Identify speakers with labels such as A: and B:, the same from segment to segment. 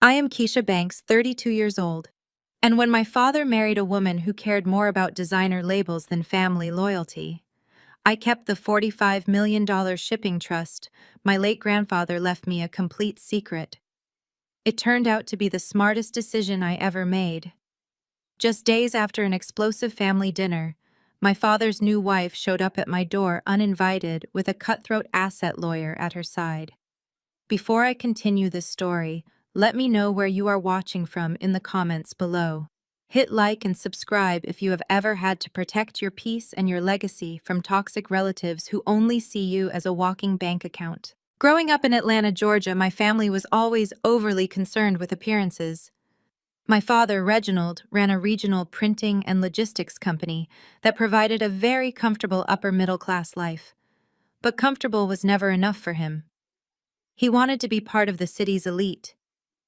A: I am Keisha Banks, 32 years old. And when my father married a woman who cared more about designer labels than family loyalty, I kept the $45 million shipping trust my late grandfather left me a complete secret. It turned out to be the smartest decision I ever made. Just days after an explosive family dinner, my father's new wife showed up at my door uninvited with a cutthroat asset lawyer at her side. Before I continue this story, let me know where you are watching from in the comments below. Hit like and subscribe if you have ever had to protect your peace and your legacy from toxic relatives who only see you as a walking bank account. Growing up in Atlanta, Georgia, my family was always overly concerned with appearances. My father, Reginald, ran a regional printing and logistics company that provided a very comfortable upper-middle-class life. But comfortable was never enough for him. He wanted to be part of the city's elite.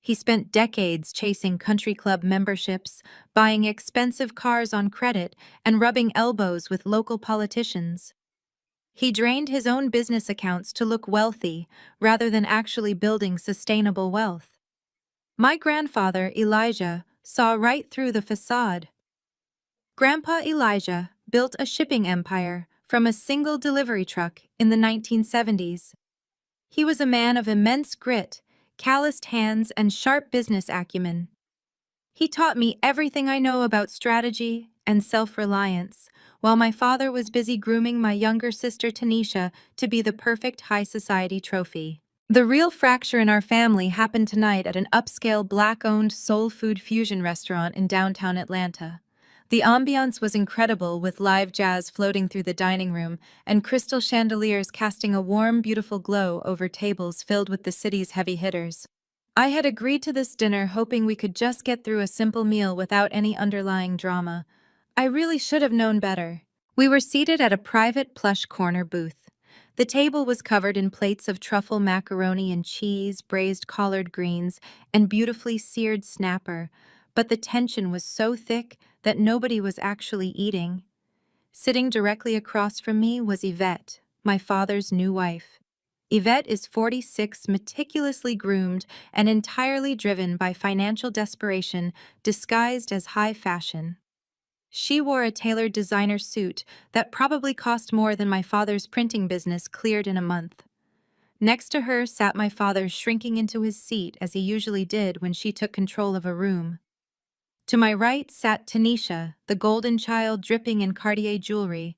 A: He spent decades chasing country club memberships, buying expensive cars on credit, and rubbing elbows with local politicians. He drained his own business accounts to look wealthy rather than actually building sustainable wealth. My grandfather, Elijah, saw right through the facade. Grandpa Elijah built a shipping empire from a single delivery truck in the 1970s. He was a man of immense grit, calloused hands, and sharp business acumen. He taught me everything I know about strategy and self-reliance, while my father was busy grooming my younger sister Tanisha to be the perfect high society trophy. The real fracture in our family happened tonight at an upscale Black-owned soul food fusion restaurant in downtown Atlanta. The ambiance was incredible, with live jazz floating through the dining room and crystal chandeliers casting a warm, beautiful glow over tables filled with the city's heavy hitters. I had agreed to this dinner hoping we could just get through a simple meal without any underlying drama. I really should have known better. We were seated at a private plush corner booth. The table was covered in plates of truffle macaroni and cheese, braised collard greens, and beautifully seared snapper, but the tension was so thick that nobody was actually eating. Sitting directly across from me was Yvette, my father's new wife. Yvette is 46, meticulously groomed and entirely driven by financial desperation disguised as high fashion. She wore a tailored designer suit that probably cost more than my father's printing business cleared in a month. Next to her sat my father, shrinking into his seat as he usually did when she took control of a room. To my right sat Tanisha, the golden child dripping in Cartier jewelry,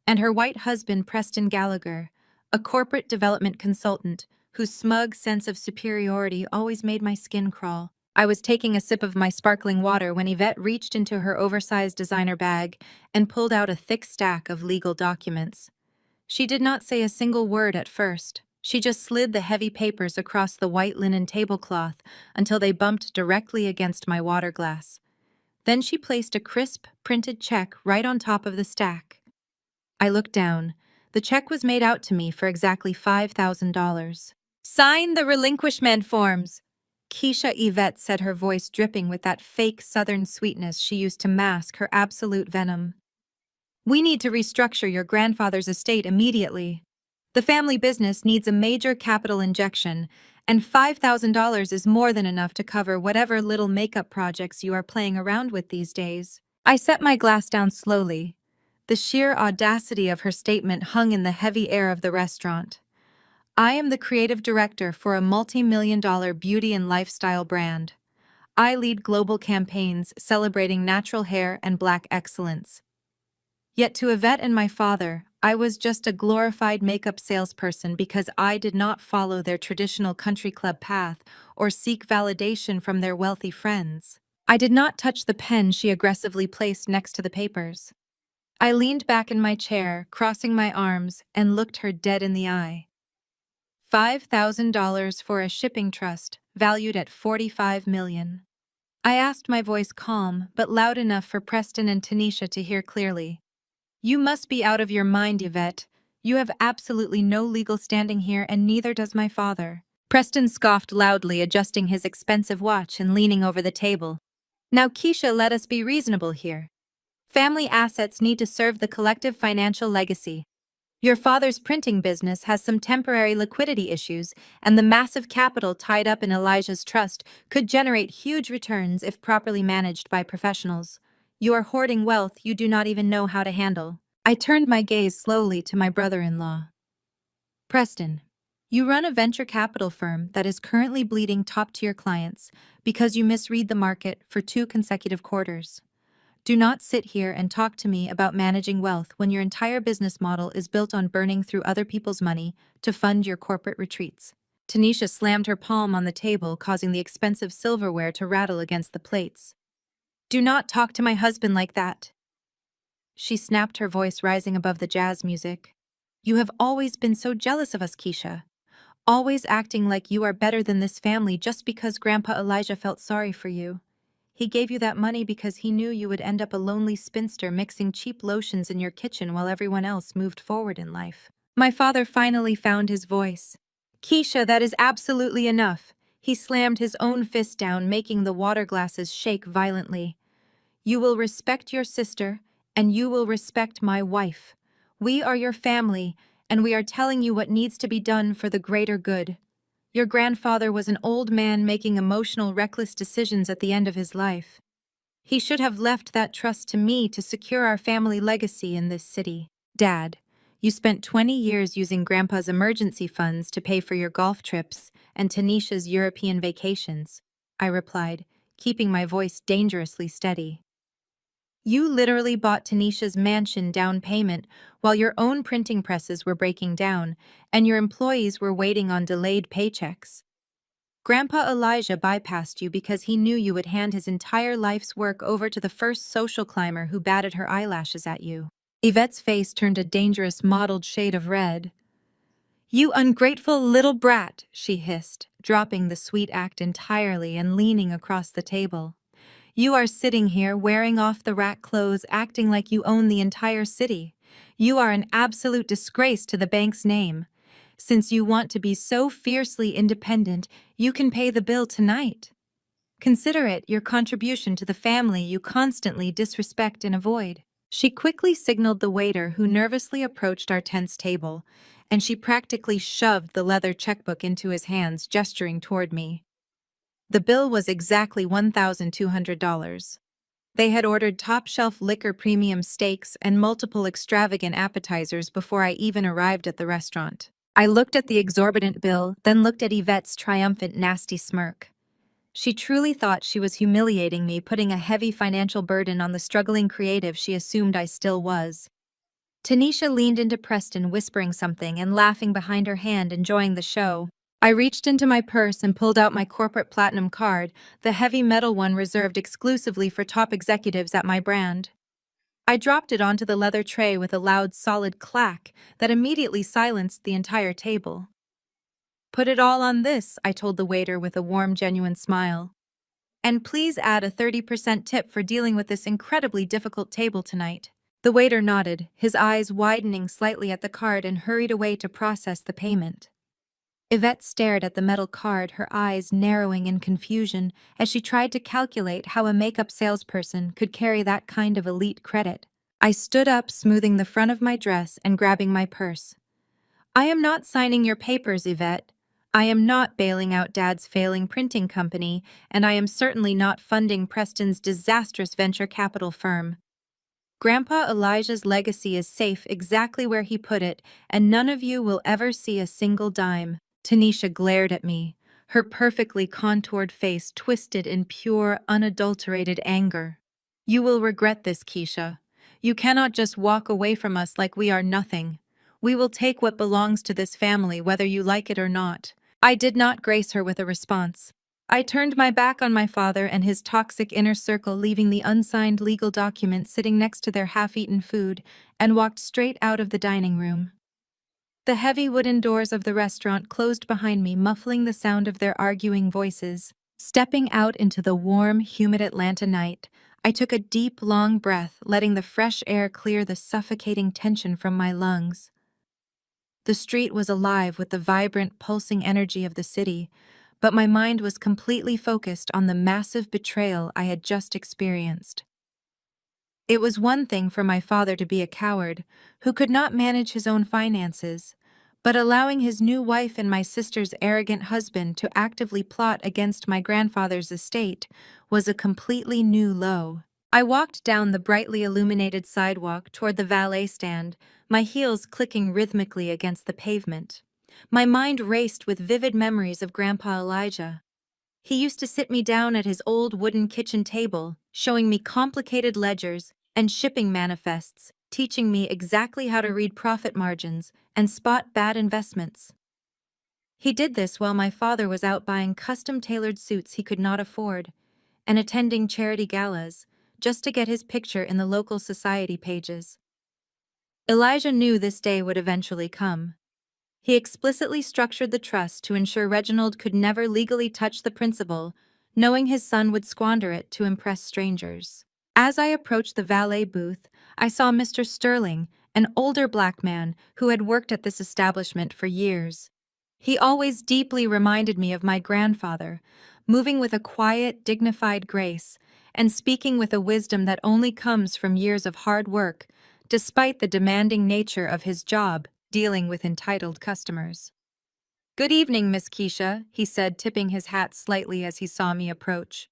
A: and her white husband Preston Gallagher, a corporate development consultant whose smug sense of superiority always made my skin crawl. I was taking a sip of my sparkling water when Yvette reached into her oversized designer bag and pulled out a thick stack of legal documents. She did not say a single word at first. She just slid the heavy papers across the white linen tablecloth until they bumped directly against my water glass. Then she placed a crisp, printed check right on top of the stack. I looked down. The check was made out to me for exactly $5,000. "Sign the relinquishment forms," Keisha, Yvette said, her voice dripping with that fake southern sweetness she used to mask her absolute venom. "We need to restructure your grandfather's estate immediately. The family business needs a major capital injection, and $5,000 is more than enough to cover whatever little makeup projects you are playing around with these days." I set my glass down slowly. The sheer audacity of her statement hung in the heavy air of the restaurant. I am the creative director for a multi-million-dollar beauty and lifestyle brand. I lead global campaigns celebrating natural hair and Black excellence. Yet to Yvette and my father, I was just a glorified makeup salesperson because I did not follow their traditional country club path or seek validation from their wealthy friends. I did not touch the pen she aggressively placed next to the papers. I leaned back in my chair, crossing my arms, and looked her dead in the eye. $5,000 for a shipping trust, valued at $45 million. I asked, my voice calm, but loud enough for Preston and Tanisha to hear clearly. "You must be out of your mind, Yvette. You have absolutely no legal standing here, and neither does my father." Preston scoffed loudly, adjusting his expensive watch and leaning over the table. "Now, Keisha, let us be reasonable here. Family assets need to serve the collective financial legacy. Your father's printing business has some temporary liquidity issues, and the massive capital tied up in Elijah's trust could generate huge returns if properly managed by professionals. You are hoarding wealth you do not even know how to handle. I turned my gaze slowly to my brother-in-law. Preston, you run a venture capital firm that is currently bleeding top-tier clients because you misread the market for 2 consecutive quarters. Do not sit here and talk to me about managing wealth when your entire business model is built on burning through other people's money to fund your corporate retreats. Tanisha slammed her palm on the table, causing the expensive silverware to rattle against the plates. Do not talk to my husband like that. She snapped, her voice rising above the jazz music. You have always been so jealous of us, Keisha. Always acting like you are better than this family just because Grandpa Elijah felt sorry for you. He gave you that money because he knew you would end up a lonely spinster mixing cheap lotions in your kitchen while everyone else moved forward in life. My father finally found his voice. Keisha, that is absolutely enough. He slammed his own fist down, making the water glasses shake violently. You will respect your sister, and you will respect my wife. We are your family, and we are telling you what needs to be done for the greater good. Your grandfather was an old man making emotional, reckless decisions at the end of his life. He should have left that trust to me to secure our family legacy in this city. Dad, you spent 20 years using Grandpa's emergency funds to pay for your golf trips and Tanisha's European vacations, I replied, keeping my voice dangerously steady. You literally bought Tanisha's mansion down payment while your own printing presses were breaking down and your employees were waiting on delayed paychecks. Grandpa Elijah bypassed you because he knew you would hand his entire life's work over to the first social climber who batted her eyelashes at you. Yvette's face turned a dangerous mottled shade of red. You ungrateful little brat, she hissed, dropping the sweet act entirely and leaning across the table. You are sitting here wearing off-the-rack clothes, acting like you own the entire city. You are an absolute disgrace to the bank's name. Since you want to be so fiercely independent, you can pay the bill tonight. Consider it your contribution to the family you constantly disrespect and avoid. She quickly signaled the waiter who nervously approached our tense table, and she practically shoved the leather checkbook into his hands, gesturing toward me. The bill was exactly $1,200. They had ordered top-shelf liquor, premium steaks, and multiple extravagant appetizers before I even arrived at the restaurant. I looked at the exorbitant bill, then looked at Yvette's triumphant, nasty smirk. She truly thought she was humiliating me, putting a heavy financial burden on the struggling creative she assumed I still was. Tanisha leaned into Preston, whispering something and laughing behind her hand, enjoying the show. I reached into my purse and pulled out my corporate platinum card, the heavy metal one reserved exclusively for top executives at my brand. I dropped it onto the leather tray with a loud, solid clack that immediately silenced the entire table. Put it all on this, I told the waiter with a warm, genuine smile. And please add a 30% tip for dealing with this incredibly difficult table tonight. The waiter nodded, his eyes widening slightly at the card, and hurried away to process the payment. Yvette stared at the metal card, her eyes narrowing in confusion as she tried to calculate how a makeup salesperson could carry that kind of elite credit. I stood up, smoothing the front of my dress and grabbing my purse. I am not signing your papers, Yvette. I am not bailing out Dad's failing printing company, and I am certainly not funding Preston's disastrous venture capital firm. Grandpa Elijah's legacy is safe exactly where he put it, and none of you will ever see a single dime. Tanisha glared at me, her perfectly contoured face twisted in pure, unadulterated anger. You will regret this, Keisha. You cannot just walk away from us like we are nothing. We will take what belongs to this family, whether you like it or not. I did not grace her with a response. I turned my back on my father and his toxic inner circle, leaving the unsigned legal document sitting next to their half-eaten food, and walked straight out of the dining room. The heavy wooden doors of the restaurant closed behind me, muffling the sound of their arguing voices. Stepping out into the warm, humid Atlanta night, I took a deep, long breath, letting the fresh air clear the suffocating tension from my lungs. The street was alive with the vibrant, pulsing energy of the city, but my mind was completely focused on the massive betrayal I had just experienced. It was one thing for my father to be a coward, who could not manage his own finances, but allowing his new wife and my sister's arrogant husband to actively plot against my grandfather's estate was a completely new low. I walked down the brightly illuminated sidewalk toward the valet stand, my heels clicking rhythmically against the pavement. My mind raced with vivid memories of Grandpa Elijah. He used to sit me down at his old wooden kitchen table, showing me complicated ledgers and shipping manifests, teaching me exactly how to read profit margins and spot bad investments. He did this while my father was out buying custom-tailored suits he could not afford and attending charity galas just to get his picture in the local society pages. Elijah knew this day would eventually come. He explicitly structured the trust to ensure Reginald could never legally touch the principal, knowing his son would squander it to impress strangers. As I approached the valet booth, I saw Mr. Sterling, an older black man who had worked at this establishment for years. He always deeply reminded me of my grandfather, moving with a quiet, dignified grace and speaking with a wisdom that only comes from years of hard work, despite the demanding nature of his job dealing with entitled customers. "Good evening, Miss Keisha," he said, tipping his hat slightly as he saw me approach.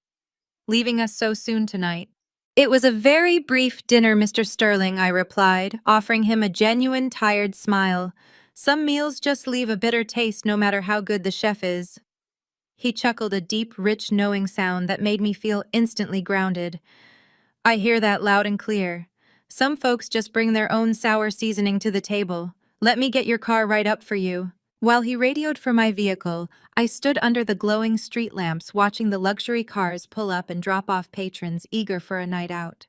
A: "Leaving us so soon tonight?" "It was a very brief dinner, Mr. Sterling," I replied, offering him a genuine, tired smile. "Some meals just leave a bitter taste no matter how good the chef is." He chuckled, a deep, rich, knowing sound that made me feel instantly grounded. "I hear that loud and clear. Some folks just bring their own sour seasoning to the table. Let me get your car right up for you." While he radioed for my vehicle, I stood under the glowing street lamps watching the luxury cars pull up and drop off patrons eager for a night out.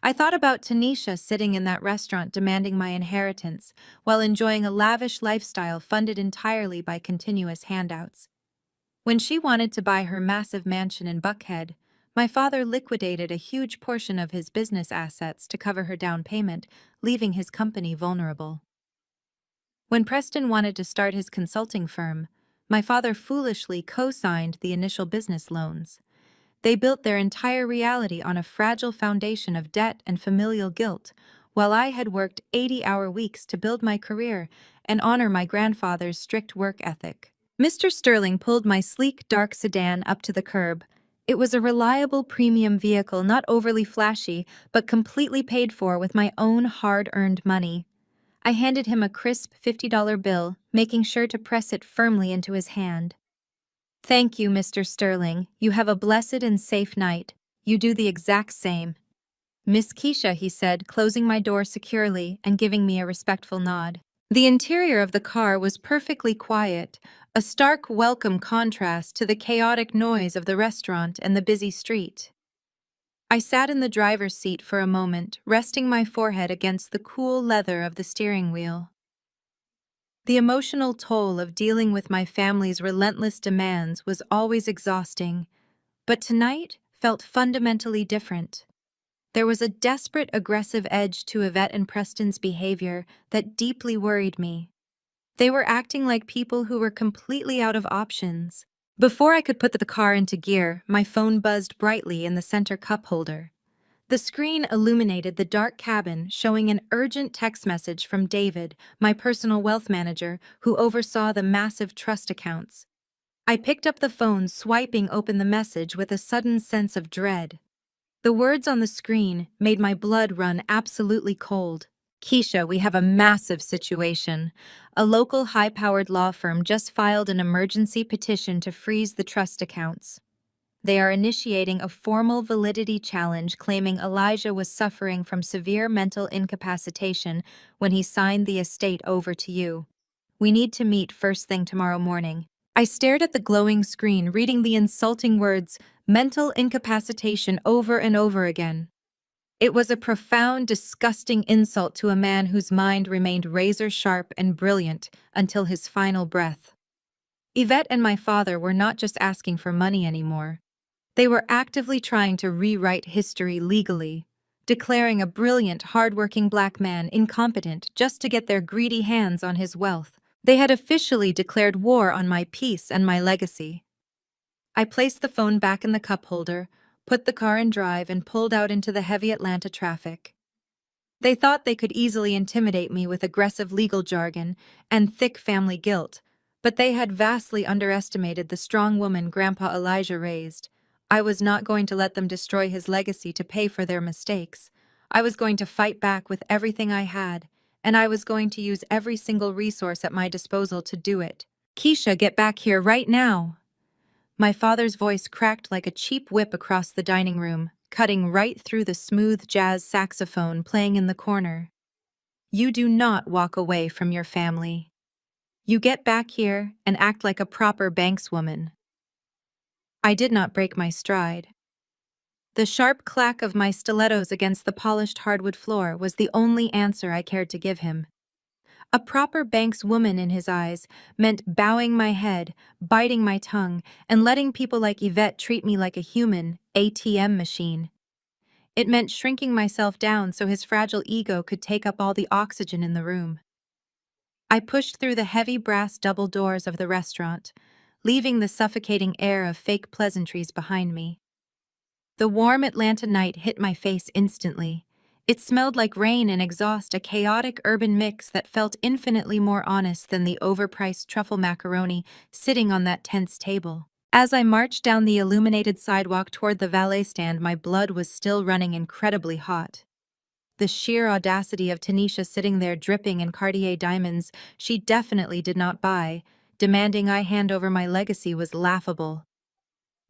A: I thought about Tanisha sitting in that restaurant demanding my inheritance while enjoying a lavish lifestyle funded entirely by continuous handouts. When she wanted to buy her massive mansion in Buckhead, my father liquidated a huge portion of his business assets to cover her down payment, leaving his company vulnerable. When Preston wanted to start his consulting firm, my father foolishly co-signed the initial business loans. They built their entire reality on a fragile foundation of debt and familial guilt, while I had worked 80-hour weeks to build my career and honor my grandfather's strict work ethic. Mr. Sterling pulled my sleek, dark sedan up to the curb. It was a reliable premium vehicle, not overly flashy, but completely paid for with my own hard-earned money. I handed him a crisp $50 bill, making sure to press it firmly into his hand. "Thank you, Mr. Sterling. You have a blessed and safe night. You do the exact same." "Miss Keisha," he said, closing my door securely and giving me a respectful nod. The interior of the car was perfectly quiet, a stark welcome contrast to the chaotic noise of the restaurant and the busy street. I sat in the driver's seat for a moment, resting my forehead against the cool leather of the steering wheel. The emotional toll of dealing with my family's relentless demands was always exhausting, but tonight felt fundamentally different. There was a desperate, aggressive edge to Yvette and Preston's behavior that deeply worried me. They were acting like people who were completely out of options. Before I could put the car into gear, my phone buzzed brightly in the center cup holder. The screen illuminated the dark cabin, showing an urgent text message from David, my personal wealth manager, who oversaw the massive trust accounts. I picked up the phone, swiping open the message with a sudden sense of dread. The words on the screen made my blood run absolutely cold. "Keisha, we have a massive situation. A local high-powered law firm just filed an emergency petition to freeze the trust accounts. They are initiating a formal validity challenge claiming Elijah was suffering from severe mental incapacitation when he signed the estate over to you. We need to meet first thing tomorrow morning." I stared at the glowing screen, reading the insulting words, "mental incapacitation," over and over again. It was a profound, disgusting insult to a man whose mind remained razor-sharp and brilliant until his final breath. Yvette and my father were not just asking for money anymore. They were actively trying to rewrite history legally, declaring a brilliant, hard-working black man incompetent just to get their greedy hands on his wealth. They had officially declared war on my peace and my legacy. I placed the phone back in the cup holder, put the car in drive, and pulled out into the heavy Atlanta traffic. They thought they could easily intimidate me with aggressive legal jargon and thick family guilt, but they had vastly underestimated the strong woman Grandpa Elijah raised. I was not going to let them destroy his legacy to pay for their mistakes. I was going to fight back with everything I had, and I was going to use every single resource at my disposal to do it. Keisha, get back here right now! My father's voice cracked like a cheap whip across the dining room, cutting right through the smooth jazz saxophone playing in the corner. You do not walk away from your family. You get back here and act like a proper bankswoman. I did not break my stride. The sharp clack of my stilettos against the polished hardwood floor was the only answer I cared to give him. A proper bankswoman in his eyes meant bowing my head, biting my tongue, and letting people like Yvette treat me like a human ATM machine. It meant shrinking myself down so his fragile ego could take up all the oxygen in the room. I pushed through the heavy brass double doors of the restaurant, leaving the suffocating air of fake pleasantries behind me. The warm Atlanta night hit my face instantly. It smelled like rain and exhaust, a chaotic urban mix that felt infinitely more honest than the overpriced truffle macaroni sitting on that tense table. As I marched down the illuminated sidewalk toward the valet stand, my blood was still running incredibly hot. The sheer audacity of Tanisha sitting there dripping in Cartier diamonds she definitely did not buy, demanding I hand over my legacy, was laughable.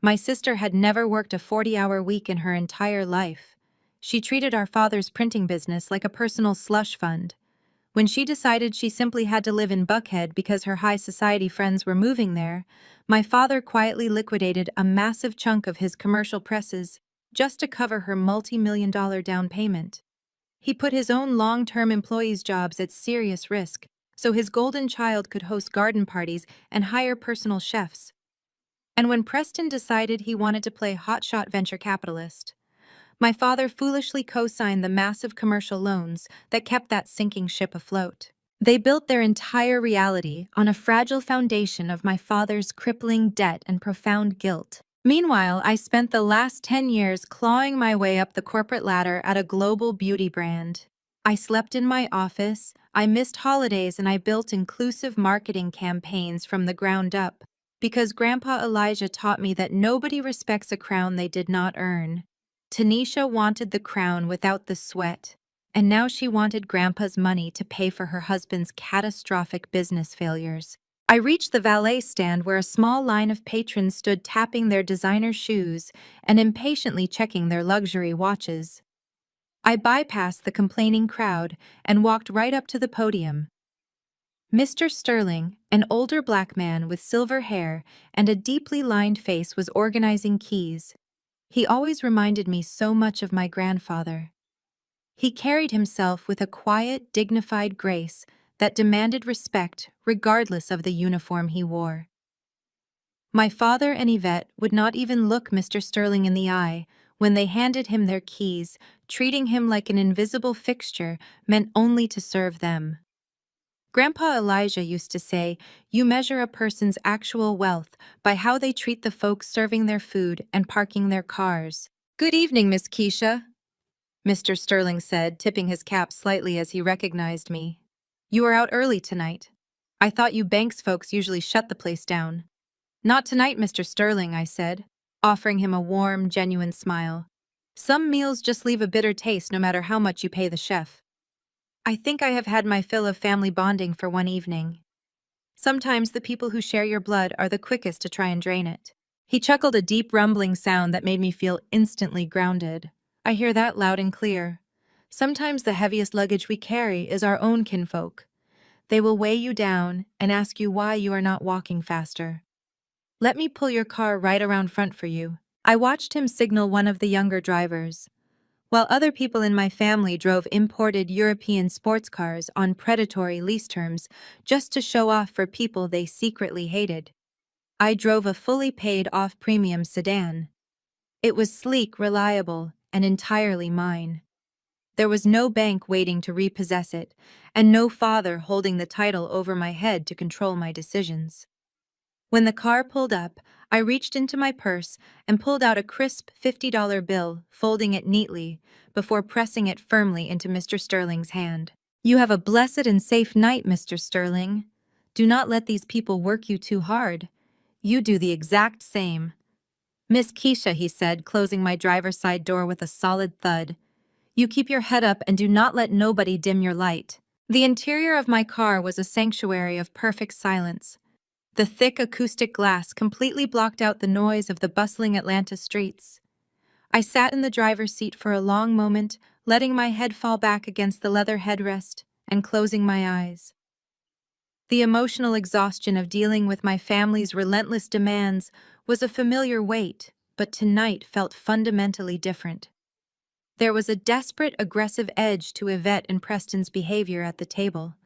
A: My sister had never worked a 40-hour week in her entire life. She treated our father's printing business like a personal slush fund. When she decided she simply had to live in Buckhead because her high society friends were moving there, my father quietly liquidated a massive chunk of his commercial presses just to cover her multi-million-dollar down payment. He put his own long-term employees' jobs at serious risk so his golden child could host garden parties and hire personal chefs. And when Preston decided he wanted to play hotshot venture capitalist, my father foolishly co-signed the massive commercial loans that kept that sinking ship afloat. They built their entire reality on a fragile foundation of my father's crippling debt and profound guilt. Meanwhile, I spent the last 10 years clawing my way up the corporate ladder at a global beauty brand. I slept in my office, I missed holidays, and I built inclusive marketing campaigns from the ground up, because Grandpa Elijah taught me that nobody respects a crown they did not earn. Tanisha wanted the crown without the sweat, and now she wanted Grandpa's money to pay for her husband's catastrophic business failures. I reached the valet stand where a small line of patrons stood tapping their designer shoes and impatiently checking their luxury watches. I bypassed the complaining crowd and walked right up to the podium. Mr. Sterling, an older black man with silver hair and a deeply lined face, was organizing keys. He always reminded me so much of my grandfather. He carried himself with a quiet, dignified grace that demanded respect regardless of the uniform he wore. My father and Yvette would not even look Mr. Sterling in the eye when they handed him their keys. Treating him like an invisible fixture meant only to serve them. Grandpa Elijah used to say, "You measure a person's actual wealth by how they treat the folks serving their food and parking their cars." "Good evening, Miss Keisha," Mr. Sterling said, tipping his cap slightly as he recognized me. "You are out early tonight. I thought you Banks folks usually shut the place down." "Not tonight, Mr. Sterling," I said, offering him a warm, genuine smile. "Some meals just leave a bitter taste no matter how much you pay the chef. I think I have had my fill of family bonding for one evening. Sometimes the people who share your blood are the quickest to try and drain it." He chuckled, a deep rumbling sound that made me feel instantly grounded. I hear that loud and clear. Sometimes the heaviest luggage we carry is our own kinfolk. They will weigh you down and ask you why you are not walking faster. "Let me pull your car right around front for you." I watched him signal one of the younger drivers, while other people in my family drove imported European sports cars on predatory lease terms just to show off for people they secretly hated. I drove a fully paid-off premium sedan. It was sleek, reliable, and entirely mine. There was no bank waiting to repossess it, and no father holding the title over my head to control my decisions. When the car pulled up, I reached into my purse and pulled out a crisp $50 bill, folding it neatly, before pressing it firmly into Mr. Sterling's hand. "You have a blessed and safe night, Mr. Sterling. Do not let these people work you too hard. You do the exact same." "Miss Keisha," he said, closing my driver's side door with a solid thud. "You keep your head up and do not let nobody dim your light." The interior of my car was a sanctuary of perfect silence. The thick acoustic glass completely blocked out the noise of the bustling Atlanta streets. I sat in the driver's seat for a long moment, letting my head fall back against the leather headrest and closing my eyes. The emotional exhaustion of dealing with my family's relentless demands was a familiar weight, but tonight felt fundamentally different. There was a desperate, aggressive edge to Yvette and Preston's behavior at the table.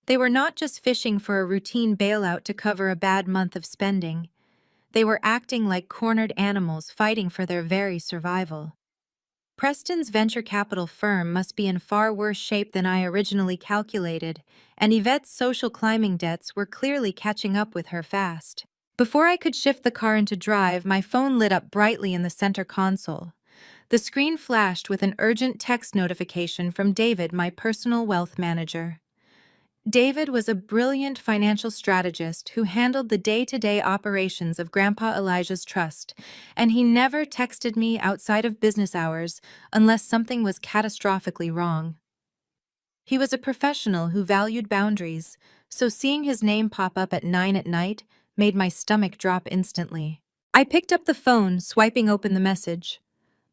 A: They were not just fishing for a routine bailout to cover a bad month of spending. They were acting like cornered animals fighting for their very survival. Preston's venture capital firm must be in far worse shape than I originally calculated, and Yvette's social climbing debts were clearly catching up with her fast. Before I could shift the car into drive, my phone lit up brightly in the center console. The screen flashed with an urgent text notification from David, my personal wealth manager. David was a brilliant financial strategist who handled the day-to-day operations of Grandpa Elijah's trust, and he never texted me outside of business hours unless something was catastrophically wrong. He was a professional who valued boundaries, so seeing his name pop up at 9 at night made my stomach drop instantly. I picked up the phone, swiping open the message.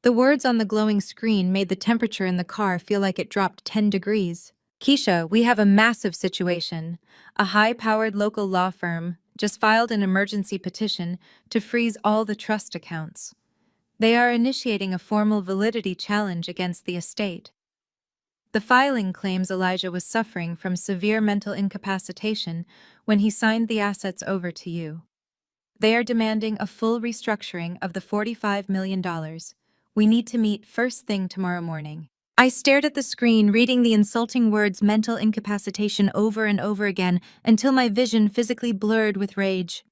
A: The words on the glowing screen made the temperature in the car feel like it dropped 10 degrees. "Keisha, we have a massive situation. A high-powered local law firm just filed an emergency petition to freeze all the trust accounts. They are initiating a formal validity challenge against the estate. The filing claims Elijah was suffering from severe mental incapacitation when he signed the assets over to you. They are demanding a full restructuring of the $45 million. We need to meet first thing tomorrow morning." I stared at the screen, reading the insulting words mental incapacitation over and over again until my vision physically blurred with rage.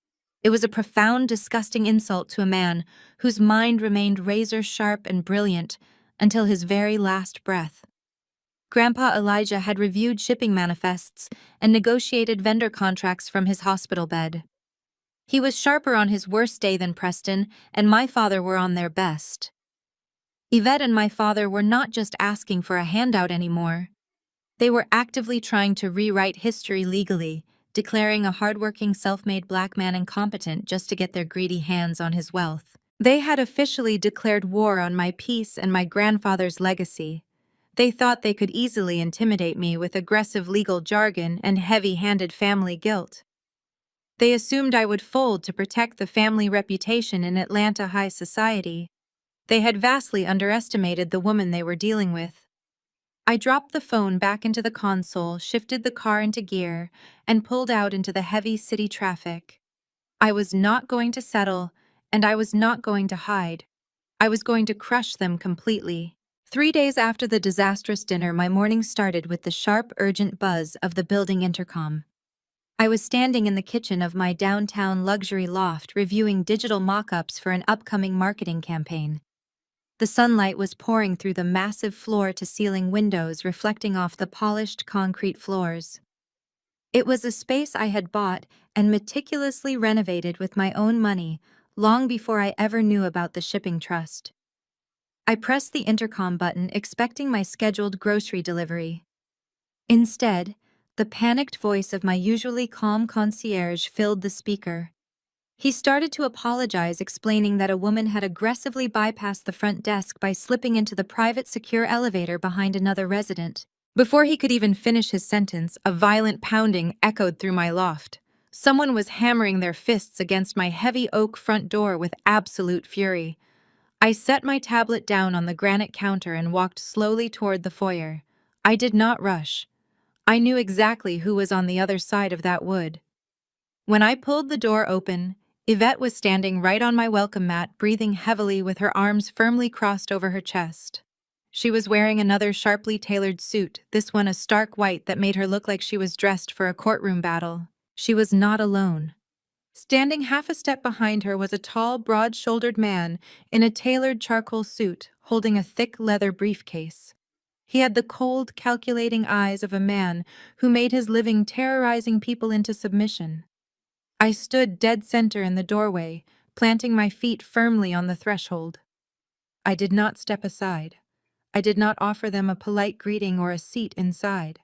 A: It was a profound, disgusting insult to a man whose mind remained razor-sharp and brilliant until his very last breath. Grandpa Elijah had reviewed shipping manifests and negotiated vendor contracts from his hospital bed. He was sharper on his worst day than Preston, and my father were on their best. Yvette and my father were not just asking for a handout anymore. They were actively trying to rewrite history legally, declaring a hardworking self-made black man incompetent just to get their greedy hands on his wealth. They had officially declared war on my peace and my grandfather's legacy. They thought they could easily intimidate me with aggressive legal jargon and heavy-handed family guilt. They assumed I would fold to protect the family reputation in Atlanta high society. They had vastly underestimated the woman they were dealing with. I dropped the phone back into the console, shifted the car into gear, and pulled out into the heavy city traffic. I was not going to settle, and I was not going to hide. I was going to crush them completely. 3 days after the disastrous dinner, my morning started with the sharp, urgent buzz of the building intercom. I was standing in the kitchen of my downtown luxury loft reviewing digital mock-ups for an upcoming marketing campaign. The sunlight was pouring through the massive floor-to-ceiling windows, reflecting off the polished concrete floors. It was a space I had bought and meticulously renovated with my own money long before I ever knew about the shipping trust. I pressed the intercom button, expecting my scheduled grocery delivery. Instead, the panicked voice of my usually calm concierge filled the speaker. He started to apologize, explaining that a woman had aggressively bypassed the front desk by slipping into the private secure elevator behind another resident. Before he could even finish his sentence, a violent pounding echoed through my loft. Someone was hammering their fists against my heavy oak front door with absolute fury. I set my tablet down on the granite counter and walked slowly toward the foyer. I did not rush. I knew exactly who was on the other side of that wood. When I pulled the door open, Yvette was standing right on my welcome mat, breathing heavily with her arms firmly crossed over her chest. She was wearing another sharply tailored suit, this one a stark white that made her look like she was dressed for a courtroom battle. She was not alone. Standing half a step behind her was a tall, broad-shouldered man in a tailored charcoal suit, holding a thick leather briefcase. He had the cold, calculating eyes of a man who made his living terrorizing people into submission. I stood dead center in the doorway, planting my feet firmly on the threshold. I did not step aside. I did not offer them a polite greeting or a seat inside.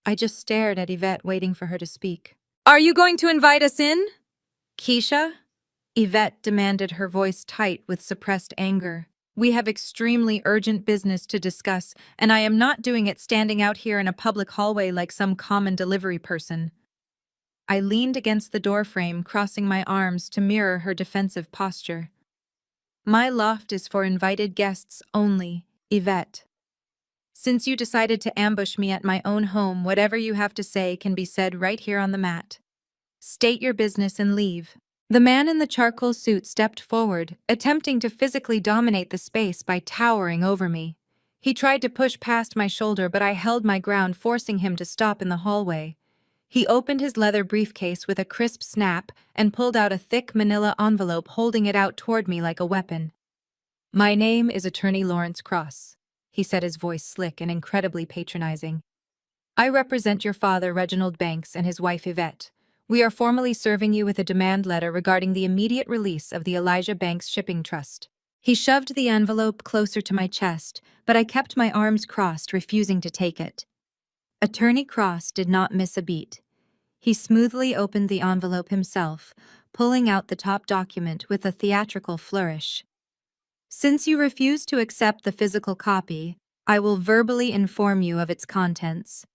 A: I just stared at Yvette, waiting for her to speak. "Are you going to invite us in?" "Keisha?" Yvette demanded, her voice tight with suppressed anger. "We have extremely urgent business to discuss, and I am not doing it standing out here in a public hallway like some common delivery person." I leaned against the doorframe, crossing my arms to mirror her defensive posture. "My loft is for invited guests only, Yvette. Since you decided to ambush me at my own home, whatever you have to say can be said right here on the mat. State your business and leave." The man in the charcoal suit stepped forward, attempting to physically dominate the space by towering over me. He tried to push past my shoulder, but I held my ground, forcing him to stop in the hallway. He opened his leather briefcase with a crisp snap and pulled out a thick manila envelope, holding it out toward me like a weapon. "My name is Attorney Lawrence Cross," he said, his voice slick and incredibly patronizing. "I represent your father, Reginald Banks, and his wife, Yvette. We are formally serving you with a demand letter regarding the immediate release of the Elijah Banks Shipping Trust." He shoved the envelope closer to my chest, but I kept my arms crossed, refusing to take it. Attorney Cross did not miss a beat. He smoothly opened the envelope himself, pulling out the top document with a theatrical flourish. "Since you refuse to accept the physical copy, I will verbally inform you of its contents."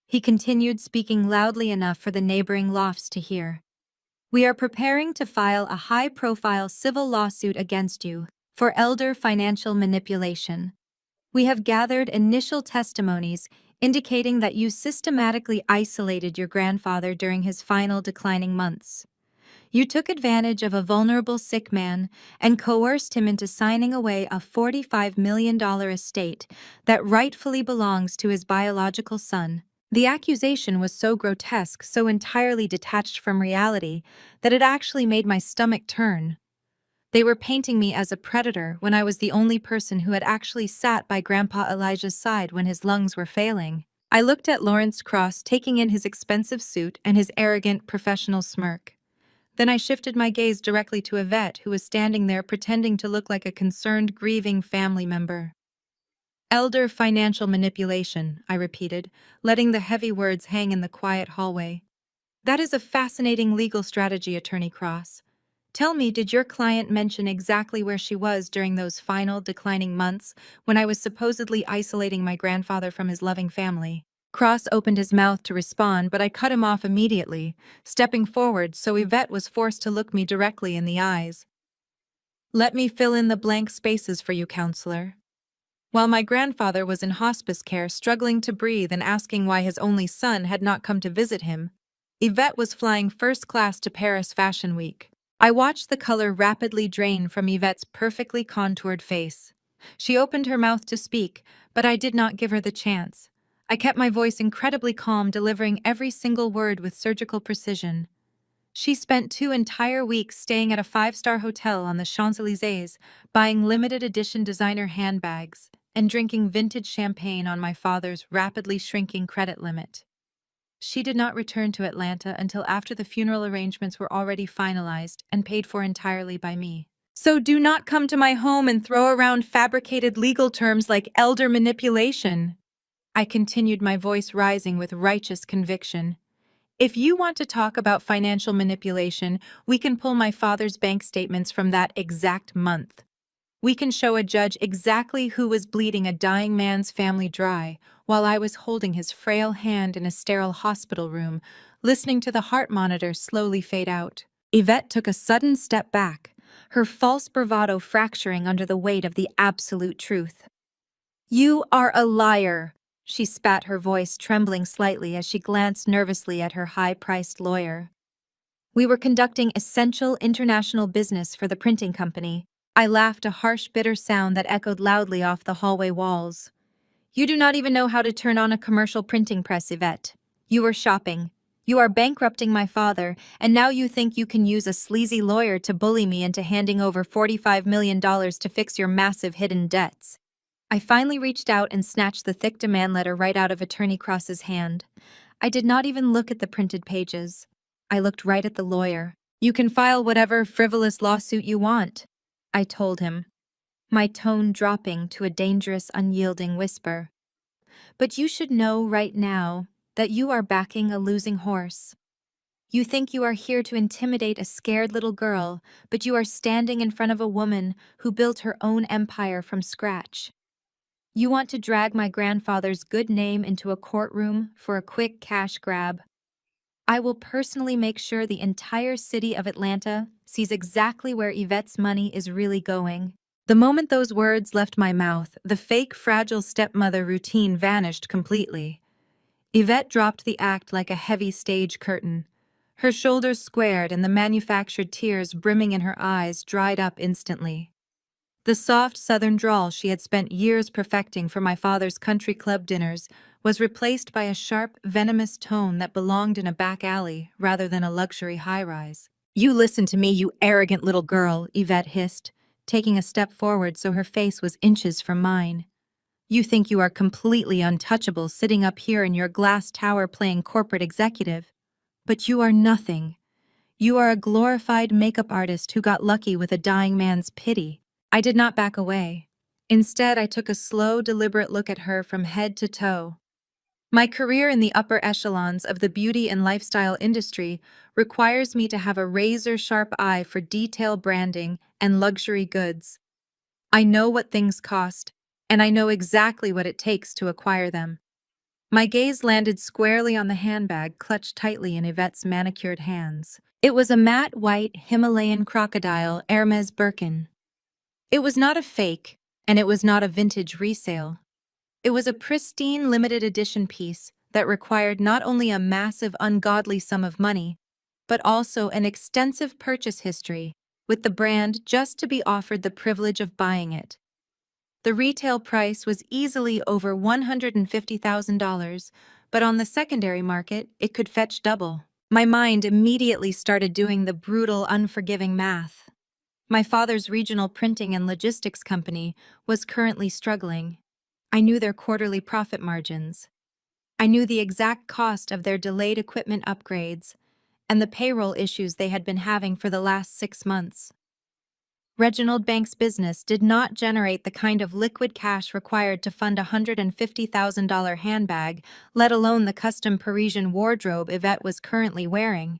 A: He continued, speaking loudly enough for the neighboring lofts to hear. "We are preparing to file a high-profile civil lawsuit against you for elder financial manipulation. We have gathered initial testimonies indicating that you systematically isolated your grandfather during his final declining months. You took advantage of a vulnerable sick man and coerced him into signing away a $45 million estate that rightfully belongs to his biological son." The accusation was so grotesque, so entirely detached from reality, that it actually made my stomach turn. They were painting me as a predator when I was the only person who had actually sat by Grandpa Elijah's side when his lungs were failing. I looked at Lawrence Cross, taking in his expensive suit and his arrogant, professional smirk. Then I shifted my gaze directly to Yvette, who was standing there pretending to look like a concerned, grieving family member. "Elder financial manipulation," I repeated, letting the heavy words hang in the quiet hallway. "That is a fascinating legal strategy, Attorney Cross. Tell me, did your client mention exactly where she was during those final declining months when I was supposedly isolating my grandfather from his loving family?" Cross opened his mouth to respond, but I cut him off immediately, stepping forward so Yvette was forced to look me directly in the eyes. "Let me fill in the blank spaces for you, counselor. While my grandfather was in hospice care, struggling to breathe and asking why his only son had not come to visit him, Yvette was flying first class to Paris Fashion Week." I watched the color rapidly drain from Yvette's perfectly contoured face. She opened her mouth to speak, but I did not give her the chance. I kept my voice incredibly calm, delivering every single word with surgical precision. "She spent 2 entire weeks staying at a 5-star hotel on the Champs-Élysées, buying limited edition designer handbags, and drinking vintage champagne on my father's rapidly shrinking credit limit. She did not return to Atlanta until after the funeral arrangements were already finalized and paid for entirely by me. So do not come to my home and throw around fabricated legal terms like elder manipulation." I continued, my voice rising with righteous conviction. "If you want to talk about financial manipulation, we can pull my father's bank statements from that exact month. We can show a judge exactly who was bleeding a dying man's family dry while I was holding his frail hand in a sterile hospital room, listening to the heart monitor slowly fade out." Yvette took a sudden step back, her false bravado fracturing under the weight of the absolute truth. "You are a liar," she spat, her voice trembling slightly as she glanced nervously at her high-priced lawyer. "We were conducting essential international business for the printing company." I laughed, a harsh, bitter sound that echoed loudly off the hallway walls. "You do not even know how to turn on a commercial printing press, Yvette. You were shopping. You are bankrupting my father, and now you think you can use a sleazy lawyer to bully me into handing over $45 million to fix your massive hidden debts. I finally reached out and snatched the thick demand letter right out of Attorney Cross's hand. I did not even look at the printed pages. I looked right at the lawyer. You can file whatever frivolous lawsuit you want, I told him, my tone dropping to a dangerous, unyielding whisper. But you should know right now that you are backing a losing horse. You think you are here to intimidate a scared little girl, but you are standing in front of a woman who built her own empire from scratch. You want to drag my grandfather's good name into a courtroom for a quick cash grab. I will personally make sure the entire city of Atlanta sees exactly where Yvette's money is really going. The moment those words left my mouth, the fake fragile stepmother routine vanished completely. Yvette dropped the act like a heavy stage curtain. Her shoulders squared and the manufactured tears brimming in her eyes dried up instantly. The soft southern drawl she had spent years perfecting for my father's country club dinners was replaced by a sharp, venomous tone that belonged in a back alley rather than a luxury high-rise. "You listen to me, you arrogant little girl," Yvette hissed, taking a step forward so her face was inches from mine. "You think you are completely untouchable sitting up here in your glass tower playing corporate executive. But you are nothing. You are a glorified makeup artist who got lucky with a dying man's pity." I did not back away. Instead, I took a slow, deliberate look at her from head to toe. My career in the upper echelons of the beauty and lifestyle industry requires me to have a razor-sharp eye for detail branding and luxury goods. I know what things cost, and I know exactly what it takes to acquire them. My gaze landed squarely on the handbag clutched tightly in Yvette's manicured hands. It was a matte white Himalayan crocodile Hermes Birkin. It was not a fake, and it was not a vintage resale. It was a pristine limited edition piece that required not only a massive ungodly sum of money, but also an extensive purchase history with the brand just to be offered the privilege of buying it. The retail price was easily over $150,000, but on the secondary market, it could fetch double. My mind immediately started doing the brutal, unforgiving math. My father's regional printing and logistics company was currently struggling. I knew their quarterly profit margins. I knew the exact cost of their delayed equipment upgrades and the payroll issues they had been having for the last 6 months. Reginald Bank's business did not generate the kind of liquid cash required to fund a $150,000 handbag, let alone the custom Parisian wardrobe Yvette was currently wearing.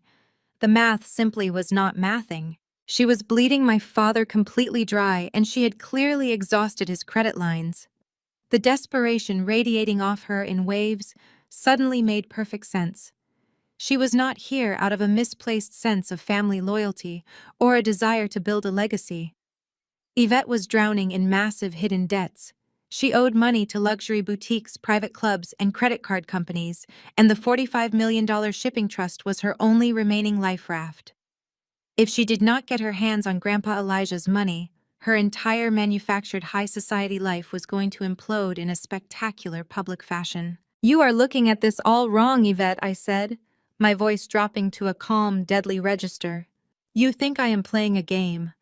A: The math simply was not mathing. She was bleeding my father completely dry, and she had clearly exhausted his credit lines. The desperation radiating off her in waves suddenly made perfect sense. She was not here out of a misplaced sense of family loyalty or a desire to build a legacy. Yvette was drowning in massive hidden debts. She owed money to luxury boutiques, private clubs, and credit card companies, and the $45 million shipping trust was her only remaining life raft. If she did not get her hands on Grandpa Elijah's money, her entire manufactured high society life was going to implode in a spectacular public fashion. "You are looking at this all wrong, Yvette," I said, my voice dropping to a calm, deadly register. "You think I am playing a game.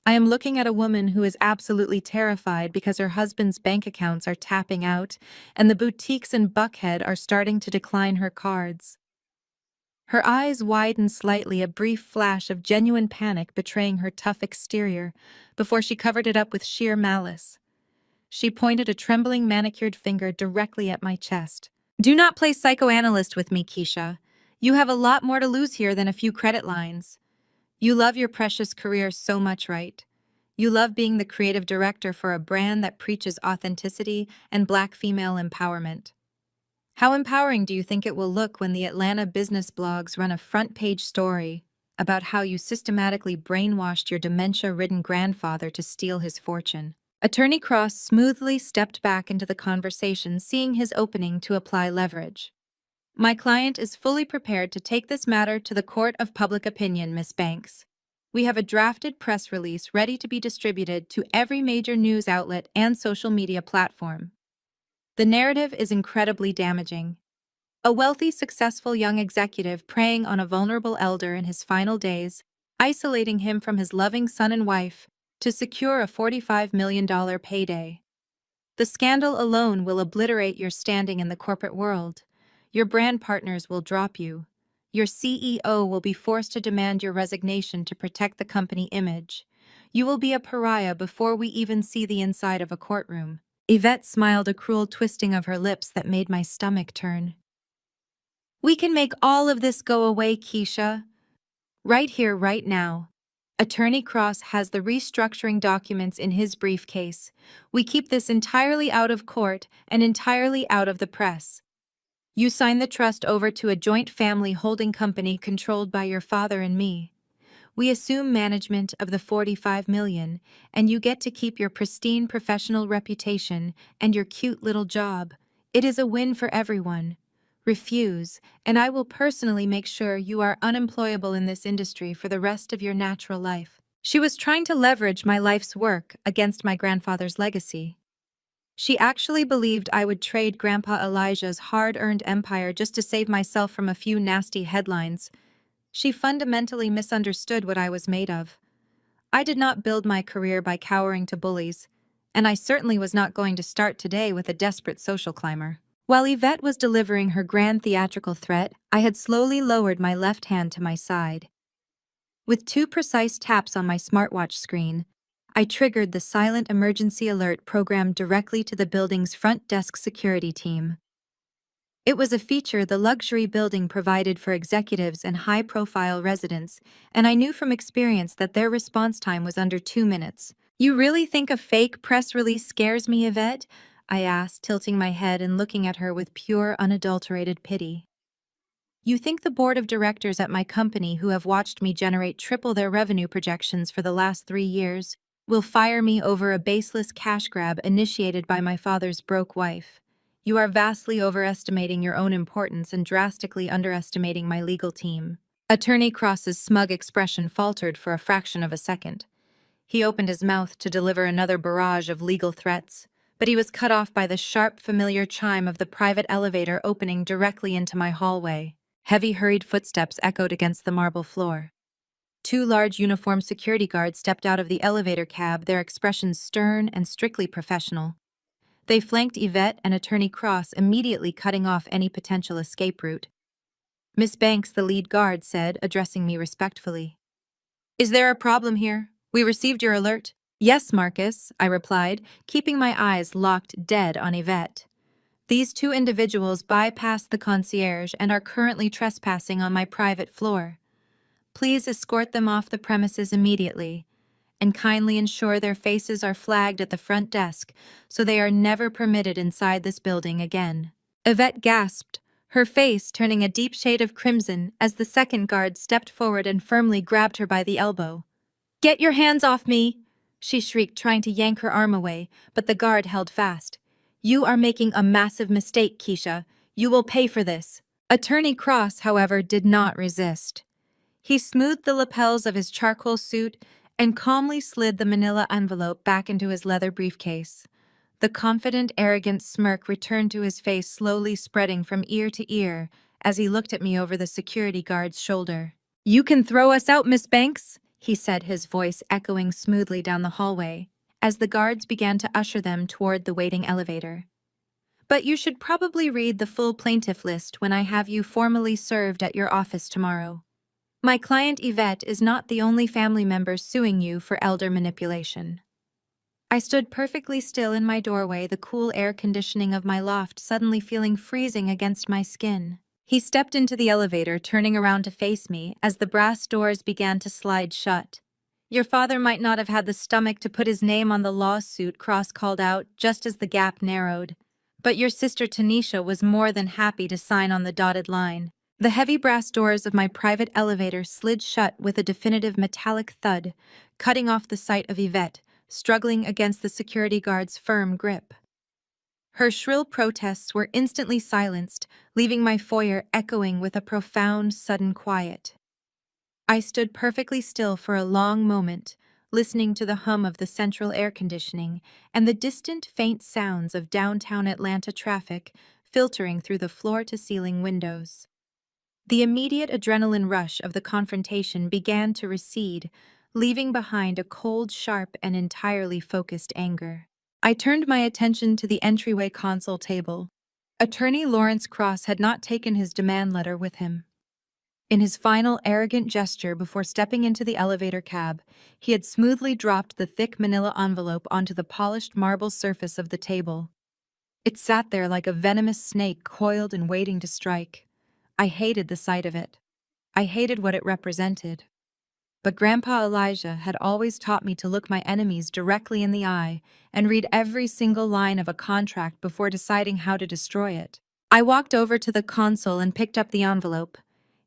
A: I am looking at a woman who is absolutely terrified because her husband's bank accounts are tapping out and the boutiques in Buckhead are starting to decline her cards." Her eyes widened slightly, a brief flash of genuine panic betraying her tough exterior, before she covered it up with sheer malice. She pointed a trembling manicured finger directly at my chest. "Do not play psychoanalyst with me, Keisha. You have a lot more to lose here than a few credit lines. You love your precious career so much, right? You love being the creative director for a brand that preaches authenticity and Black female empowerment. How empowering do you think it will look when the Atlanta business blogs run a front-page story about how you systematically brainwashed your dementia-ridden grandfather to steal his fortune?" Attorney Cross smoothly stepped back into the conversation, seeing his opening to apply leverage. "My client is fully prepared to take this matter to the court of public opinion, Miss Banks. We have a drafted press release ready to be distributed to every major news outlet and social media platform. The narrative is incredibly damaging. A wealthy, successful young executive preying on a vulnerable elder in his final days, isolating him from his loving son and wife to secure a $45 million payday. The scandal alone will obliterate your standing in the corporate world. Your brand partners will drop you. Your CEO will be forced to demand your resignation to protect the company image. You will be a pariah before we even see the inside of a courtroom. Yvette smiled, a cruel twisting of her lips that made my stomach turn. We can make all of this go away, Keisha. Right here, right now. Attorney Cross has the restructuring documents in his briefcase. We keep this entirely out of court and entirely out of the press. You sign the trust over to a joint family holding company controlled by your father and me. We assume management of the 45 million, and you get to keep your pristine professional reputation and your cute little job. It is a win for everyone. Refuse, and I will personally make sure you are unemployable in this industry for the rest of your natural life. She was trying to leverage my life's work against my grandfather's legacy. She actually believed I would trade Grandpa Elijah's hard-earned empire just to save myself from a few nasty headlines. She fundamentally misunderstood what I was made of. I did not build my career by cowering to bullies, and I certainly was not going to start today with a desperate social climber. While Yvette was delivering her grand theatrical threat, I had slowly lowered my left hand to my side. With two precise taps on my smartwatch screen, I triggered the silent emergency alert programmed directly to the building's front desk security team. It was a feature the luxury building provided for executives and high-profile residents, and I knew from experience that their response time was under 2 minutes. You really think a fake press release scares me, Yvette? I asked, tilting my head and looking at her with pure, unadulterated pity. You think the board of directors at my company, who have watched me generate triple their revenue projections for the last 3 years, will fire me over a baseless cash grab initiated by my father's broke wife? You are vastly overestimating your own importance and drastically underestimating my legal team. Attorney Cross's smug expression faltered for a fraction of a second. He opened his mouth to deliver another barrage of legal threats, but he was cut off by the sharp, familiar chime of the private elevator opening directly into my hallway. Heavy, hurried footsteps echoed against the marble floor. 2 large uniformed security guards stepped out of the elevator cab, their expressions stern and strictly professional. They flanked Yvette and Attorney Cross, immediately cutting off any potential escape route. Miss Banks, the lead guard, said, addressing me respectfully. Is there a problem here? We received your alert. Yes, Marcus, I replied, keeping my eyes locked dead on Yvette. These 2 individuals bypassed the concierge and are currently trespassing on my private floor. Please escort them off the premises immediately, and kindly ensure their faces are flagged at the front desk so they are never permitted inside this building again. Yvette gasped, her face turning a deep shade of crimson as the second guard stepped forward and firmly grabbed her by the elbow. Get your hands off me! She shrieked, trying to yank her arm away, but the guard held fast. You are making a massive mistake, Keisha. You will pay for this. Attorney Cross, however, did not resist. He smoothed the lapels of his charcoal suit and calmly slid the manila envelope back into his leather briefcase. The confident, arrogant smirk returned to his face, slowly spreading from ear to ear as he looked at me over the security guard's shoulder. You can throw us out, Miss Banks, he said, his voice echoing smoothly down the hallway as the guards began to usher them toward the waiting elevator. But you should probably read the full plaintiff list when I have you formally served at your office tomorrow. My client Yvette is not the only family member suing you for elder manipulation. I stood perfectly still in my doorway, the cool air conditioning of my loft suddenly feeling freezing against my skin. He stepped into the elevator, turning around to face me as the brass doors began to slide shut. Your father might not have had the stomach to put his name on the lawsuit, Cross called out, just as the gap narrowed. But your sister Tanisha was more than happy to sign on the dotted line. The heavy brass doors of my private elevator slid shut with a definitive metallic thud, cutting off the sight of Yvette, struggling against the security guard's firm grip. Her shrill protests were instantly silenced, leaving my foyer echoing with a profound, sudden quiet. I stood perfectly still for a long moment, listening to the hum of the central air conditioning and the distant, faint sounds of downtown Atlanta traffic filtering through the floor-to-ceiling windows. The immediate adrenaline rush of the confrontation began to recede, leaving behind a cold, sharp, and entirely focused anger. I turned my attention to the entryway console table. Attorney Lawrence Cross had not taken his demand letter with him. In his final arrogant gesture before stepping into the elevator cab, he had smoothly dropped the thick manila envelope onto the polished marble surface of the table. It sat there like a venomous snake coiled and waiting to strike. I hated the sight of it. I hated what it represented. But Grandpa Elijah had always taught me to look my enemies directly in the eye and read every single line of a contract before deciding how to destroy it. I walked over to the console and picked up the envelope.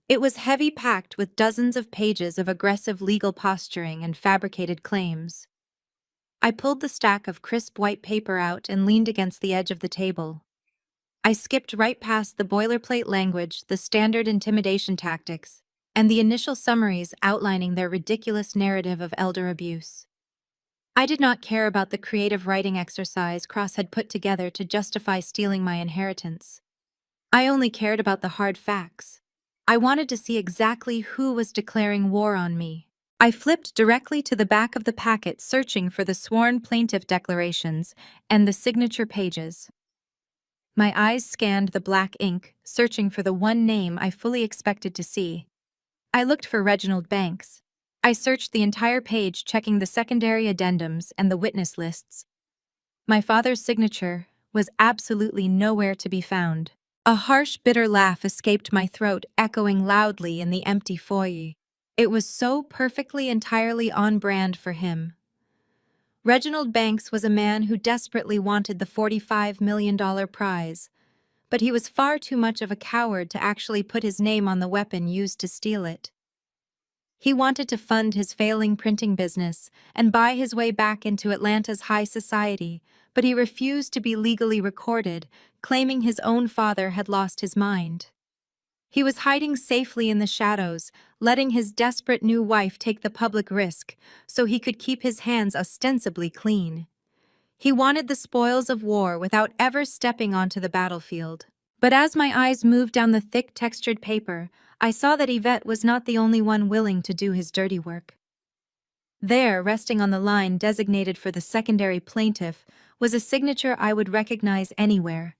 A: It was heavy, packed with dozens of pages of aggressive legal posturing and fabricated claims. I pulled the stack of crisp white paper out and leaned against the edge of the table. I skipped right past the boilerplate language, the standard intimidation tactics, and the initial summaries outlining their ridiculous narrative of elder abuse. I did not care about the creative writing exercise Cross had put together to justify stealing my inheritance. I only cared about the hard facts. I wanted to see exactly who was declaring war on me. I flipped directly to the back of the packet, searching for the sworn plaintiff declarations and the signature pages. My eyes scanned the black ink, searching for the one name I fully expected to see. I looked for Reginald Banks. I searched the entire page, checking the secondary addendums and the witness lists. My father's signature was absolutely nowhere to be found. A harsh, bitter laugh escaped my throat, echoing loudly in the empty foyer. It was so perfectly, entirely on brand for him. Reginald Banks was a man who desperately wanted the $45 million prize, but he was far too much of a coward to actually put his name on the weapon used to steal it. He wanted to fund his failing printing business and buy his way back into Atlanta's high society, but he refused to be legally recorded, claiming his own father had lost his mind. He was hiding safely in the shadows, letting his desperate new wife take the public risk so he could keep his hands ostensibly clean. He wanted the spoils of war without ever stepping onto the battlefield. But as my eyes moved down the thick, textured paper, I saw that Yvette was not the only one willing to do his dirty work. There, resting on the line designated for the secondary plaintiff, was a signature I would recognize anywhere.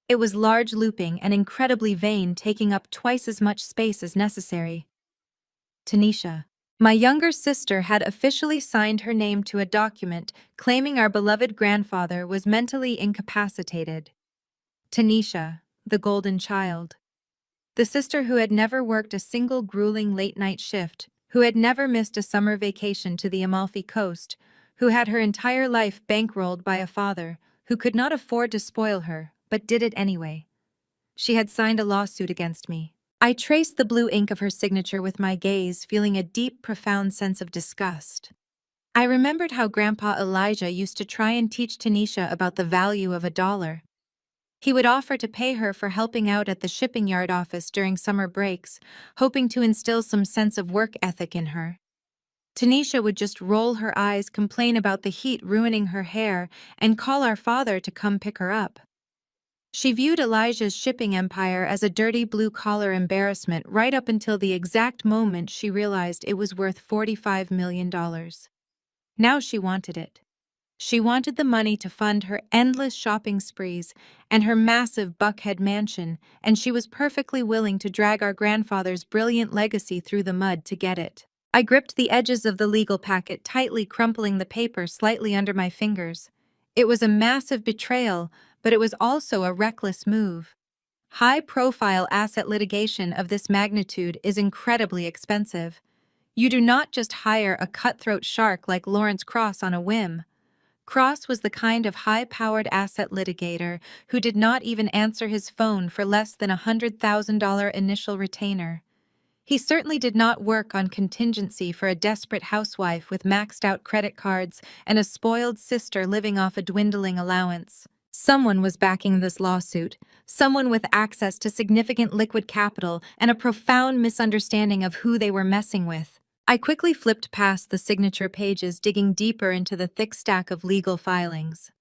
A: It was large, looping, and incredibly vain, taking up twice as much space as necessary. Tanisha. My younger sister had officially signed her name to a document claiming our beloved grandfather was mentally incapacitated. Tanisha, the golden child. The sister who had never worked a single grueling late-night shift, who had never missed a summer vacation to the Amalfi Coast, who had her entire life bankrolled by a father who could not afford to spoil her, but did it anyway. She had signed a lawsuit against me. I traced the blue ink of her signature with my gaze, feeling a deep, profound sense of disgust. I remembered how Grandpa Elijah used to try and teach Tanisha about the value of $1. He would offer to pay her for helping out at the shipping yard office during summer breaks, hoping to instill some sense of work ethic in her. Tanisha would just roll her eyes, complain about the heat ruining her hair, and call our father to come pick her up. She viewed Elijah's shipping empire as a dirty blue-collar embarrassment right up until the exact moment she realized it was worth $45 million. Now she wanted it. She wanted the money to fund her endless shopping sprees and her massive Buckhead mansion, and she was perfectly willing to drag our grandfather's brilliant legacy through the mud to get it. I gripped the edges of the legal packet tightly, crumpling the paper slightly under my fingers. It was a massive betrayal, but it was also a reckless move. High-profile asset litigation of this magnitude is incredibly expensive. You do not just hire a cutthroat shark like Lawrence Cross on a whim. Cross was the kind of high-powered asset litigator who did not even answer his phone for less than a $100,000 initial retainer. He certainly did not work on contingency for a desperate housewife with maxed-out credit cards and a spoiled sister living off a dwindling allowance. Someone was backing this lawsuit, someone with access to significant liquid capital and a profound misunderstanding of who they were messing with. I quickly flipped past the signature pages, digging deeper into the thick stack of legal filings.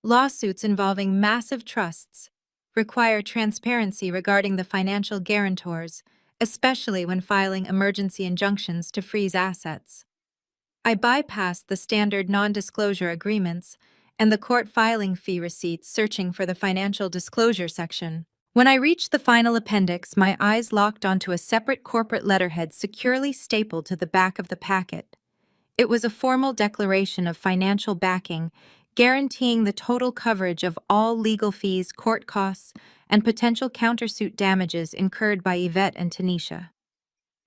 A: Lawsuits involving massive trusts, require transparency regarding the financial guarantors, especially when filing emergency injunctions to freeze assets. I bypassed the standard non-disclosure agreements and the court filing fee receipts searching for the financial disclosure section. When I reached the final appendix, my eyes locked onto a separate corporate letterhead securely stapled to the back of the packet. It was a formal declaration of financial backing, guaranteeing the total coverage of all legal fees, court costs, and potential countersuit damages incurred by Yvette and Tanisha.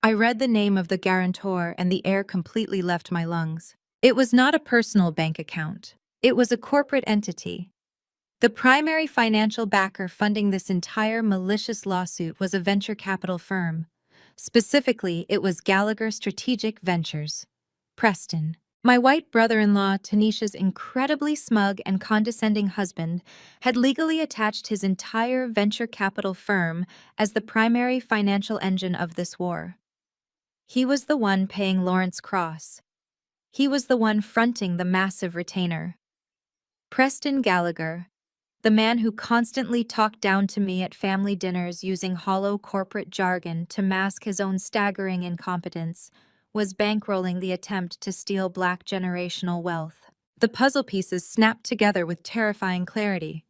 A: I read the name of the guarantor and the air completely left my lungs. It was not a personal bank account. It was a corporate entity. The primary financial backer funding this entire malicious lawsuit was a venture capital firm. Specifically, it was Gallagher Strategic Ventures. Preston. My white brother-in-law, Tanisha's incredibly smug and condescending husband, had legally attached his entire venture capital firm as the primary financial engine of this war. He was the one paying Lawrence Cross. He was the one fronting the massive retainer. Preston Gallagher, the man who constantly talked down to me at family dinners using hollow corporate jargon to mask his own staggering incompetence, was bankrolling the attempt to steal Black generational wealth. The puzzle pieces snapped together with terrifying clarity.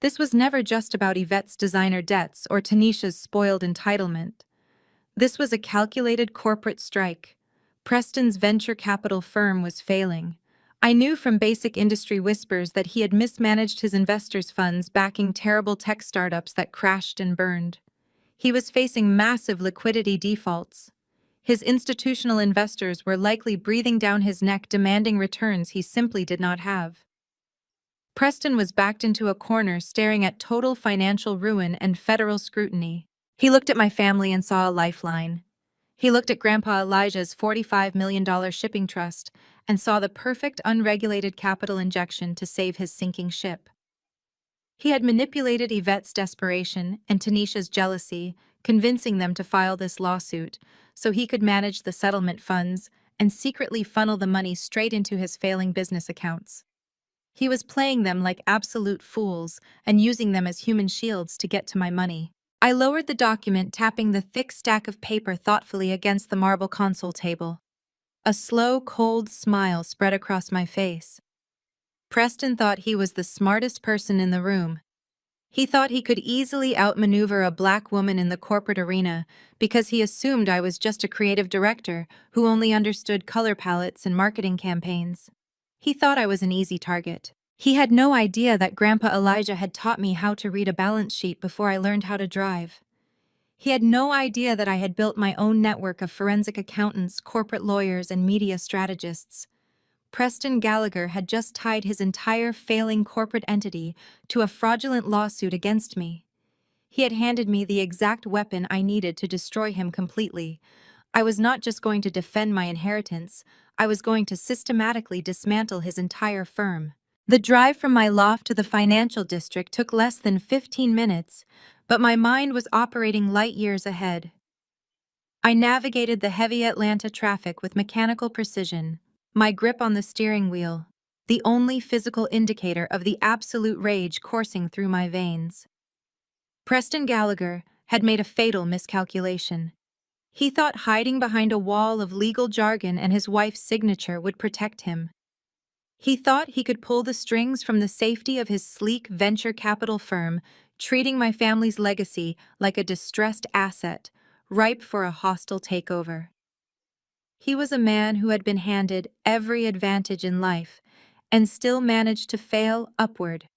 A: This was never just about Yvette's designer debts or Tanisha's spoiled entitlement. This was a calculated corporate strike. Preston's venture capital firm was failing. I knew from basic industry whispers that he had mismanaged his investors' funds backing terrible tech startups that crashed and burned. He was facing massive liquidity defaults. His institutional investors were likely breathing down his neck demanding returns he simply did not have. Preston was backed into a corner staring at total financial ruin and federal scrutiny. He looked at my family and saw a lifeline. He looked at Grandpa Elijah's $45 million shipping trust and saw the perfect unregulated capital injection to save his sinking ship. He had manipulated Yvette's desperation and Tanisha's jealousy, convincing them to file this lawsuit so he could manage the settlement funds and secretly funnel the money straight into his failing business accounts. He was playing them like absolute fools and using them as human shields to get to my money. I lowered the document, tapping the thick stack of paper thoughtfully against the marble console table. A slow, cold smile spread across my face. Preston thought he was the smartest person in the room. He thought he could easily outmaneuver a Black woman in the corporate arena because he assumed I was just a creative director who only understood color palettes and marketing campaigns. He thought I was an easy target. He had no idea that Grandpa Elijah had taught me how to read a balance sheet before I learned how to drive. He had no idea that I had built my own network of forensic accountants, corporate lawyers, and media strategists. Preston Gallagher had just tied his entire failing corporate entity to a fraudulent lawsuit against me. He had handed me the exact weapon I needed to destroy him completely. I was not just going to defend my inheritance, I was going to systematically dismantle his entire firm. The drive from my loft to the financial district took less than 15 minutes, but my mind was operating light years ahead. I navigated the heavy Atlanta traffic with mechanical precision, my grip on the steering wheel, the only physical indicator of the absolute rage coursing through my veins. Preston Gallagher had made a fatal miscalculation. He thought hiding behind a wall of legal jargon and his wife's signature would protect him. He thought he could pull the strings from the safety of his sleek venture capital firm, treating my family's legacy like a distressed asset, ripe for a hostile takeover. He was a man who had been handed every advantage in life and still managed to fail upward,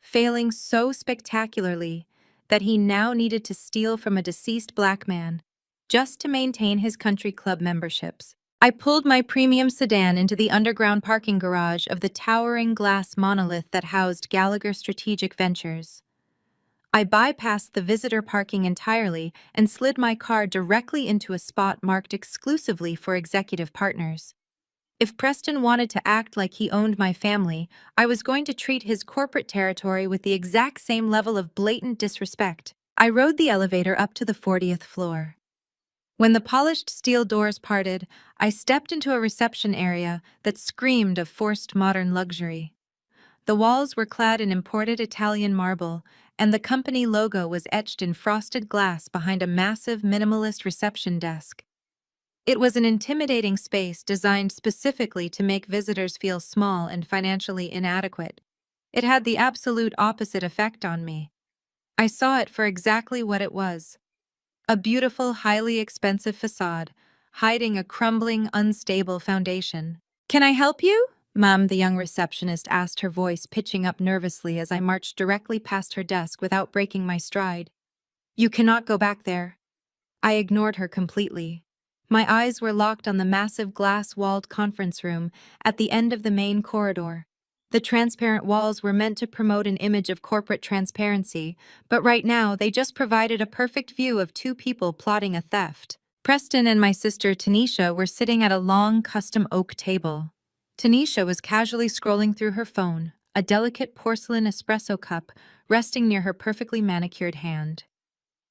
A: failing so spectacularly that he now needed to steal from a deceased Black man just to maintain his country club memberships. I pulled my premium sedan into the underground parking garage of the towering glass monolith that housed Gallagher Strategic Ventures. I bypassed the visitor parking entirely and slid my car directly into a spot marked exclusively for executive partners. If Preston wanted to act like he owned my family, I was going to treat his corporate territory with the exact same level of blatant disrespect. I rode the elevator up to the 40th floor. When the polished steel doors parted, I stepped into a reception area that screamed of forced modern luxury. The walls were clad in imported Italian marble, and the company logo was etched in frosted glass behind a massive minimalist reception desk. It was an intimidating space designed specifically to make visitors feel small and financially inadequate. It had the absolute opposite effect on me. I saw it for exactly what it was: a beautiful, highly expensive facade, hiding a crumbling, unstable foundation. "Can I help you?" Ma'am, the young receptionist asked, her voice pitching up nervously as I marched directly past her desk without breaking my stride. "You cannot go back there." I ignored her completely. My eyes were locked on the massive glass-walled conference room at the end of the main corridor. The transparent walls were meant to promote an image of corporate transparency, but right now they just provided a perfect view of two people plotting a theft. Preston and my sister Tanisha were sitting at a long, custom oak table. Tanisha was casually scrolling through her phone, a delicate porcelain espresso cup resting near her perfectly manicured hand.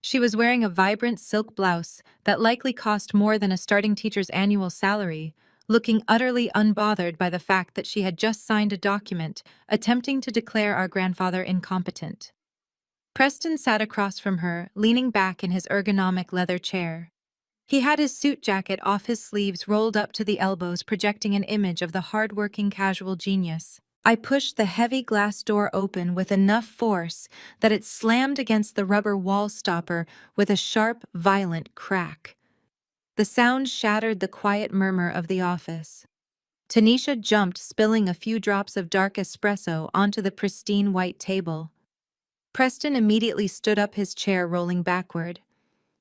A: She was wearing a vibrant silk blouse that likely cost more than a starting teacher's annual salary, looking utterly unbothered by the fact that she had just signed a document attempting to declare our grandfather incompetent. Preston sat across from her, leaning back in his ergonomic leather chair. He had his suit jacket off, his sleeves rolled up to the elbows, projecting an image of the hard-working casual genius. I pushed the heavy glass door open with enough force that it slammed against the rubber wall stopper with a sharp, violent crack. The sound shattered the quiet murmur of the office. Tanisha jumped, spilling a few drops of dark espresso onto the pristine white table. Preston immediately stood up, his chair rolling backward.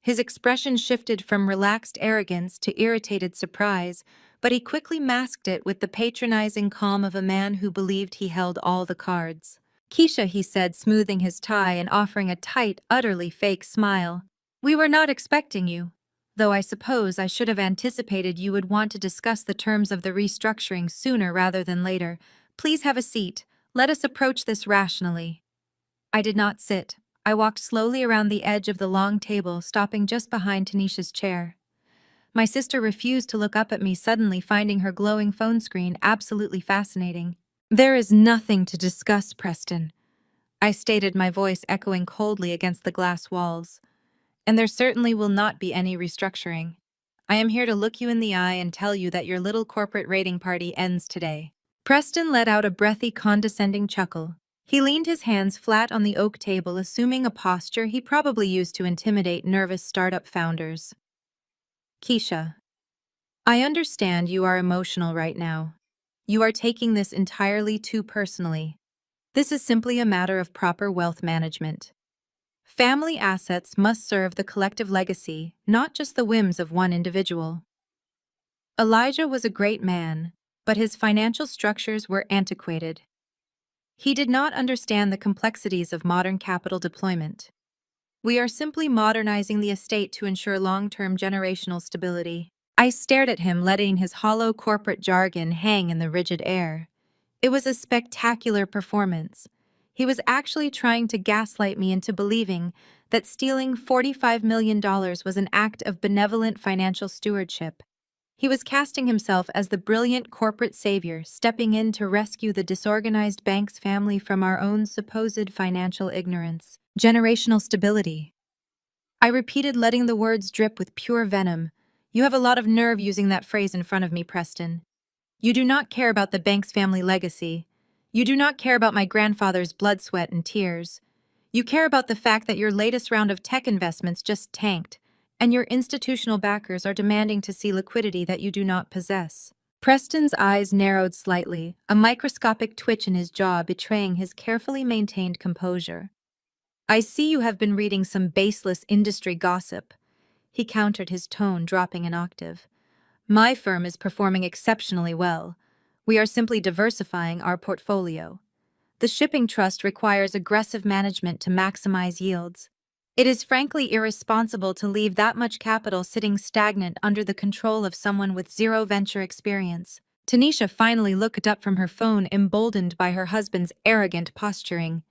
A: His expression shifted from relaxed arrogance to irritated surprise, but he quickly masked it with the patronizing calm of a man who believed he held all the cards. "Keisha," he said, smoothing his tie and offering a tight, utterly fake smile. "We were not expecting you, though I suppose I should have anticipated you would want to discuss the terms of the restructuring sooner rather than later. Please have a seat. Let us approach this rationally." I did not sit. I walked slowly around the edge of the long table, stopping just behind Tanisha's chair. My sister refused to look up at me, suddenly finding her glowing phone screen absolutely fascinating. "There is nothing to discuss, Preston," I stated, my voice echoing coldly against the glass walls. "And there certainly will not be any restructuring. I am here to look you in the eye and tell you that your little corporate raiding party ends today." Preston let out a breathy, condescending chuckle. He leaned his hands flat on the oak table, assuming a posture he probably used to intimidate nervous startup founders. "Keisha, I understand you are emotional right now. You are taking this entirely too personally. This is simply a matter of proper wealth management. Family assets must serve the collective legacy, not just the whims of one individual." Elijah was a great man, but his financial structures were antiquated. He did not understand the complexities of modern capital deployment. "We are simply modernizing the estate to ensure long-term generational stability." I stared at him, letting his hollow corporate jargon hang in the rigid air. It was a spectacular performance. He was actually trying to gaslight me into believing that stealing $45 million was an act of benevolent financial stewardship. He was casting himself as the brilliant corporate savior, stepping in to rescue the disorganized Banks family from our own supposed financial ignorance. Generational stability. I repeated, letting the words drip with pure venom. "You have a lot of nerve using that phrase in front of me, Preston. You do not care about the Banks family legacy. You do not care about my grandfather's blood, sweat, and tears. You care about the fact that your latest round of tech investments just tanked, and your institutional backers are demanding to see liquidity that you do not possess." Preston's eyes narrowed slightly, a microscopic twitch in his jaw betraying his carefully maintained composure. "I see you have been reading some baseless industry gossip," he countered, his tone dropping an octave. "My firm is performing exceptionally well. We are simply diversifying our portfolio. The shipping trust requires aggressive management to maximize yields. It is frankly irresponsible to leave that much capital sitting stagnant under the control of someone with zero venture experience." Tanisha finally looked up from her phone, emboldened by her husband's arrogant posturing.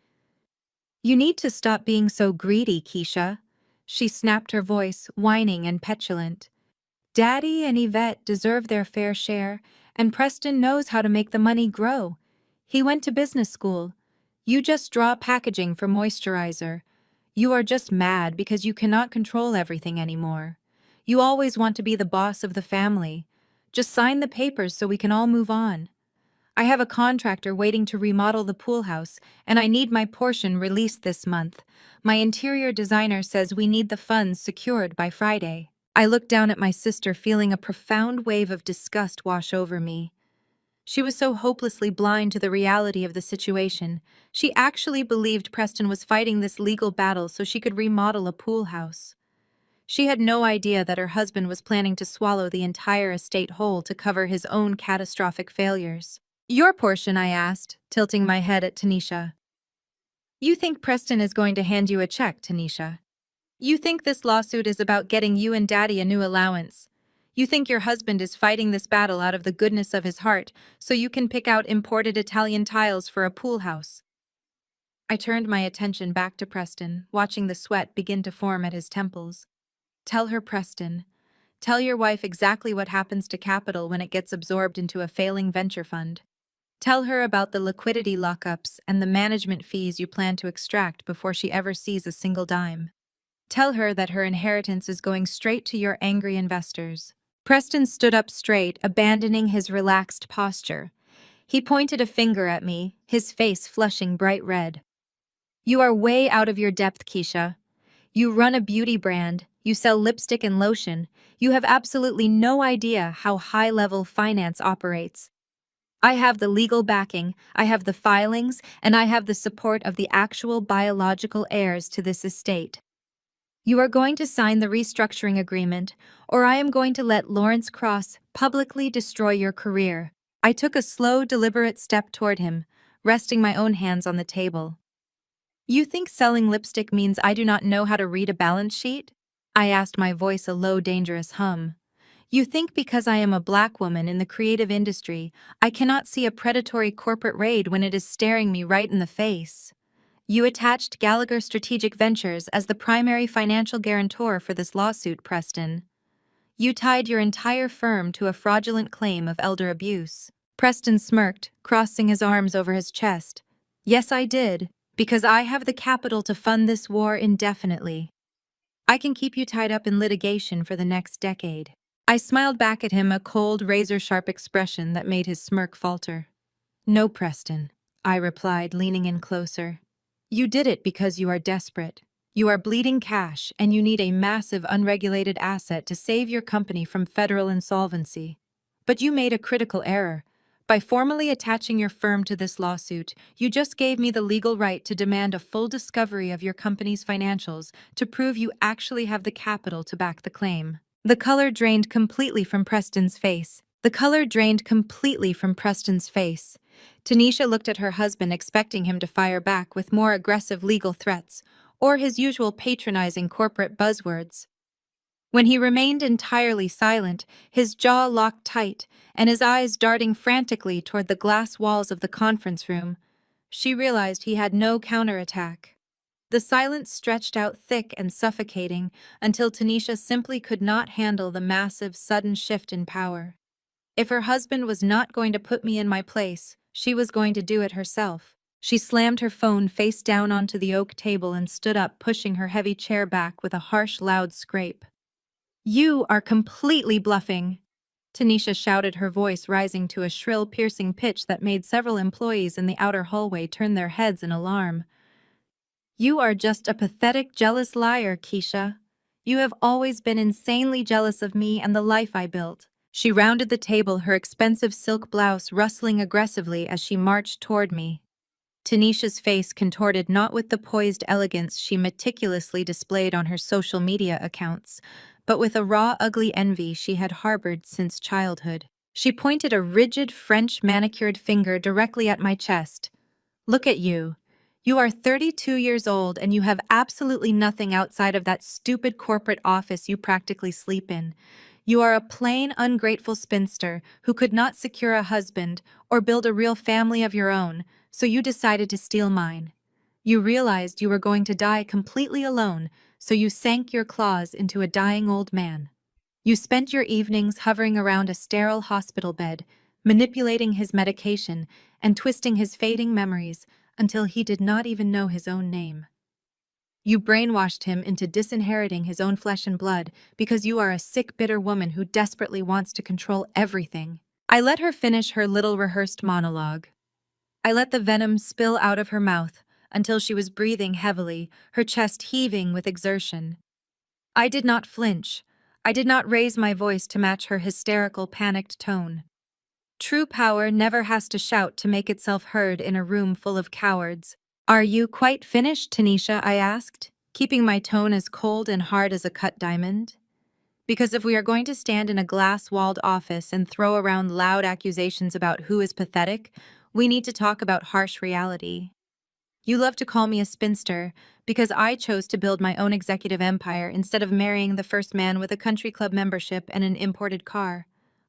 A: "You need to stop being so greedy, Keisha," she snapped, her voice whining and petulant. "Daddy and Yvette deserve their fair share, and Preston knows how to make the money grow. He went to business school. You just draw packaging for moisturizer. You are just mad because you cannot control everything anymore. You always want to be the boss of the family. Just sign the papers so we can all move on. I have a contractor waiting to remodel the pool house, and I need my portion released this month. My interior designer says we need the funds secured by Friday. I looked down at my sister, feeling a profound wave of disgust wash over me. She was so hopelessly blind to the reality of the situation. She actually believed Preston was fighting this legal battle so she could remodel a pool house. She had no idea that her husband was planning to swallow the entire estate whole to cover his own catastrophic failures. Your portion, I asked, tilting my head at Tanisha. You think Preston is going to hand you a check, Tanisha? You think this lawsuit is about getting you and Daddy a new allowance. You think your husband is fighting this battle out of the goodness of his heart so you can pick out imported Italian tiles for a pool house. I turned my attention back to Preston, watching the sweat begin to form at his temples. Tell her, Preston. Tell your wife exactly what happens to capital when it gets absorbed into a failing venture fund. Tell her about the liquidity lockups and the management fees you plan to extract before she ever sees a single dime. Tell her that her inheritance is going straight to your angry investors. Preston stood up straight, abandoning his relaxed posture. He pointed a finger at me, his face flushing bright red. You are way out of your depth, Keisha. You run a beauty brand, you sell lipstick and lotion, you have absolutely no idea how high-level finance operates. I have the legal backing, I have the filings, and I have the support of the actual biological heirs to this estate. You are going to sign the restructuring agreement, or I am going to let Lawrence Cross publicly destroy your career. I took a slow, deliberate step toward him, resting my own hands on the table. You think selling lipstick means I do not know how to read a balance sheet? I asked, my voice a low, dangerous hum. You think because I am a black woman in the creative industry, I cannot see a predatory corporate raid when it is staring me right in the face? You attached Gallagher Strategic Ventures as the primary financial guarantor for this lawsuit, Preston. You tied your entire firm to a fraudulent claim of elder abuse. Preston smirked, crossing his arms over his chest. Yes, I did, because I have the capital to fund this war indefinitely. I can keep you tied up in litigation for the next decade. I smiled back at him, a cold, razor-sharp expression that made his smirk falter. No, Preston, I replied, leaning in closer. You did it because you are desperate. You are bleeding cash, and you need a massive unregulated asset to save your company from federal insolvency. But you made a critical error. By formally attaching your firm to this lawsuit, you just gave me the legal right to demand a full discovery of your company's financials to prove you actually have the capital to back the claim. The color drained completely from Preston's face. Tanisha looked at her husband, expecting him to fire back with more aggressive legal threats or his usual patronizing corporate buzzwords. When he remained entirely silent, his jaw locked tight and his eyes darting frantically toward the glass walls of the conference room, she realized he had no counterattack. The silence stretched out thick and suffocating until Tanisha simply could not handle the massive, sudden shift in power. If her husband was not going to put me in my place, she was going to do it herself. She slammed her phone face down onto the oak table and stood up, pushing her heavy chair back with a harsh, loud scrape. You are completely bluffing, Tanisha shouted, her voice rising to a shrill, piercing pitch that made several employees in the outer hallway turn their heads in alarm. You are just a pathetic, jealous liar, Keisha. You have always been insanely jealous of me and the life I built. She rounded the table, her expensive silk blouse rustling aggressively as she marched toward me. Tanisha's face contorted, not with the poised elegance she meticulously displayed on her social media accounts, but with a raw, ugly envy she had harbored since childhood. She pointed a rigid, French manicured finger directly at my chest. Look at you. You are 32 years old and you have absolutely nothing outside of that stupid corporate office you practically sleep in. You are a plain, ungrateful spinster who could not secure a husband or build a real family of your own, so you decided to steal mine. You realized you were going to die completely alone, so you sank your claws into a dying old man. You spent your evenings hovering around a sterile hospital bed, manipulating his medication and twisting his fading memories until he did not even know his own name. You brainwashed him into disinheriting his own flesh and blood because you are a sick, bitter woman who desperately wants to control everything. I let her finish her little rehearsed monologue. I let the venom spill out of her mouth until she was breathing heavily, her chest heaving with exertion. I did not flinch. I did not raise my voice to match her hysterical, panicked tone. True power never has to shout to make itself heard in a room full of cowards. "Are you quite finished, Tanisha?" I asked, keeping my tone as cold and hard as a cut diamond. Because if we are going to stand in a glass-walled office and throw around loud accusations about who is pathetic, we need to talk about harsh reality. You love to call me a spinster because I chose to build my own executive empire instead of marrying the first man with a country club membership and an imported car.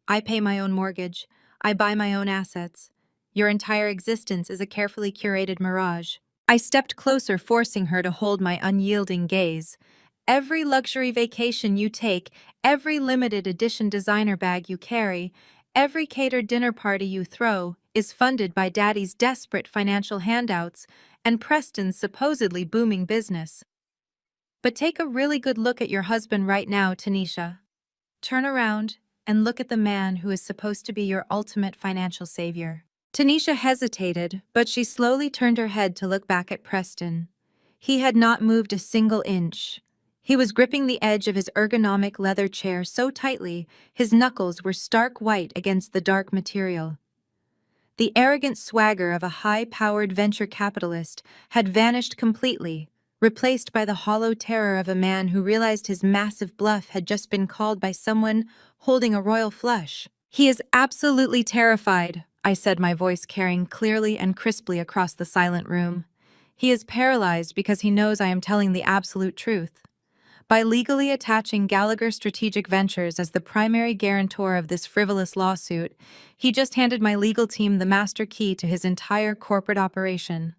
A: I pay my own mortgage. I buy my own assets. Your entire existence is a carefully curated mirage. I stepped closer, forcing her to hold my unyielding gaze. Every luxury vacation you take, every limited edition designer bag you carry, every catered dinner party you throw is funded by Daddy's desperate financial handouts and Preston's supposedly booming business. But take a really good look at your husband right now, Tanisha. Turn around and look at the man who is supposed to be your ultimate financial savior. Tanisha hesitated, but she slowly turned her head to look back at Preston. He had not moved a single inch. He was gripping the edge of his ergonomic leather chair so tightly, his knuckles were stark white against the dark material. The arrogant swagger of a high-powered venture capitalist had vanished completely, replaced by the hollow terror of a man who realized his massive bluff had just been called by someone holding a royal flush. "He is absolutely terrified," I said, my voice carrying clearly and crisply across the silent room. "He is paralyzed because he knows I am telling the absolute truth. By legally attaching Gallagher Strategic Ventures as the primary guarantor of this frivolous lawsuit, he just handed my legal team the master key to his entire corporate operation.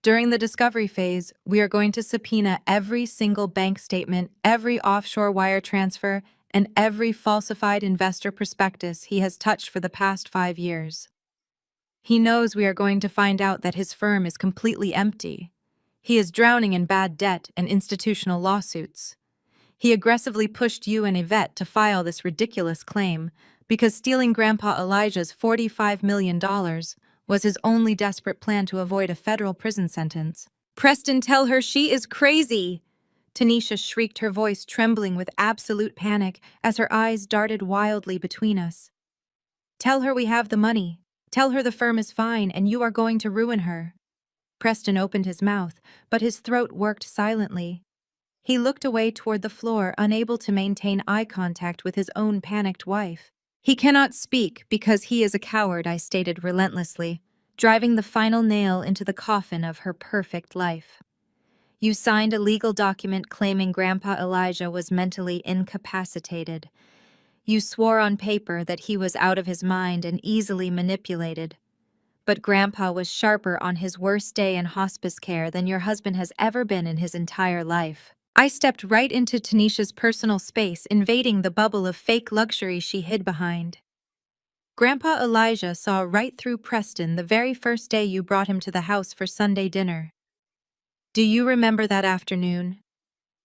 A: During the discovery phase, we are going to subpoena every single bank statement, every offshore wire transfer, and every falsified investor prospectus he has touched for the past 5 years. He knows we are going to find out that his firm is completely empty. He is drowning in bad debt and institutional lawsuits. He aggressively pushed you and Yvette to file this ridiculous claim because stealing Grandpa Elijah's $45 million was his only desperate plan to avoid a federal prison sentence." "Preston, tell her she is crazy!" Tanisha shrieked, her voice trembling with absolute panic as her eyes darted wildly between us. "Tell her we have the money. Tell her the firm is fine and you are going to ruin her." Preston opened his mouth, but his throat worked silently. He looked away toward the floor, unable to maintain eye contact with his own panicked wife. "He cannot speak because he is a coward," I stated relentlessly, driving the final nail into the coffin of her perfect life. "You signed a legal document claiming Grandpa Elijah was mentally incapacitated. You swore on paper that he was out of his mind and easily manipulated. But Grandpa was sharper on his worst day in hospice care than your husband has ever been in his entire life." I stepped right into Tanisha's personal space, invading the bubble of fake luxury she hid behind. "Grandpa Elijah saw right through Preston the very first day you brought him to the house for Sunday dinner. Do you remember that afternoon?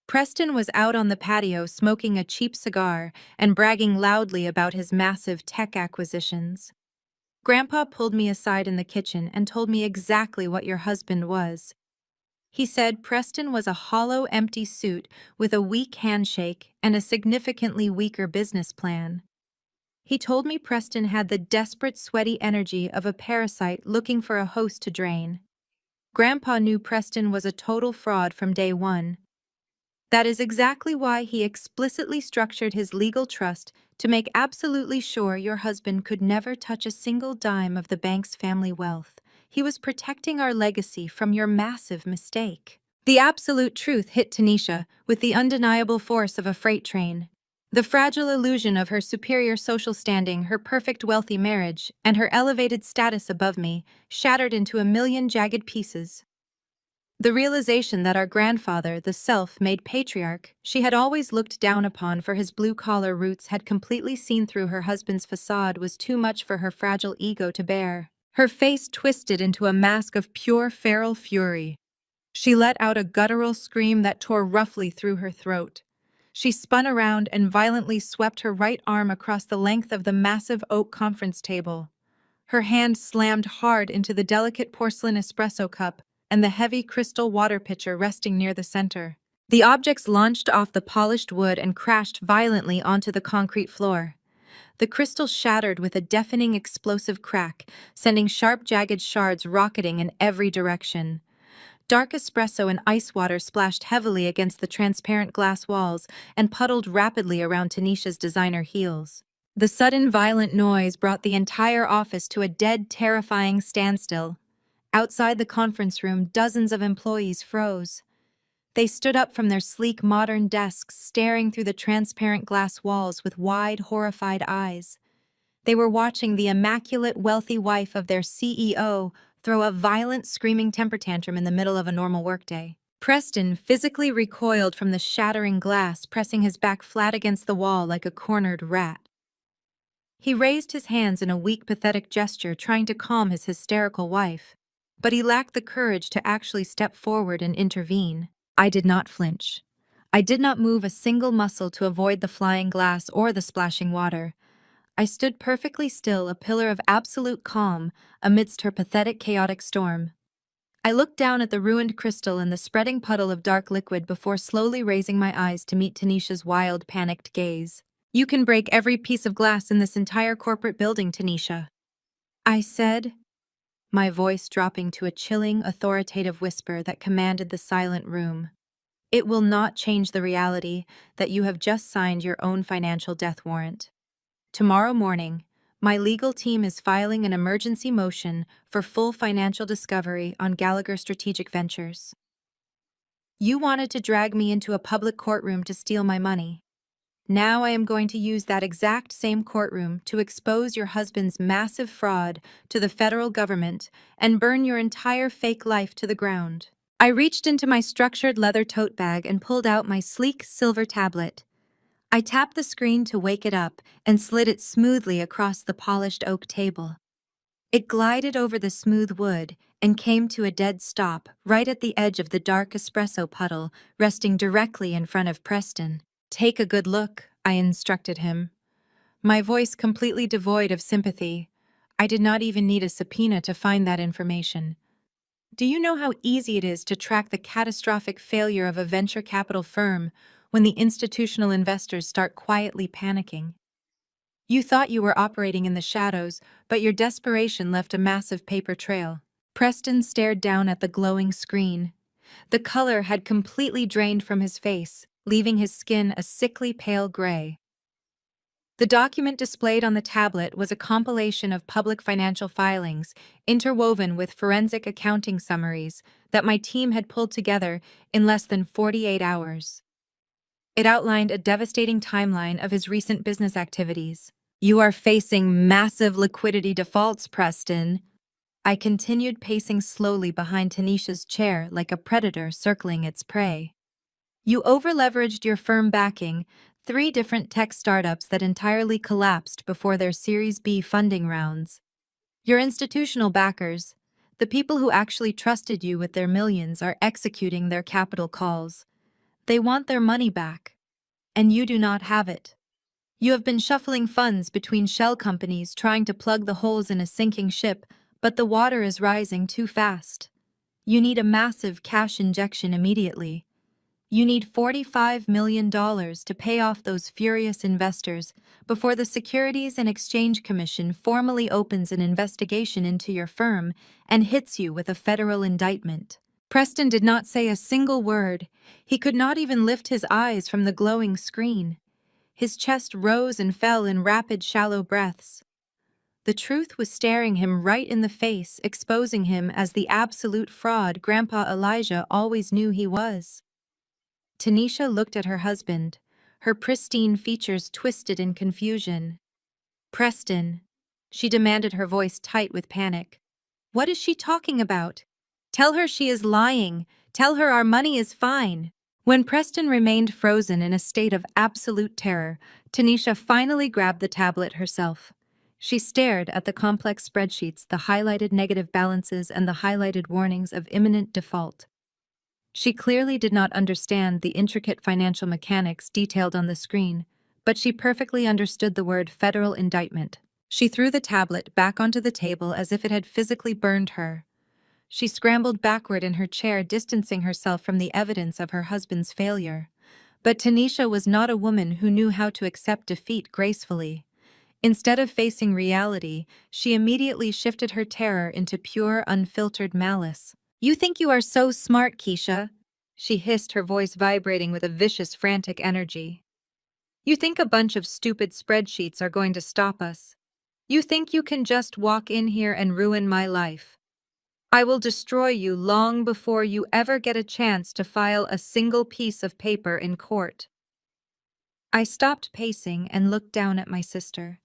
A: Preston was out on the patio smoking a cheap cigar and bragging loudly about his massive tech acquisitions. Grandpa pulled me aside in the kitchen and told me exactly what your husband was. He said Preston was a hollow, empty suit with a weak handshake and a significantly weaker business plan. He told me Preston had the desperate, sweaty energy of a parasite looking for a host to drain. Grandpa knew Preston was a total fraud from day one. That is exactly why he explicitly structured his legal trust to make absolutely sure your husband could never touch a single dime of the bank's family wealth. He was protecting our legacy from your massive mistake." The absolute truth hit Tanisha with the undeniable force of a freight train. The fragile illusion of her superior social standing, her perfect wealthy marriage, and her elevated status above me shattered into a million jagged pieces. The realization that our grandfather, the self-made patriarch she had always looked down upon for his blue-collar roots, had completely seen through her husband's facade was too much for her fragile ego to bear. Her face twisted into a mask of pure feral fury. She let out a guttural scream that tore roughly through her throat. She spun around and violently swept her right arm across the length of the massive oak conference table. Her hand slammed hard into the delicate porcelain espresso cup and the heavy crystal water pitcher resting near the center. The objects launched off the polished wood and crashed violently onto the concrete floor. The crystal shattered with a deafening explosive crack, sending sharp, jagged shards rocketing in every direction. Dark espresso and ice water splashed heavily against the transparent glass walls and puddled rapidly around Tanisha's designer heels. The sudden violent noise brought the entire office to a dead, terrifying standstill. Outside the conference room, dozens of employees froze. They stood up from their sleek, modern desks, staring through the transparent glass walls with wide, horrified eyes. They were watching the immaculate, wealthy wife of their CEO throw a violent, screaming temper tantrum in the middle of a normal workday. Preston physically recoiled from the shattering glass, pressing his back flat against the wall like a cornered rat. He raised his hands in a weak, pathetic gesture, trying to calm his hysterical wife. But he lacked the courage to actually step forward and intervene. I did not flinch. I did not move a single muscle to avoid the flying glass or the splashing water. I stood perfectly still, a pillar of absolute calm, amidst her pathetic, chaotic storm. I looked down at the ruined crystal and the spreading puddle of dark liquid before slowly raising my eyes to meet Tanisha's wild, panicked gaze. "You can break every piece of glass in this entire corporate building, Tanisha," I said, my voice dropping to a chilling, authoritative whisper that commanded the silent room. "It will not change the reality that you have just signed your own financial death warrant. Tomorrow morning, my legal team is filing an emergency motion for full financial discovery on Gallagher Strategic Ventures. You wanted to drag me into a public courtroom to steal my money. Now I am going to use that exact same courtroom to expose your husband's massive fraud to the federal government and burn your entire fake life to the ground." I reached into my structured leather tote bag and pulled out my sleek silver tablet. I tapped the screen to wake it up and slid it smoothly across the polished oak table. It glided over the smooth wood and came to a dead stop right at the edge of the dark espresso puddle, resting directly in front of Preston. "Take a good look," I instructed him, my voice completely devoid of sympathy. I did not even need a subpoena to find that information. "Do you know how easy it is to track the catastrophic failure of a venture capital firm when the institutional investors start quietly panicking? You thought you were operating in the shadows, but your desperation left a massive paper trail." Preston stared down at the glowing screen. The color had completely drained from his face, leaving his skin a sickly pale gray. The document displayed on the tablet was a compilation of public financial filings, interwoven with forensic accounting summaries that my team had pulled together in less than 48 hours. It outlined a devastating timeline of his recent business activities. "You are facing massive liquidity defaults, Preston." I continued pacing slowly behind Tanisha's chair like a predator circling its prey. "You overleveraged your firm backing 3 different tech startups that entirely collapsed before their Series B funding rounds. Your institutional backers, the people who actually trusted you with their millions, are executing their capital calls. They want their money back, and you do not have it. You have been shuffling funds between shell companies trying to plug the holes in a sinking ship, but the water is rising too fast. You need a massive cash injection immediately. You need $45 million to pay off those furious investors before the Securities and Exchange Commission formally opens an investigation into your firm and hits you with a federal indictment." Preston did not say a single word. He could not even lift his eyes from the glowing screen. His chest rose and fell in rapid, shallow breaths. The truth was staring him right in the face, exposing him as the absolute fraud Grandpa Elijah always knew he was. Tanisha looked at her husband, her pristine features twisted in confusion. "Preston," she demanded, her voice tight with panic. "What is she talking about? Tell her she is lying. Tell her our money is fine." When Preston remained frozen in a state of absolute terror, Tanisha finally grabbed the tablet herself. She stared at the complex spreadsheets, the highlighted negative balances, and the highlighted warnings of imminent default. She clearly did not understand the intricate financial mechanics detailed on the screen, but she perfectly understood the word federal indictment. She threw the tablet back onto the table as if it had physically burned her. She scrambled backward in her chair, distancing herself from the evidence of her husband's failure. But Tanisha was not a woman who knew how to accept defeat gracefully. Instead of facing reality, she immediately shifted her terror into pure, unfiltered malice. "You think you are so smart, Keisha," she hissed, her voice vibrating with a vicious, frantic energy. "You think a bunch of stupid spreadsheets are going to stop us. You think you can just walk in here and ruin my life. I will destroy you long before you ever get a chance to file a single piece of paper in court." I stopped pacing and looked down at my sister.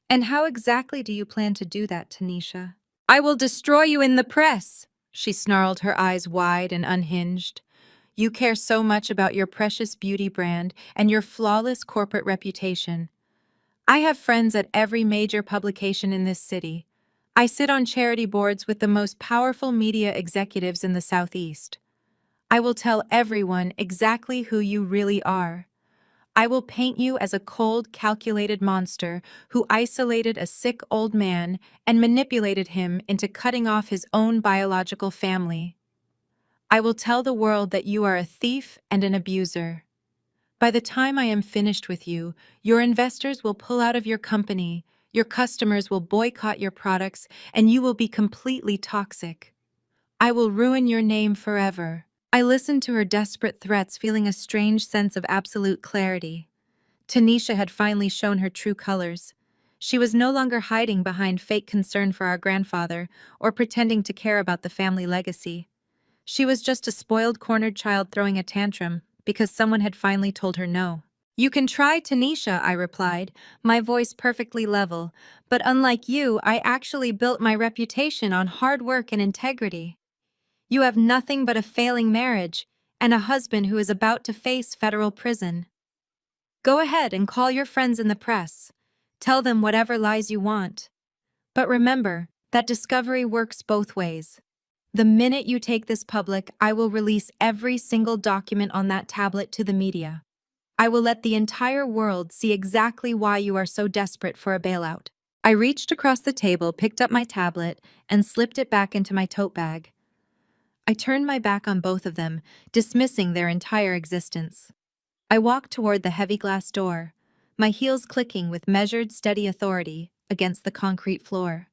A: "And how exactly do you plan to do that, Tanisha?" "I will destroy you in the press," she snarled, her eyes wide and unhinged. "You care so much about your precious beauty brand and your flawless corporate reputation. I have friends at every major publication in this city. I sit on charity boards with the most powerful media executives in the Southeast. I will tell everyone exactly who you really are. I will paint you as a cold, calculated monster who isolated a sick old man and manipulated him into cutting off his own biological family. I will tell the world that you are a thief and an abuser. By the time I am finished with you, your investors will pull out of your company, your customers will boycott your products, and you will be completely toxic. I will ruin your name forever." I listened to her desperate threats, feeling a strange sense of absolute clarity. Tanisha had finally shown her true colors. She was no longer hiding behind fake concern for our grandfather or pretending to care about the family legacy. She was just a spoiled, cornered child throwing a tantrum because someone had finally told her no. "You can try, Tanisha," I replied, my voice perfectly level, "but unlike you, I actually built my reputation on hard work and integrity. You have nothing but a failing marriage and a husband who is about to face federal prison. Go ahead and call your friends in the press. Tell them whatever lies you want. But remember that discovery works both ways. The minute you take this public, I will release every single document on that tablet to the media. I will let the entire world see exactly why you are so desperate for a bailout." I reached across the table, picked up my tablet, and slipped it back into my tote bag. I turned my back on both of them, dismissing their entire existence. I walked toward the heavy glass door, my heels clicking with measured, steady authority against the concrete floor.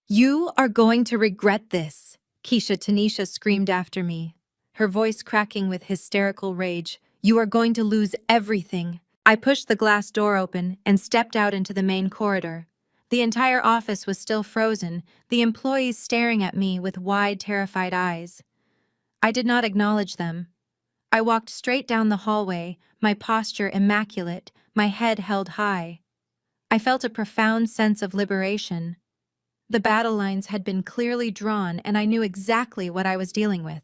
A: "You are going to regret this," Tanisha screamed after me, her voice cracking with hysterical rage. "You are going to lose everything." I pushed the glass door open and stepped out into the main corridor. The entire office was still frozen, the employees staring at me with wide, terrified eyes. I did not acknowledge them. I walked straight down the hallway, my posture immaculate, my head held high. I felt a profound sense of liberation. The battle lines had been clearly drawn, and I knew exactly what I was dealing with.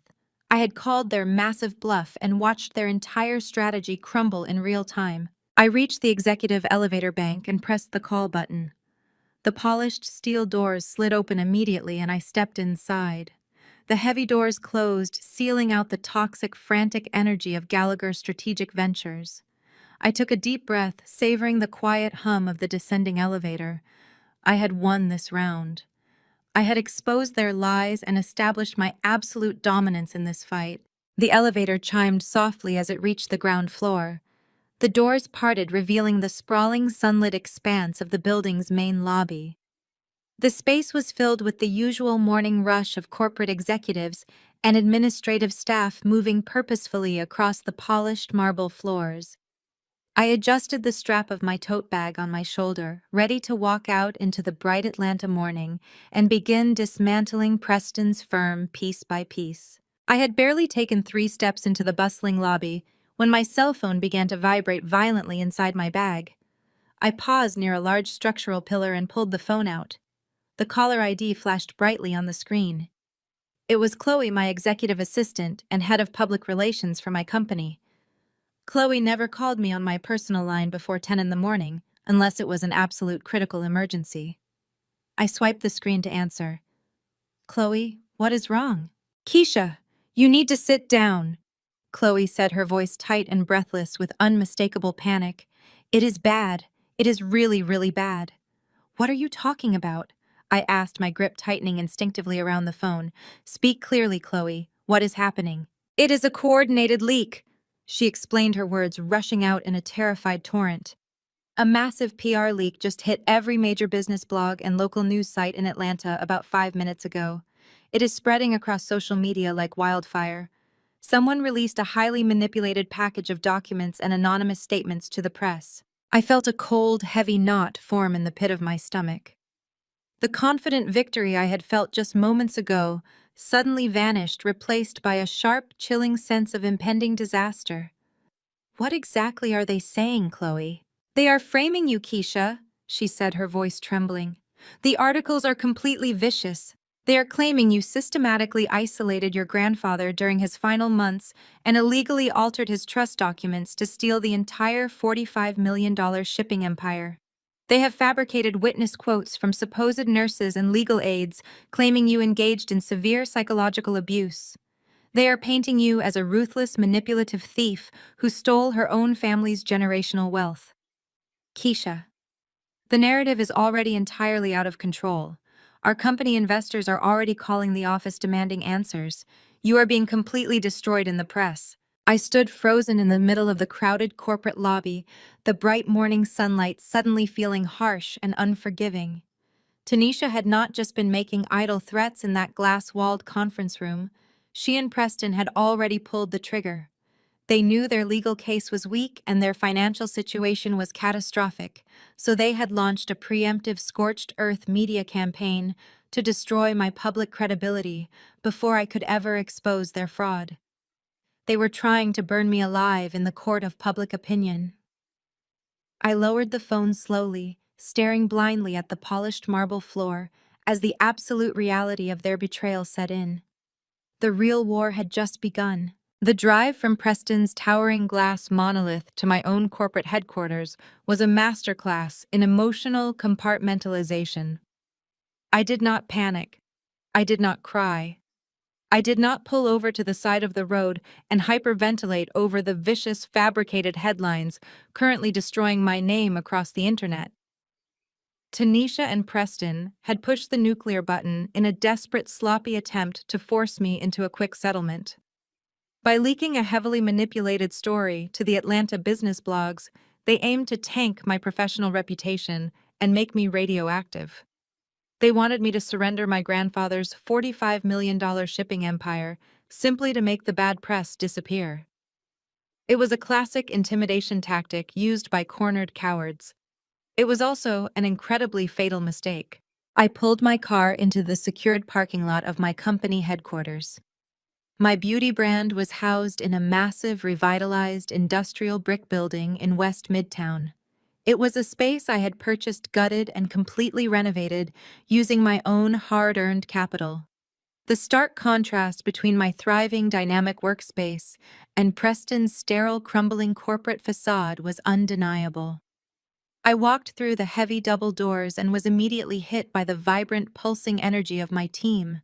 A: I had called their massive bluff and watched their entire strategy crumble in real time. I reached the executive elevator bank and pressed the call button. The polished steel doors slid open immediately, and I stepped inside. The heavy doors closed, sealing out the toxic, frantic energy of Gallagher Strategic Ventures. I took a deep breath, savoring the quiet hum of the descending elevator. I had won this round. I had exposed their lies and established my absolute dominance in this fight. The elevator chimed softly as it reached the ground floor. The doors parted, revealing the sprawling, sunlit expanse of the building's main lobby. The space was filled with the usual morning rush of corporate executives and administrative staff moving purposefully across the polished marble floors. I adjusted the strap of my tote bag on my shoulder, ready to walk out into the bright Atlanta morning and begin dismantling Preston's firm piece by piece. I had barely taken 3 steps into the bustling lobby when my cell phone began to vibrate violently inside my bag. I paused near a large structural pillar and pulled the phone out. The caller ID flashed brightly on the screen. It was Chloe, my executive assistant and head of public relations for my company. Chloe never called me on my personal line before 10 in the morning. unless it was an absolute critical emergency. I swiped the screen to answer. Chloe, what is wrong? Keisha, you need to sit down, Chloe said, her voice tight and breathless with unmistakable panic. It is bad. It is really, really bad. What are you talking about? I asked, my grip tightening instinctively around the phone. Speak clearly, Chloe. What is happening? It is a coordinated leak, she explained, her words rushing out in a terrified torrent. A massive PR leak just hit every major business blog and local news site in Atlanta about 5 minutes ago. It is spreading across social media like wildfire. Someone released a highly manipulated package of documents and anonymous statements to the press. I felt a cold, heavy knot form in the pit of my stomach. The confident victory I had felt just moments ago suddenly vanished, replaced by a sharp, chilling sense of impending disaster. What exactly are they saying, Chloe? They are framing you, Keisha, she said, her voice trembling. The articles are completely vicious. They are claiming you systematically isolated your grandfather during his final months and illegally altered his trust documents to steal the entire $45 million shipping empire. They have fabricated witness quotes from supposed nurses and legal aides claiming you engaged in severe psychological abuse. They are painting you as a ruthless, manipulative thief who stole her own family's generational wealth. Keisha, the narrative is already entirely out of control. Our company investors are already calling the office demanding answers. You are being completely destroyed in the press. I stood frozen in the middle of the crowded corporate lobby, the bright morning sunlight suddenly feeling harsh and unforgiving. Tanisha had not just been making idle threats in that glass-walled conference room. She and Preston had already pulled the trigger. They knew their legal case was weak and their financial situation was catastrophic, so they had launched a preemptive scorched earth media campaign to destroy my public credibility before I could ever expose their fraud. They were trying to burn me alive in the court of public opinion. I lowered the phone slowly, staring blindly at the polished marble floor as the absolute reality of their betrayal set in. The real war had just begun. The drive from Preston's towering glass monolith to my own corporate headquarters was a masterclass in emotional compartmentalization. I did not panic. I did not cry. I did not pull over to the side of the road and hyperventilate over the vicious, fabricated headlines currently destroying my name across the internet. Tanisha and Preston had pushed the nuclear button in a desperate, sloppy attempt to force me into a quick settlement. By leaking a heavily manipulated story to the Atlanta business blogs, they aimed to tank my professional reputation and make me radioactive. They wanted me to surrender my grandfather's $45 million shipping empire simply to make the bad press disappear. It was a classic intimidation tactic used by cornered cowards. It was also an incredibly fatal mistake. I pulled my car into the secured parking lot of my company headquarters. My beauty brand was housed in a massive, revitalized industrial brick building in West Midtown. It was a space I had purchased, gutted, and completely renovated using my own hard-earned capital. The stark contrast between my thriving, dynamic workspace and Preston's sterile, crumbling corporate facade was undeniable. I walked through the heavy double doors and was immediately hit by the vibrant, pulsing energy of my team.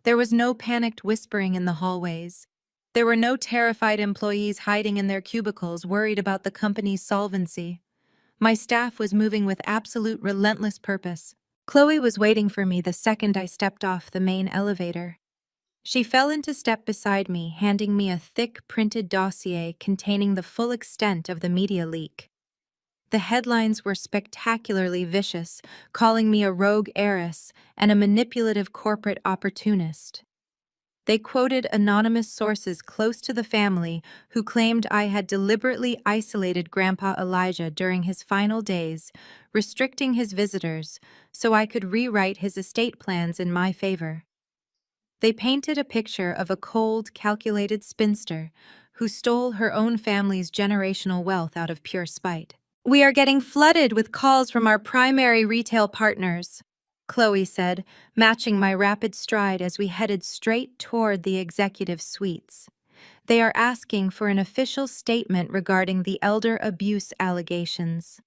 A: There was no panicked whispering in the hallways. There were no terrified employees hiding in their cubicles worried about the company's solvency. My staff was moving with absolute relentless purpose. Chloe was waiting for me the second I stepped off the main elevator. She fell into step beside me, handing me a thick printed dossier containing the full extent of the media leak. The headlines were spectacularly vicious, calling me a rogue heiress and a manipulative corporate opportunist. They quoted anonymous sources close to the family who claimed I had deliberately isolated Grandpa Elijah during his final days, restricting his visitors so I could rewrite his estate plans in my favor. They painted a picture of a cold, calculated spinster who stole her own family's generational wealth out of pure spite. "We are getting flooded with calls from our primary retail partners," Chloe said, matching my rapid stride as we headed straight toward the executive suites. "They are asking for an official statement regarding the elder abuse allegations."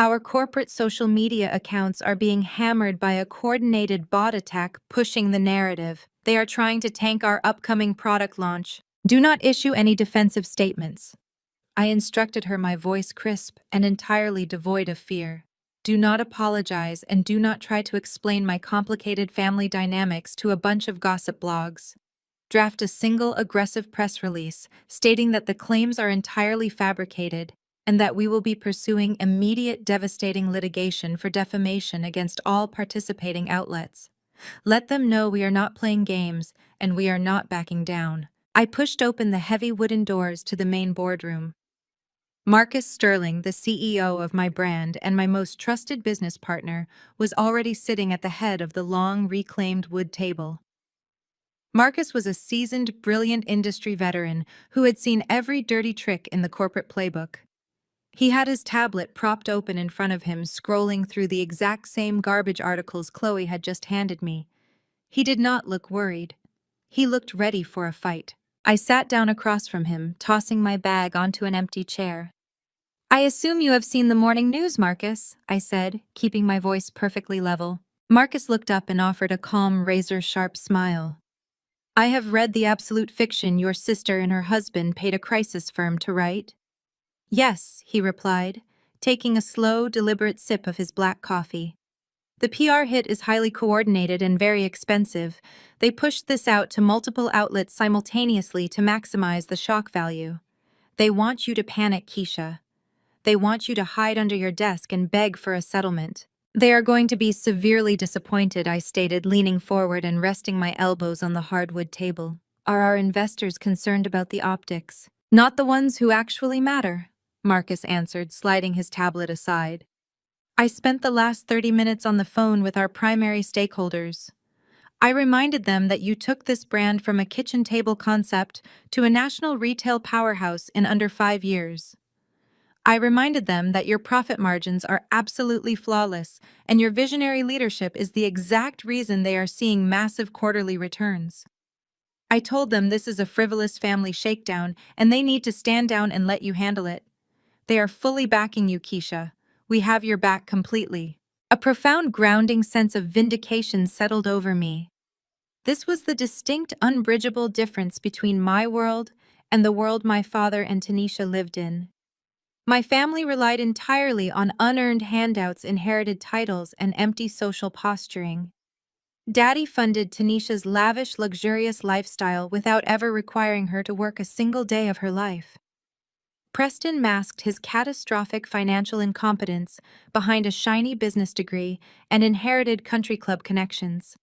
A: Our corporate social media accounts are being hammered by a coordinated bot attack pushing the narrative. They are trying to tank our upcoming product launch. Do not issue any defensive statements. I instructed her, my voice crisp and entirely devoid of fear. Do not apologize and do not try to explain my complicated family dynamics to a bunch of gossip blogs. Draft a single aggressive press release stating that the claims are entirely fabricated and that we will be pursuing immediate devastating litigation for defamation against all participating outlets. Let them know we are not playing games and we are not backing down. I pushed open the heavy wooden doors to the main boardroom. Marcus Sterling, the CEO of my brand and my most trusted business partner, was already sitting at the head of the long, reclaimed wood table. Marcus was a seasoned, brilliant industry veteran who had seen every dirty trick in the corporate playbook. He had his tablet propped open in front of him, scrolling through the exact same garbage articles Chloe had just handed me. He did not look worried. He looked ready for a fight. I sat down across from him, tossing my bag onto an empty chair. I assume you have seen the morning news, Marcus, I said, keeping my voice perfectly level. Marcus looked up and offered a calm, razor-sharp smile. I have read the absolute fiction your sister and her husband paid a crisis firm to write. Yes, he replied, taking a slow, deliberate sip of his black coffee. The PR hit is highly coordinated and very expensive. They pushed this out to multiple outlets simultaneously to maximize the shock value. They want you to panic, Keisha. They want you to hide under your desk and beg for a settlement. They are going to be severely disappointed, I stated, leaning forward and resting my elbows on the hardwood table. Are our investors concerned about the optics? Not the ones who actually matter, Marcus answered, sliding his tablet aside. I spent the last 30 minutes on the phone with our primary stakeholders. I reminded them that you took this brand from a kitchen table concept to a national retail powerhouse in under 5 years. I reminded them that your profit margins are absolutely flawless, and your visionary leadership is the exact reason they are seeing massive quarterly returns. I told them this is a frivolous family shakedown, and they need to stand down and let you handle it. They are fully backing you, Keisha. We have your back completely. A profound grounding sense of vindication settled over me. This was the distinct, unbridgeable difference between my world and the world my father and Tanisha lived in. My family relied entirely on unearned handouts, inherited titles, and empty social posturing. Daddy funded Tanisha's lavish, luxurious lifestyle without ever requiring her to work a single day of her life. Preston masked his catastrophic financial incompetence behind a shiny business degree and inherited country club connections.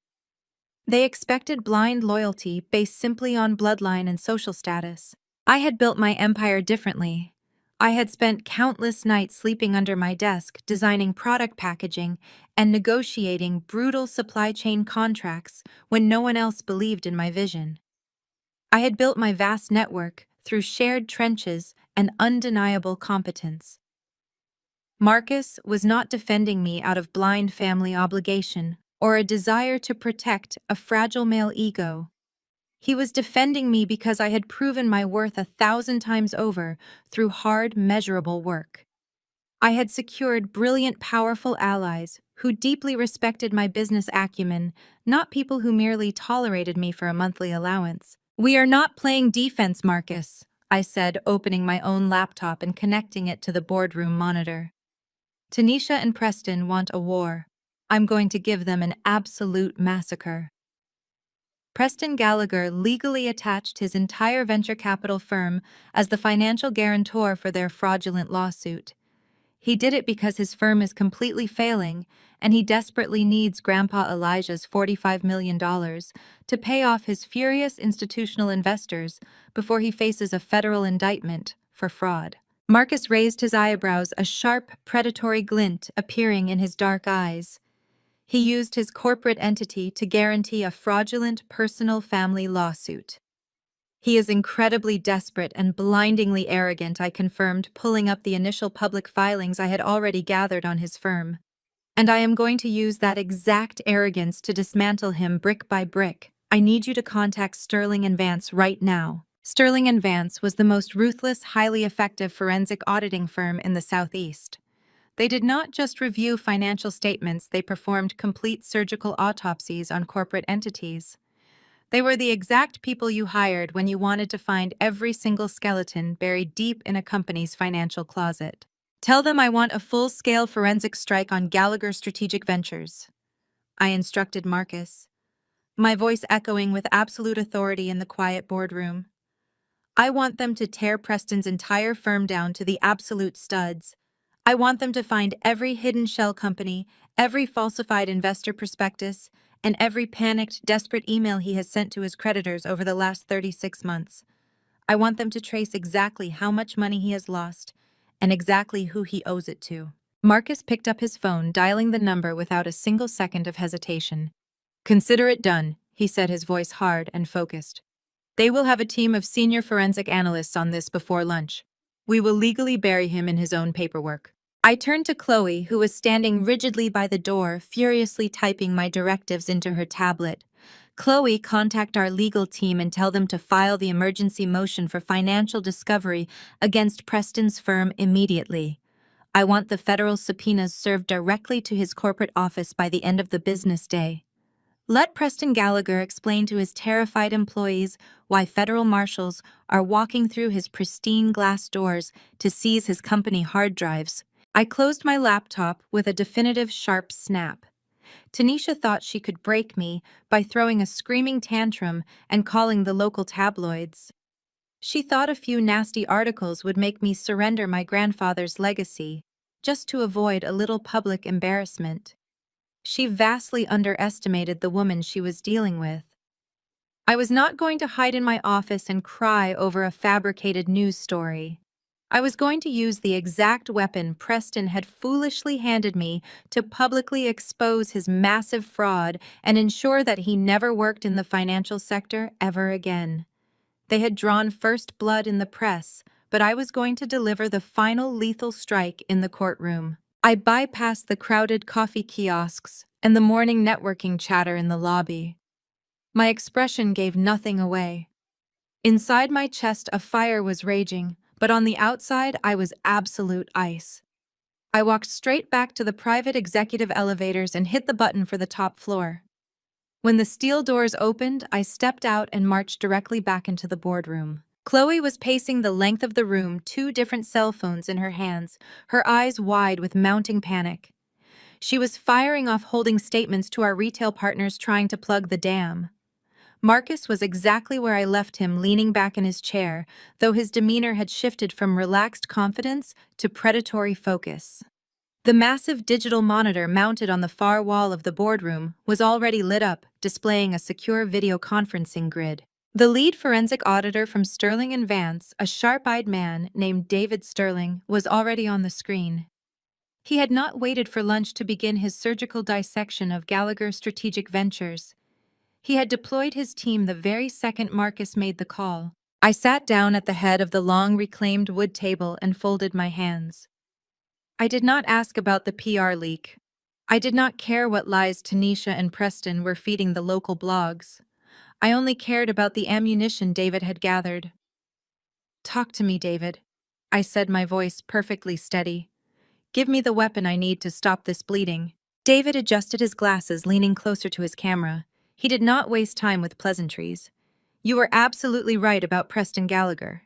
A: They expected blind loyalty based simply on bloodline and social status. I had built my empire differently. I had spent countless nights sleeping under my desk, designing product packaging and negotiating brutal supply chain contracts when no one else believed in my vision. I had built my vast network through shared trenches and undeniable competence. Marcus was not defending me out of blind family obligation or a desire to protect a fragile male ego. He was defending me because I had proven my worth 1,000 times over through hard, measurable work. I had secured brilliant, powerful allies who deeply respected my business acumen, not people who merely tolerated me for a monthly allowance. We are not playing defense, Marcus, I said, opening my own laptop and connecting it to the boardroom monitor. Tanisha and Preston want a war. I'm going to give them an absolute massacre. Preston Gallagher legally attached his entire venture capital firm as the financial guarantor for their fraudulent lawsuit. He did it because his firm is completely failing, and he desperately needs Grandpa Elijah's $45 million to pay off his furious institutional investors before he faces a federal indictment for fraud. Marcus raised his eyebrows, a sharp, predatory glint appearing in his dark eyes. He used his corporate entity to guarantee a fraudulent personal family lawsuit. He is incredibly desperate and blindingly arrogant, I confirmed, pulling up the initial public filings I had already gathered on his firm. And I am going to use that exact arrogance to dismantle him brick by brick. I need you to contact Sterling and Vance right now. Sterling and Vance was the most ruthless, highly effective forensic auditing firm in the Southeast. They did not just review financial statements, they performed complete surgical autopsies on corporate entities. They were the exact people you hired when you wanted to find every single skeleton buried deep in a company's financial closet. Tell them I want a full-scale forensic strike on Gallagher Strategic Ventures, I instructed Marcus, my voice echoing with absolute authority in the quiet boardroom. I want them to tear Preston's entire firm down to the absolute studs. I want them to find every hidden shell company, every falsified investor prospectus, and every panicked, desperate email he has sent to his creditors over the last 36 months. I want them to trace exactly how much money he has lost and exactly who he owes it to. Marcus picked up his phone, dialing the number without a single second of hesitation. Consider it done, he said, his voice hard and focused. They will have a team of senior forensic analysts on this before lunch. We will legally bury him in his own paperwork. I turned to Chloe, who was standing rigidly by the door, furiously typing my directives into her tablet. Chloe, contact our legal team and tell them to file the emergency motion for financial discovery against Preston's firm immediately. I want the federal subpoenas served directly to his corporate office by the end of the business day. Let Preston Gallagher explain to his terrified employees why federal marshals are walking through his pristine glass doors to seize his company hard drives. I closed my laptop with a definitive sharp snap. Tanisha thought she could break me by throwing a screaming tantrum and calling the local tabloids. She thought a few nasty articles would make me surrender my grandfather's legacy, just to avoid a little public embarrassment. She vastly underestimated the woman she was dealing with. I was not going to hide in my office and cry over a fabricated news story. I was going to use the exact weapon Preston had foolishly handed me to publicly expose his massive fraud and ensure that he never worked in the financial sector ever again. They had drawn first blood in the press, but I was going to deliver the final lethal strike in the courtroom. I bypassed the crowded coffee kiosks and the morning networking chatter in the lobby. My expression gave nothing away. Inside my chest, a fire was raging, but on the outside, I was absolute ice. I walked straight back to the private executive elevators and hit the button for the top floor. When the steel doors opened, I stepped out and marched directly back into the boardroom. Chloe was pacing the length of the room, 2 different cell phones in her hands, her eyes wide with mounting panic. She was firing off holding statements to our retail partners trying to plug the dam. Marcus was exactly where I left him, leaning back in his chair, though his demeanor had shifted from relaxed confidence to predatory focus. The massive digital monitor mounted on the far wall of the boardroom was already lit up, displaying a secure video conferencing grid. The lead forensic auditor from Sterling & Vance, a sharp-eyed man named David Sterling, was already on the screen. He had not waited for lunch to begin his surgical dissection of Gallagher Strategic Ventures. He had deployed his team the very second Marcus made the call. I sat down at the head of the long reclaimed wood table and folded my hands. I did not ask about the PR leak. I did not care what lies Tanisha and Preston were feeding the local blogs. I only cared about the ammunition David had gathered. Talk to me, David, I said, my voice perfectly steady. Give me the weapon I need to stop this bleeding. David adjusted his glasses, leaning closer to his camera. He did not waste time with pleasantries. You were absolutely right about Preston Gallagher.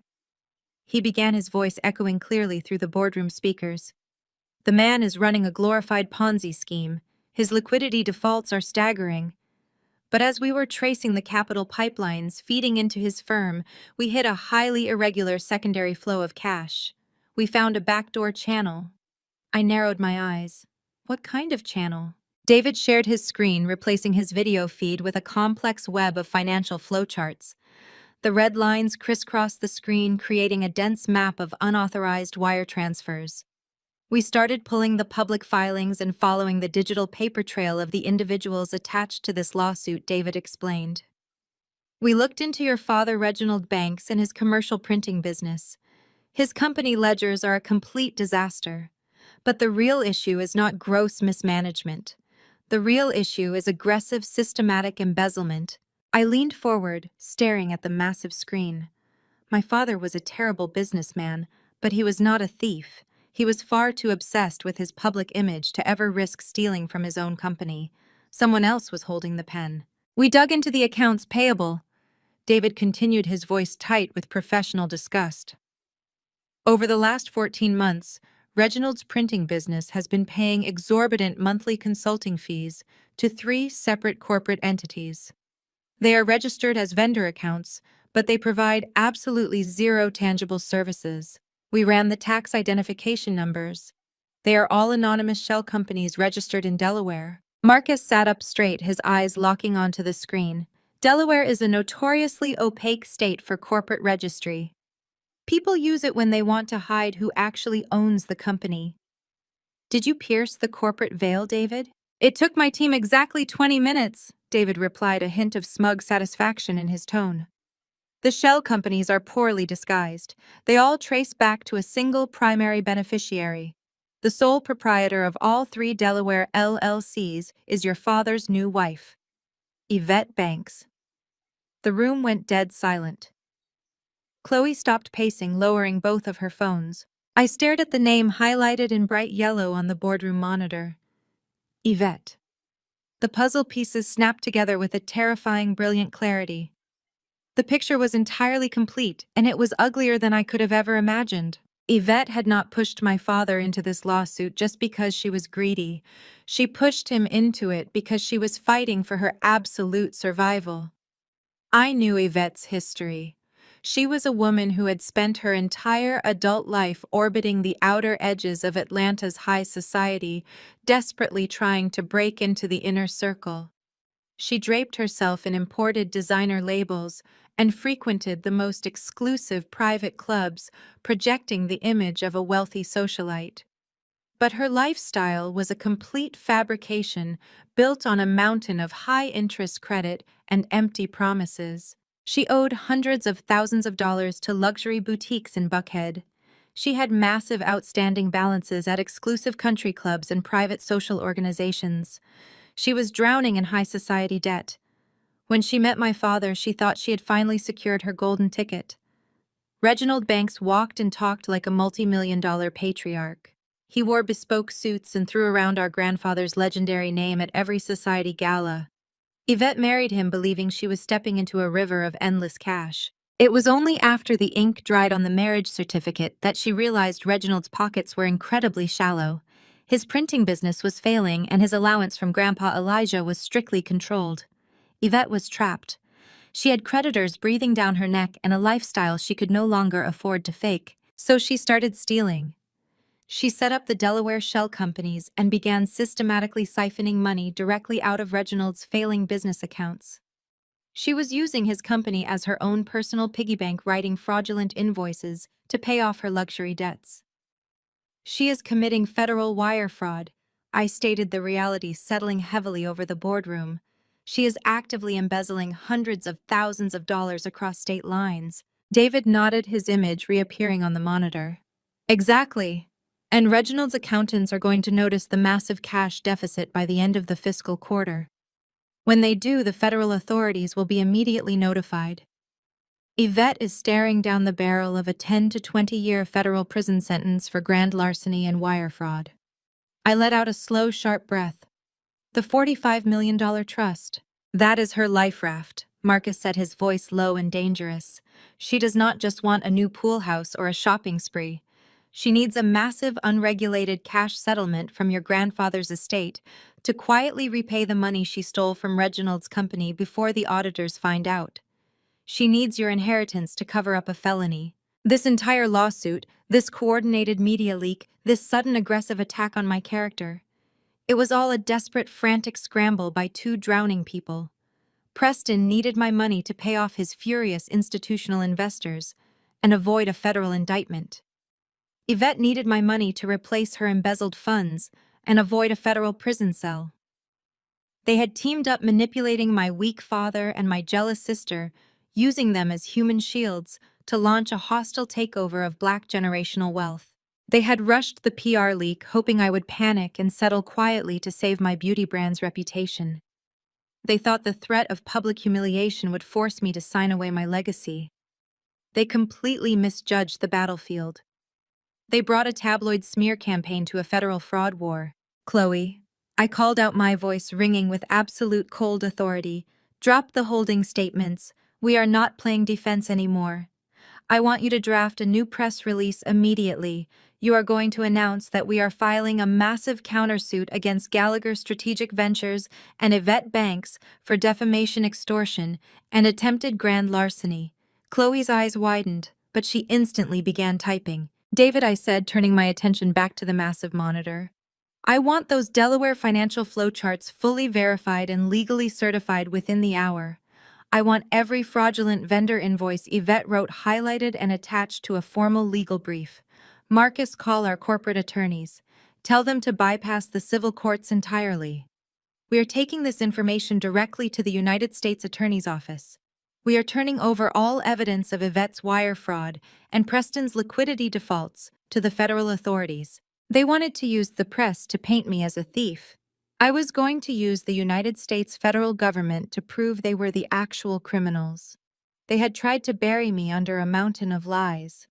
A: He began, his voice echoing clearly through the boardroom speakers. The man is running a glorified Ponzi scheme. His liquidity defaults are staggering. But as we were tracing the capital pipelines feeding into his firm, we hit a highly irregular secondary flow of cash. We found a backdoor channel. I narrowed my eyes. What kind of channel? David shared his screen, replacing his video feed with a complex web of financial flowcharts. The red lines crisscrossed the screen, creating a dense map of unauthorized wire transfers. We started pulling the public filings and following the digital paper trail of the individuals attached to this lawsuit, David explained. We looked into your father, Reginald Banks, and his commercial printing business. His company ledgers are a complete disaster. But the real issue is not gross mismanagement. The real issue is aggressive, systematic embezzlement. I leaned forward, staring at the massive screen. My father was a terrible businessman, but he was not a thief. He was far too obsessed with his public image to ever risk stealing from his own company. Someone else was holding the pen. We dug into the accounts payable. David continued, his voice tight with professional disgust. Over the last 14 months, Reginald's printing business has been paying exorbitant monthly consulting fees to 3 separate corporate entities. They are registered as vendor accounts, but they provide absolutely zero tangible services. We ran the tax identification numbers. They are all anonymous shell companies registered in Delaware. Marcus sat up straight, his eyes locking onto the screen. Delaware is a notoriously opaque state for corporate registry. People use it when they want to hide who actually owns the company. Did you pierce the corporate veil, David? It took my team exactly 20 minutes, David replied, a hint of smug satisfaction in his tone. The shell companies are poorly disguised. They all trace back to a single primary beneficiary. The sole proprietor of all 3 Delaware LLCs is your father's new wife, Yvette Banks. The room went dead silent. Chloe stopped pacing, lowering both of her phones. I stared at the name highlighted in bright yellow on the boardroom monitor. Yvette. The puzzle pieces snapped together with a terrifying, brilliant clarity. The picture was entirely complete, and it was uglier than I could have ever imagined. Yvette had not pushed my father into this lawsuit just because she was greedy. She pushed him into it because she was fighting for her absolute survival. I knew Yvette's history. She was a woman who had spent her entire adult life orbiting the outer edges of Atlanta's high society, desperately trying to break into the inner circle. She draped herself in imported designer labels and frequented the most exclusive private clubs, projecting the image of a wealthy socialite. But her lifestyle was a complete fabrication built on a mountain of high-interest credit and empty promises. She owed hundreds of thousands of dollars to luxury boutiques in Buckhead. She had massive outstanding balances at exclusive country clubs and private social organizations. She was drowning in high society debt. When she met my father, she thought she had finally secured her golden ticket. Reginald Banks walked and talked like a multi-million-dollar patriarch. He wore bespoke suits and threw around our grandfather's legendary name at every society gala. Yvette married him believing she was stepping into a river of endless cash. It was only after the ink dried on the marriage certificate that she realized Reginald's pockets were incredibly shallow. His printing business was failing, and his allowance from Grandpa Elijah was strictly controlled. Yvette was trapped. She had creditors breathing down her neck and a lifestyle she could no longer afford to fake, so she started stealing. She set up the Delaware shell companies and began systematically siphoning money directly out of Reginald's failing business accounts. She was using his company as her own personal piggy bank, writing fraudulent invoices to pay off her luxury debts. She is committing federal wire fraud, I stated, the reality settling heavily over the boardroom. She is actively embezzling hundreds of thousands of dollars across state lines. David nodded, his image reappearing on the monitor. Exactly. And Reginald's accountants are going to notice the massive cash deficit by the end of the fiscal quarter. When they do, the federal authorities will be immediately notified. Yvette is staring down the barrel of a 10 to 20-year federal prison sentence for grand larceny and wire fraud. I let out a slow, sharp breath. The $45 million trust. That is her life raft, Marcus said, his voice low and dangerous. She does not just want a new pool house or a shopping spree. She needs a massive, unregulated cash settlement from your grandfather's estate to quietly repay the money she stole from Reginald's company before the auditors find out. She needs your inheritance to cover up a felony. This entire lawsuit, this coordinated media leak, this sudden aggressive attack on my character, it was all a desperate, frantic scramble by 2 drowning people. Preston needed my money to pay off his furious institutional investors and avoid a federal indictment. Yvette needed my money to replace her embezzled funds and avoid a federal prison cell. They had teamed up, manipulating my weak father and my jealous sister, using them as human shields to launch a hostile takeover of Black generational wealth. They had rushed the PR leak, hoping I would panic and settle quietly to save my beauty brand's reputation. They thought the threat of public humiliation would force me to sign away my legacy. They completely misjudged the battlefield. They brought a tabloid smear campaign to a federal fraud war. Chloe, I called out, my voice ringing with absolute cold authority. Drop the holding statements. We are not playing defense anymore. I want you to draft a new press release immediately. You are going to announce that we are filing a massive countersuit against Gallagher Strategic Ventures and Yvette Banks for defamation, extortion, and attempted grand larceny. Chloe's eyes widened, but she instantly began typing. David, I said, turning my attention back to the massive monitor. I want those Delaware financial flowcharts fully verified and legally certified within the hour. I want every fraudulent vendor invoice Yvette wrote highlighted and attached to a formal legal brief. Marcus, call our corporate attorneys. Tell them to bypass the civil courts entirely. We are taking this information directly to the United States Attorney's Office. We are turning over all evidence of Yvette's wire fraud and Preston's liquidity defaults to the federal authorities. They wanted to use the press to paint me as a thief. I was going to use the United States federal government to prove they were the actual criminals. They had tried to bury me under a mountain of lies.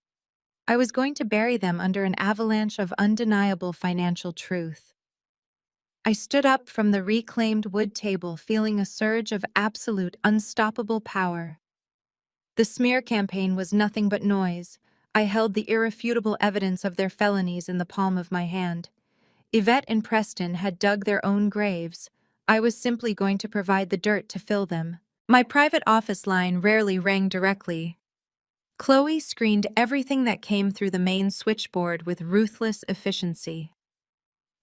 A: I was going to bury them under an avalanche of undeniable financial truth. I stood up from the reclaimed wood table, feeling a surge of absolute, unstoppable power. The smear campaign was nothing but noise. I held the irrefutable evidence of their felonies in the palm of my hand. Yvette and Preston had dug their own graves. I was simply going to provide the dirt to fill them. My private office line rarely rang directly. Chloe screened everything that came through the main switchboard with ruthless efficiency.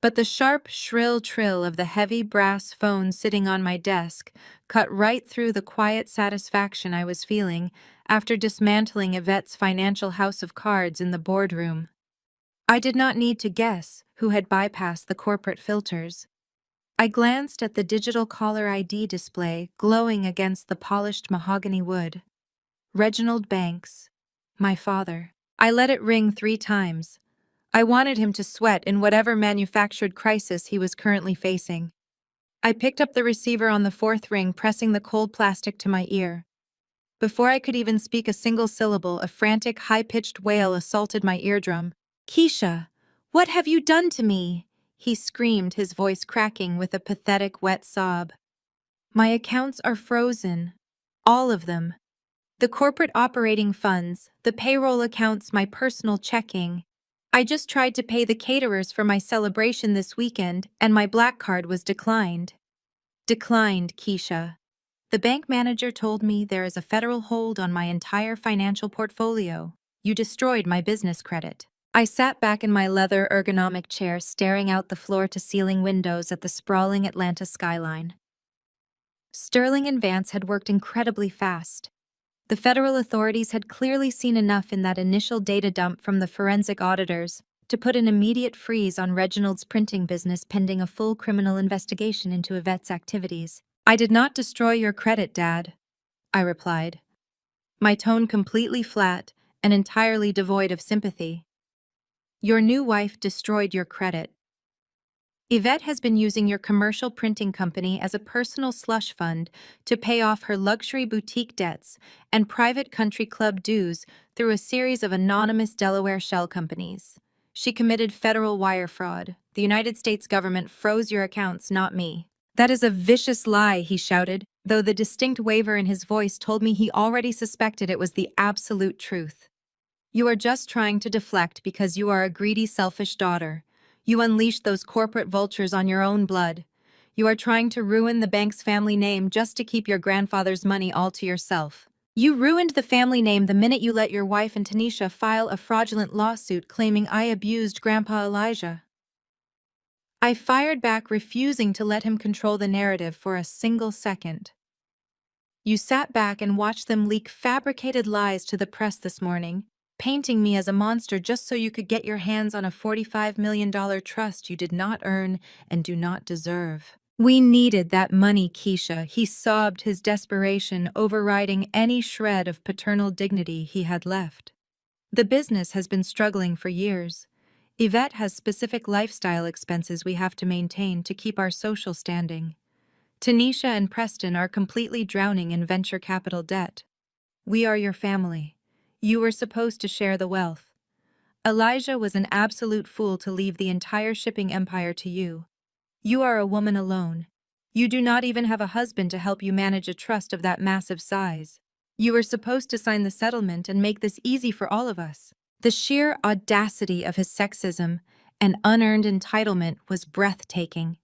A: But the sharp, shrill trill of the heavy brass phone sitting on my desk cut right through the quiet satisfaction I was feeling after dismantling Yvette's financial house of cards in the boardroom. I did not need to guess who had bypassed the corporate filters. I glanced at the digital caller ID display glowing against the polished mahogany wood. Reginald Banks, my father. I let it ring 3 times. I wanted him to sweat in whatever manufactured crisis he was currently facing. I picked up the receiver on the 4th ring, pressing the cold plastic to my ear. Before I could even speak a single syllable, a frantic, high-pitched wail assaulted my eardrum. "Keisha, what have you done to me?" he screamed, his voice cracking with a pathetic, wet sob. "My accounts are frozen. All of them. The corporate operating funds, the payroll accounts, my personal checking. I just tried to pay the caterers for my celebration this weekend, and my black card was declined." "Declined, Keisha. The bank manager told me there is a federal hold on my entire financial portfolio. You destroyed my business credit." I sat back in my leather ergonomic chair, staring out the floor-to-ceiling windows at the sprawling Atlanta skyline. Sterling and Vance had worked incredibly fast. The federal authorities had clearly seen enough in that initial data dump from the forensic auditors to put an immediate freeze on Reginald's printing business pending a full criminal investigation into Yvette's activities. "I did not destroy your credit, Dad," I replied, my tone completely flat and entirely devoid of sympathy. "Your new wife destroyed your credit. Yvette has been using your commercial printing company as a personal slush fund to pay off her luxury boutique debts and private country club dues through a series of anonymous Delaware shell companies. She committed federal wire fraud. The United States government froze your accounts, not me." "That is a vicious lie," he shouted, though the distinct waver in his voice told me he already suspected it was the absolute truth. "You are just trying to deflect because you are a greedy, selfish daughter. You unleashed those corporate vultures on your own blood. You are trying to ruin the bank's family name just to keep your grandfather's money all to yourself. You ruined the family name the minute you let your wife and Tanisha file a fraudulent lawsuit claiming I abused Grandpa Elijah." I fired back, refusing to let him control the narrative for a single second. "You sat back and watched them leak fabricated lies to the press this morning, painting me as a monster just so you could get your hands on a $45 million trust you did not earn and do not deserve. We needed that money, Keisha," he sobbed, his desperation overriding any shred of paternal dignity he had left. "The business has been struggling for years. Yvette has specific lifestyle expenses we have to maintain to keep our social standing. Tanisha and Preston are completely drowning in venture capital debt. We are your family. You were supposed to share the wealth. Elijah was an absolute fool to leave the entire shipping empire to you. You are a woman alone. You do not even have a husband to help you manage a trust of that massive size. You were supposed to sign the settlement and make this easy for all of us. The sheer audacity of his sexism and unearned entitlement was breathtaking.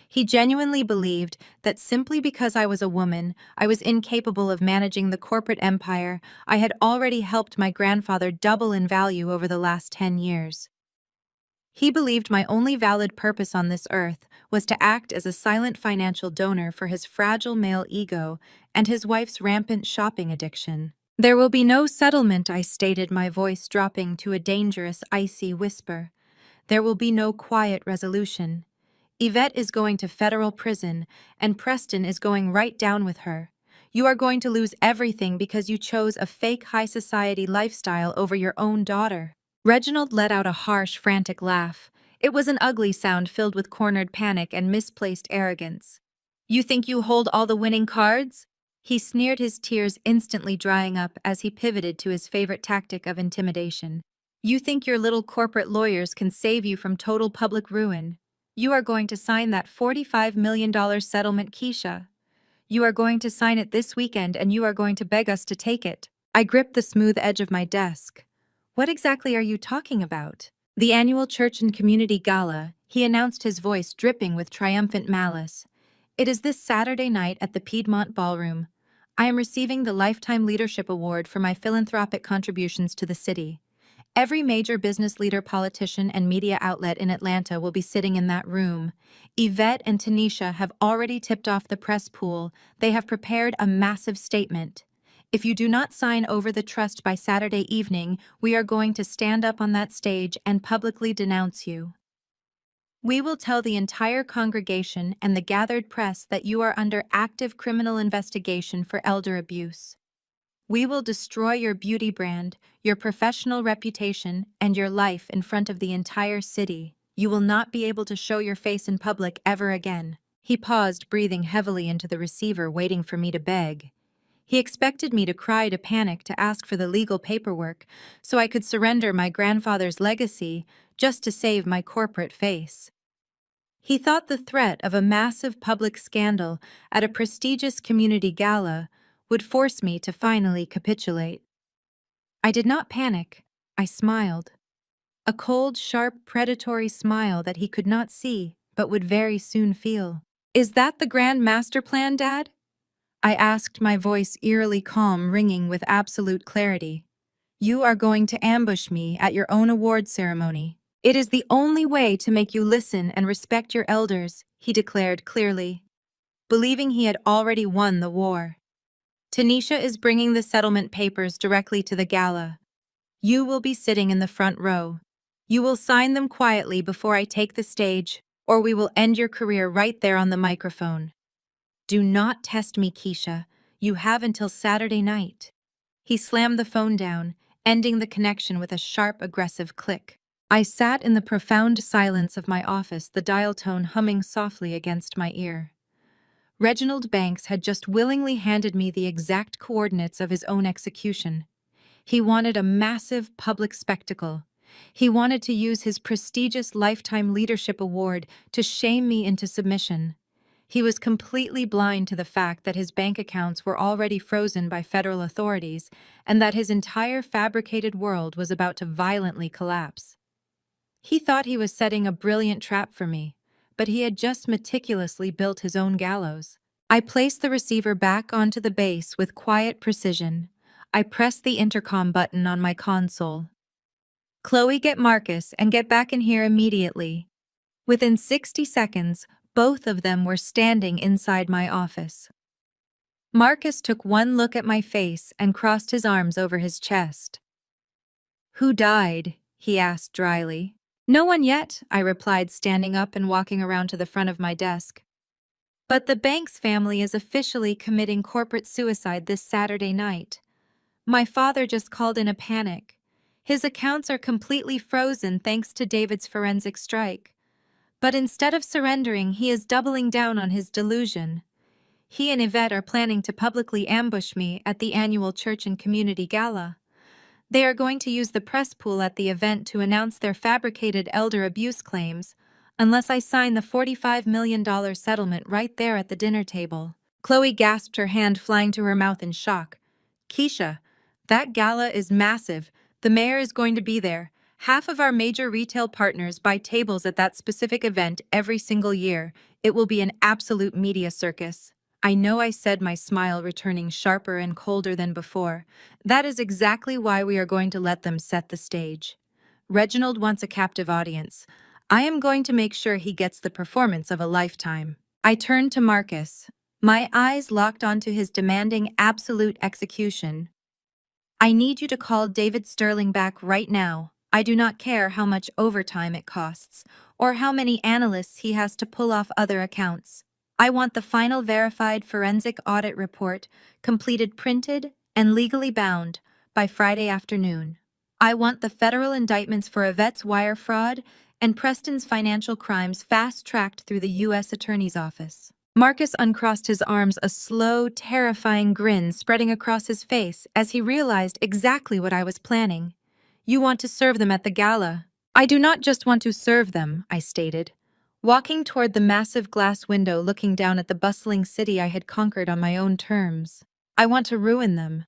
A: He genuinely believed that simply because I was a woman, I was incapable of managing the corporate empire I had already helped my grandfather double in value over the last 10 years. He believed my only valid purpose on this earth was to act as a silent financial donor for his fragile male ego and his wife's rampant shopping addiction. There will be no settlement, I stated, my voice dropping to a dangerous, icy whisper. There will be no quiet resolution. Yvette is going to federal prison, and Preston is going right down with her. You are going to lose everything because you chose a fake high society lifestyle over your own daughter. Reginald let out a harsh, frantic laugh. It was an ugly sound filled with cornered panic and misplaced arrogance. You think you hold all the winning cards? He sneered, his tears instantly drying up as he pivoted to his favorite tactic of intimidation. You think your little corporate lawyers can save you from total public ruin? You are going to sign that $45 million settlement, Keisha. You are going to sign it this weekend and you are going to beg us to take it. I gripped the smooth edge of my desk. What exactly are you talking about? The annual church and community gala, he announced, his voice dripping with triumphant malice. It is this Saturday night at the Piedmont Ballroom. I am receiving the Lifetime Leadership Award for my philanthropic contributions to the city. Every major business leader, politician, and media outlet in Atlanta will be sitting in that room. Yvette and Tanisha have already tipped off the press pool. They have prepared a massive statement. If you do not sign over the trust by Saturday evening, we are going to stand up on that stage and publicly denounce you. We will tell the entire congregation and the gathered press that you are under active criminal investigation for elder abuse. We will destroy your beauty brand, your professional reputation, and your life in front of the entire city. You will not be able to show your face in public ever again. He paused, breathing heavily into the receiver, waiting for me to beg. He expected me to cry, to panic, to ask for the legal paperwork so I could surrender my grandfather's legacy just to save my corporate face. He thought the threat of a massive public scandal at a prestigious community gala would force me to finally capitulate. I did not panic. I smiled. A cold, sharp, predatory smile that he could not see but would very soon feel. Is that the grand master plan, Dad? I asked, my voice eerily calm, ringing with absolute clarity. You are going to ambush me at your own award ceremony. It is the only way to make you listen and respect your elders, he declared clearly, believing he had already won the war. Tanisha is bringing the settlement papers directly to the gala. You will be sitting in the front row. You will sign them quietly before I take the stage, or we will end your career right there on the microphone. Do not test me, Keisha. You have until Saturday night. He slammed the phone down, ending the connection with a sharp, aggressive click. I sat in the profound silence of my office, the dial tone humming softly against my ear. Reginald Banks had just willingly handed me the exact coordinates of his own execution. He wanted a massive public spectacle. He wanted to use his prestigious Lifetime Leadership Award to shame me into submission. He was completely blind to the fact that his bank accounts were already frozen by federal authorities and that his entire fabricated world was about to violently collapse. He thought he was setting a brilliant trap for me, but he had just meticulously built his own gallows. I placed the receiver back onto the base with quiet precision. I pressed the intercom button on my console. Chloe, get Marcus and get back in here immediately. Within 60 seconds, both of them were standing inside my office. Marcus took one look at my face and crossed his arms over his chest. Who died? He asked dryly. No one yet, I replied, standing up and walking around to the front of my desk. But the Banks family is officially committing corporate suicide this Saturday night. My father just called in a panic. His accounts are completely frozen thanks to David's forensic strike. But instead of surrendering, he is doubling down on his delusion. He and Yvette are planning to publicly ambush me at the annual church and community gala. They are going to use the press pool at the event to announce their fabricated elder abuse claims, unless I sign the $45 million settlement right there at the dinner table. Chloe gasped, her hand flying to her mouth in shock. Keisha, that gala is massive. The mayor is going to be there. Half of our major retail partners buy tables at that specific event every single year. It will be an absolute media circus. I know, I said, my smile returning sharper and colder than before. That is exactly why we are going to let them set the stage. Reginald wants a captive audience. I am going to make sure he gets the performance of a lifetime. I turned to Marcus, my eyes locked onto his demanding absolute execution. I need you to call David Sterling back right now. I do not care how much overtime it costs, or how many analysts he has to pull off other accounts. I want the final verified forensic audit report, completed, printed, and legally bound, by Friday afternoon. I want the federal indictments for Yvette's wire fraud and Preston's financial crimes fast-tracked through the U.S. Attorney's Office. Marcus uncrossed his arms, a slow, terrifying grin spreading across his face as he realized exactly what I was planning. You want to serve them at the gala. I do not just want to serve them, I stated, walking toward the massive glass window looking down at the bustling city I had conquered on my own terms. I want to ruin them.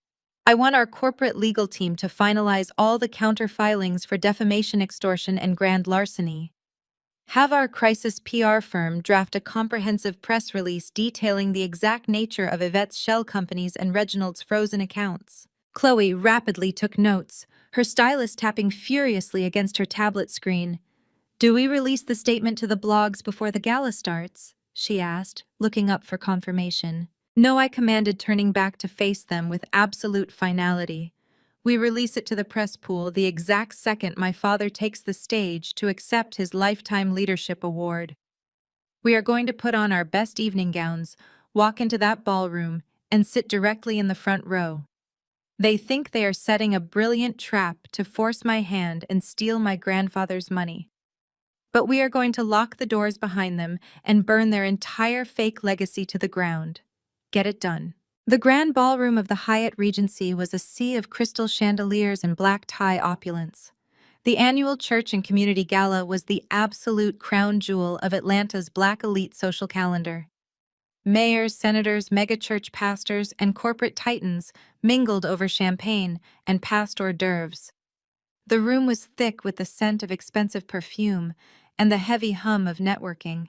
A: I want our corporate legal team to finalize all the counter filings for defamation, extortion, and grand larceny. Have our crisis PR firm draft a comprehensive press release detailing the exact nature of Yvette's shell companies and Reginald's frozen accounts. Chloe rapidly took notes, her stylus tapping furiously against her tablet screen. Do we release the statement to the blogs before the gala starts? She asked, looking up for confirmation. No, I commanded, turning back to face them with absolute finality. We release it to the press pool the exact second my father takes the stage to accept his Lifetime Leadership Award. We are going to put on our best evening gowns, walk into that ballroom, and sit directly in the front row. They think they are setting a brilliant trap to force my hand and steal my grandfather's money. But we are going to lock the doors behind them and burn their entire fake legacy to the ground. Get it done. The grand ballroom of the Hyatt Regency was a sea of crystal chandeliers and black tie opulence. The annual church and community gala was the absolute crown jewel of Atlanta's black elite social calendar. Mayors, senators, megachurch pastors, and corporate titans mingled over champagne and passed hors d'oeuvres. The room was thick with the scent of expensive perfume and the heavy hum of networking.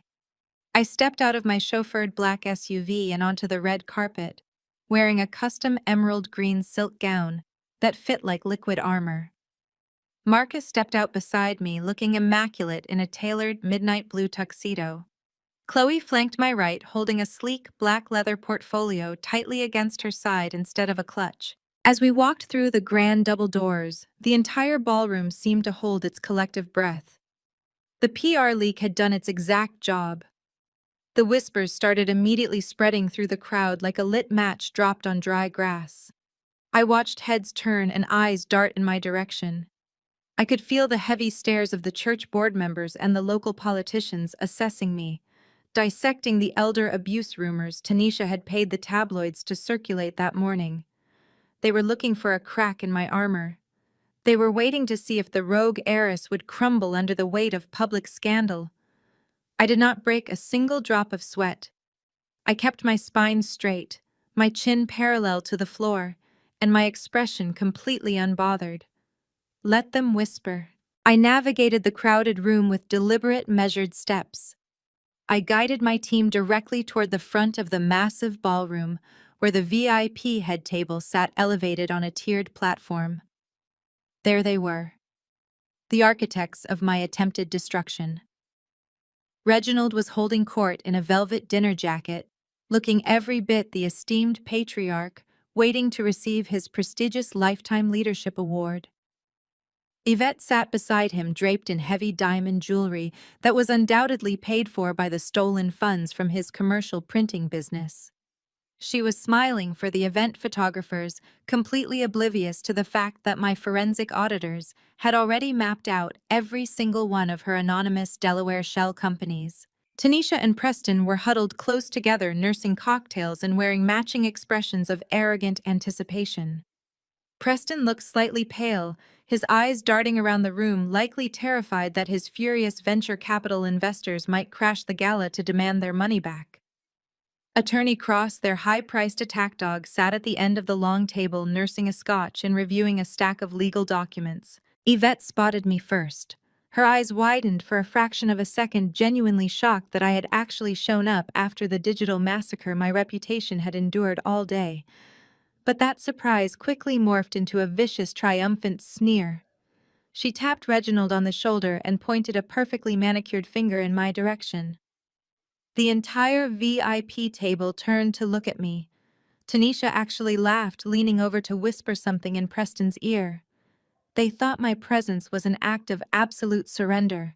A: I stepped out of my chauffeured black SUV and onto the red carpet, wearing a custom emerald green silk gown that fit like liquid armor. Marcus stepped out beside me, looking immaculate in a tailored midnight blue tuxedo. Chloe flanked my right, holding a sleek black leather portfolio tightly against her side instead of a clutch. As we walked through the grand double doors, the entire ballroom seemed to hold its collective breath. The PR leak had done its exact job. The whispers started immediately spreading through the crowd like a lit match dropped on dry grass. I watched heads turn and eyes dart in my direction. I could feel the heavy stares of the church board members and the local politicians assessing me, dissecting the elder abuse rumors Tanisha had paid the tabloids to circulate that morning. They were looking for a crack in my armor. They were waiting to see if the rogue heiress would crumble under the weight of public scandal. I did not break a single drop of sweat. I kept my spine straight, my chin parallel to the floor, and my expression completely unbothered. Let them whisper. I navigated the crowded room with deliberate, measured steps. I guided my team directly toward the front of the massive ballroom, where the VIP head table sat elevated on a tiered platform. There they were, the architects of my attempted destruction. Reginald was holding court in a velvet dinner jacket, looking every bit the esteemed patriarch, waiting to receive his prestigious Lifetime Leadership Award. Yvette sat beside him, draped in heavy diamond jewelry that was undoubtedly paid for by the stolen funds from his commercial printing business. She was smiling for the event photographers, completely oblivious to the fact that my forensic auditors had already mapped out every single one of her anonymous Delaware shell companies. Tanisha and Preston were huddled close together, nursing cocktails and wearing matching expressions of arrogant anticipation. Preston looked slightly pale, his eyes darting around the room, likely terrified that his furious venture capital investors might crash the gala to demand their money back. Attorney Cross, their high-priced attack dog, sat at the end of the long table nursing a scotch and reviewing a stack of legal documents. Yvette spotted me first. Her eyes widened for a fraction of a second, genuinely shocked that I had actually shown up after the digital massacre my reputation had endured all day. But that surprise quickly morphed into a vicious, triumphant sneer. She tapped Reginald on the shoulder and pointed a perfectly manicured finger in my direction. The entire VIP table turned to look at me. Tanisha actually laughed, leaning over to whisper something in Preston's ear. They thought my presence was an act of absolute surrender.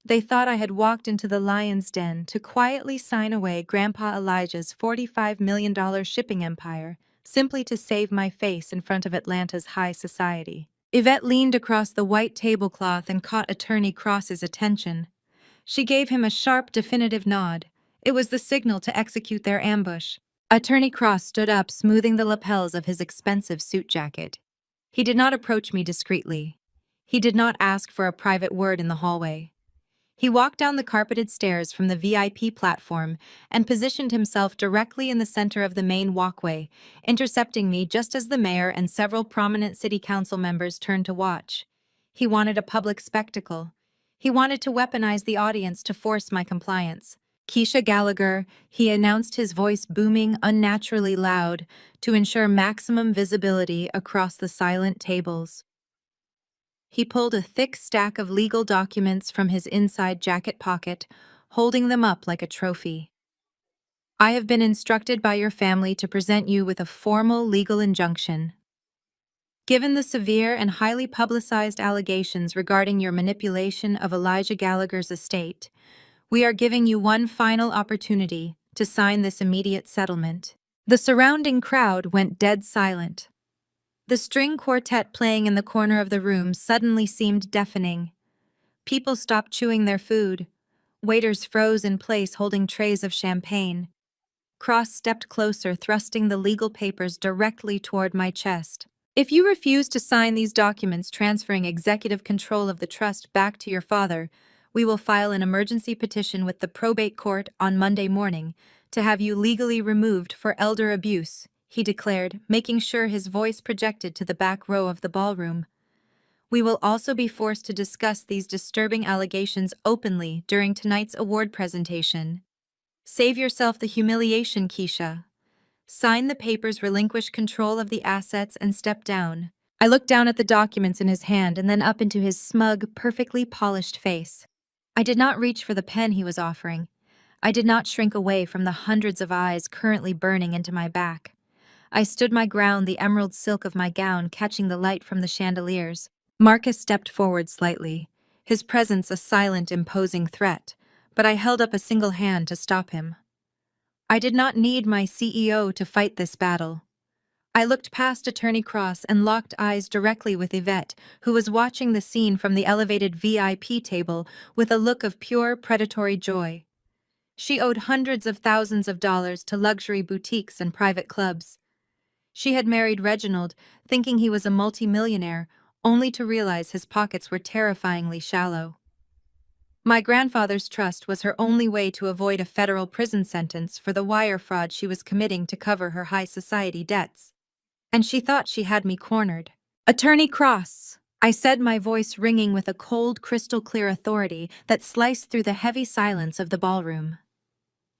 A: They thought I had walked into the lion's den to quietly sign away Grandpa Elijah's $45 million shipping empire, simply to save my face in front of Atlanta's high society. Yvette leaned across the white tablecloth and caught Attorney Cross's attention. She gave him a sharp, definitive nod. It was the signal to execute their ambush. Attorney Cross stood up, smoothing the lapels of his expensive suit jacket. He did not approach me discreetly. He did not ask for a private word in the hallway. He walked down the carpeted stairs from the VIP platform and positioned himself directly in the center of the main walkway, intercepting me just as the mayor and several prominent city council members turned to watch. He wanted a public spectacle. He wanted to weaponize the audience to force my compliance. Keisha Gallagher, he announced, his voice booming unnaturally loud to ensure maximum visibility across the silent tables. He pulled a thick stack of legal documents from his inside jacket pocket, holding them up like a trophy. I have been instructed by your family to present you with a formal legal injunction. Given the severe and highly publicized allegations regarding your manipulation of Elijah Gallagher's estate, we are giving you one final opportunity to sign this immediate settlement. The surrounding crowd went dead silent. The string quartet playing in the corner of the room suddenly seemed deafening. People stopped chewing their food. Waiters froze in place holding trays of champagne. Cross stepped closer, thrusting the legal papers directly toward my chest. If you refuse to sign these documents transferring executive control of the trust back to your father, we will file an emergency petition with the probate court on Monday morning to have you legally removed for elder abuse, he declared, making sure his voice projected to the back row of the ballroom. We will also be forced to discuss these disturbing allegations openly during tonight's award presentation. Save yourself the humiliation, Keisha. Sign the papers, relinquish control of the assets, and step down. I looked down at the documents in his hand and then up into his smug, perfectly polished face. I did not reach for the pen he was offering. I did not shrink away from the hundreds of eyes currently burning into my back. I stood my ground, the emerald silk of my gown catching the light from the chandeliers. Marcus stepped forward slightly, his presence a silent, imposing threat, but I held up a single hand to stop him. I did not need my CEO to fight this battle. I looked past Attorney Cross and locked eyes directly with Yvette, who was watching the scene from the elevated VIP table with a look of pure, predatory joy. She owed hundreds of thousands of dollars to luxury boutiques and private clubs. She had married Reginald, thinking he was a multimillionaire, only to realize his pockets were terrifyingly shallow. My grandfather's trust was her only way to avoid a federal prison sentence for the wire fraud she was committing to cover her high society debts. And she thought she had me cornered. Attorney Cross, I said, my voice ringing with a cold, crystal-clear authority that sliced through the heavy silence of the ballroom.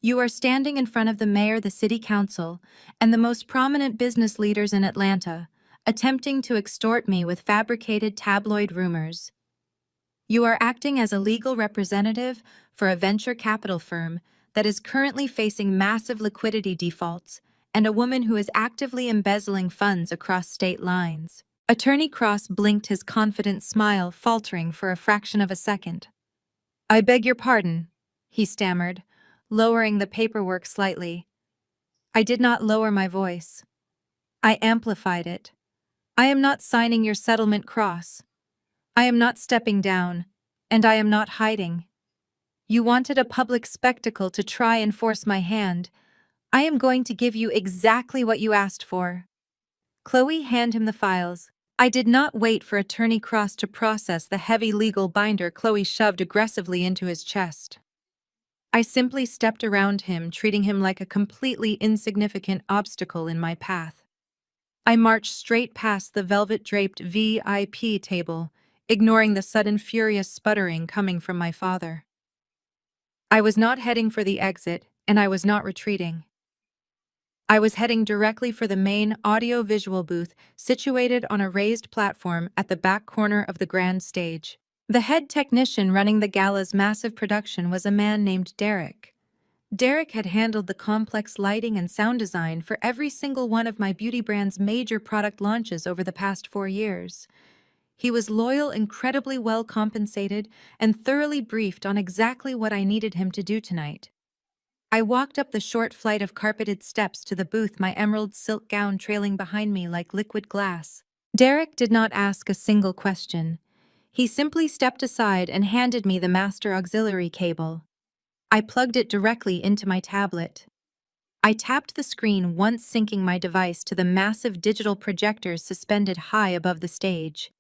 A: You are standing in front of the mayor, the city council, and the most prominent business leaders in Atlanta, attempting to extort me with fabricated tabloid rumors. You are acting as a legal representative for a venture capital firm that is currently facing massive liquidity defaults and a woman who is actively embezzling funds across state lines. Attorney Cross blinked, his confident smile faltering for a fraction of a second. I beg your pardon, he stammered, lowering the paperwork slightly. I did not lower my voice. I amplified it. I am not signing your settlement, Cross. I am not stepping down, and I am not hiding. You wanted a public spectacle to try and force my hand. I am going to give you exactly what you asked for. Chloe handed him the files. I did not wait for Attorney Cross to process the heavy legal binder Chloe shoved aggressively into his chest. I simply stepped around him, treating him like a completely insignificant obstacle in my path. I marched straight past the velvet-draped VIP table, ignoring the sudden furious sputtering coming from my father. I was not heading for the exit, and I was not retreating. I was heading directly for the main audio-visual booth situated on a raised platform at the back corner of the grand stage. The head technician running the gala's massive production was a man named Derek. Derek had handled the complex lighting and sound design for every single one of my beauty brand's major product launches over the past 4 years. He was loyal, incredibly well compensated, and thoroughly briefed on exactly what I needed him to do tonight. I walked up the short flight of carpeted steps to the booth, my emerald silk gown trailing behind me like liquid glass. Derek did not ask a single question. He simply stepped aside and handed me the master auxiliary cable. I plugged it directly into my tablet. I tapped the screen, once syncing my device to the massive digital projectors suspended high above the stage.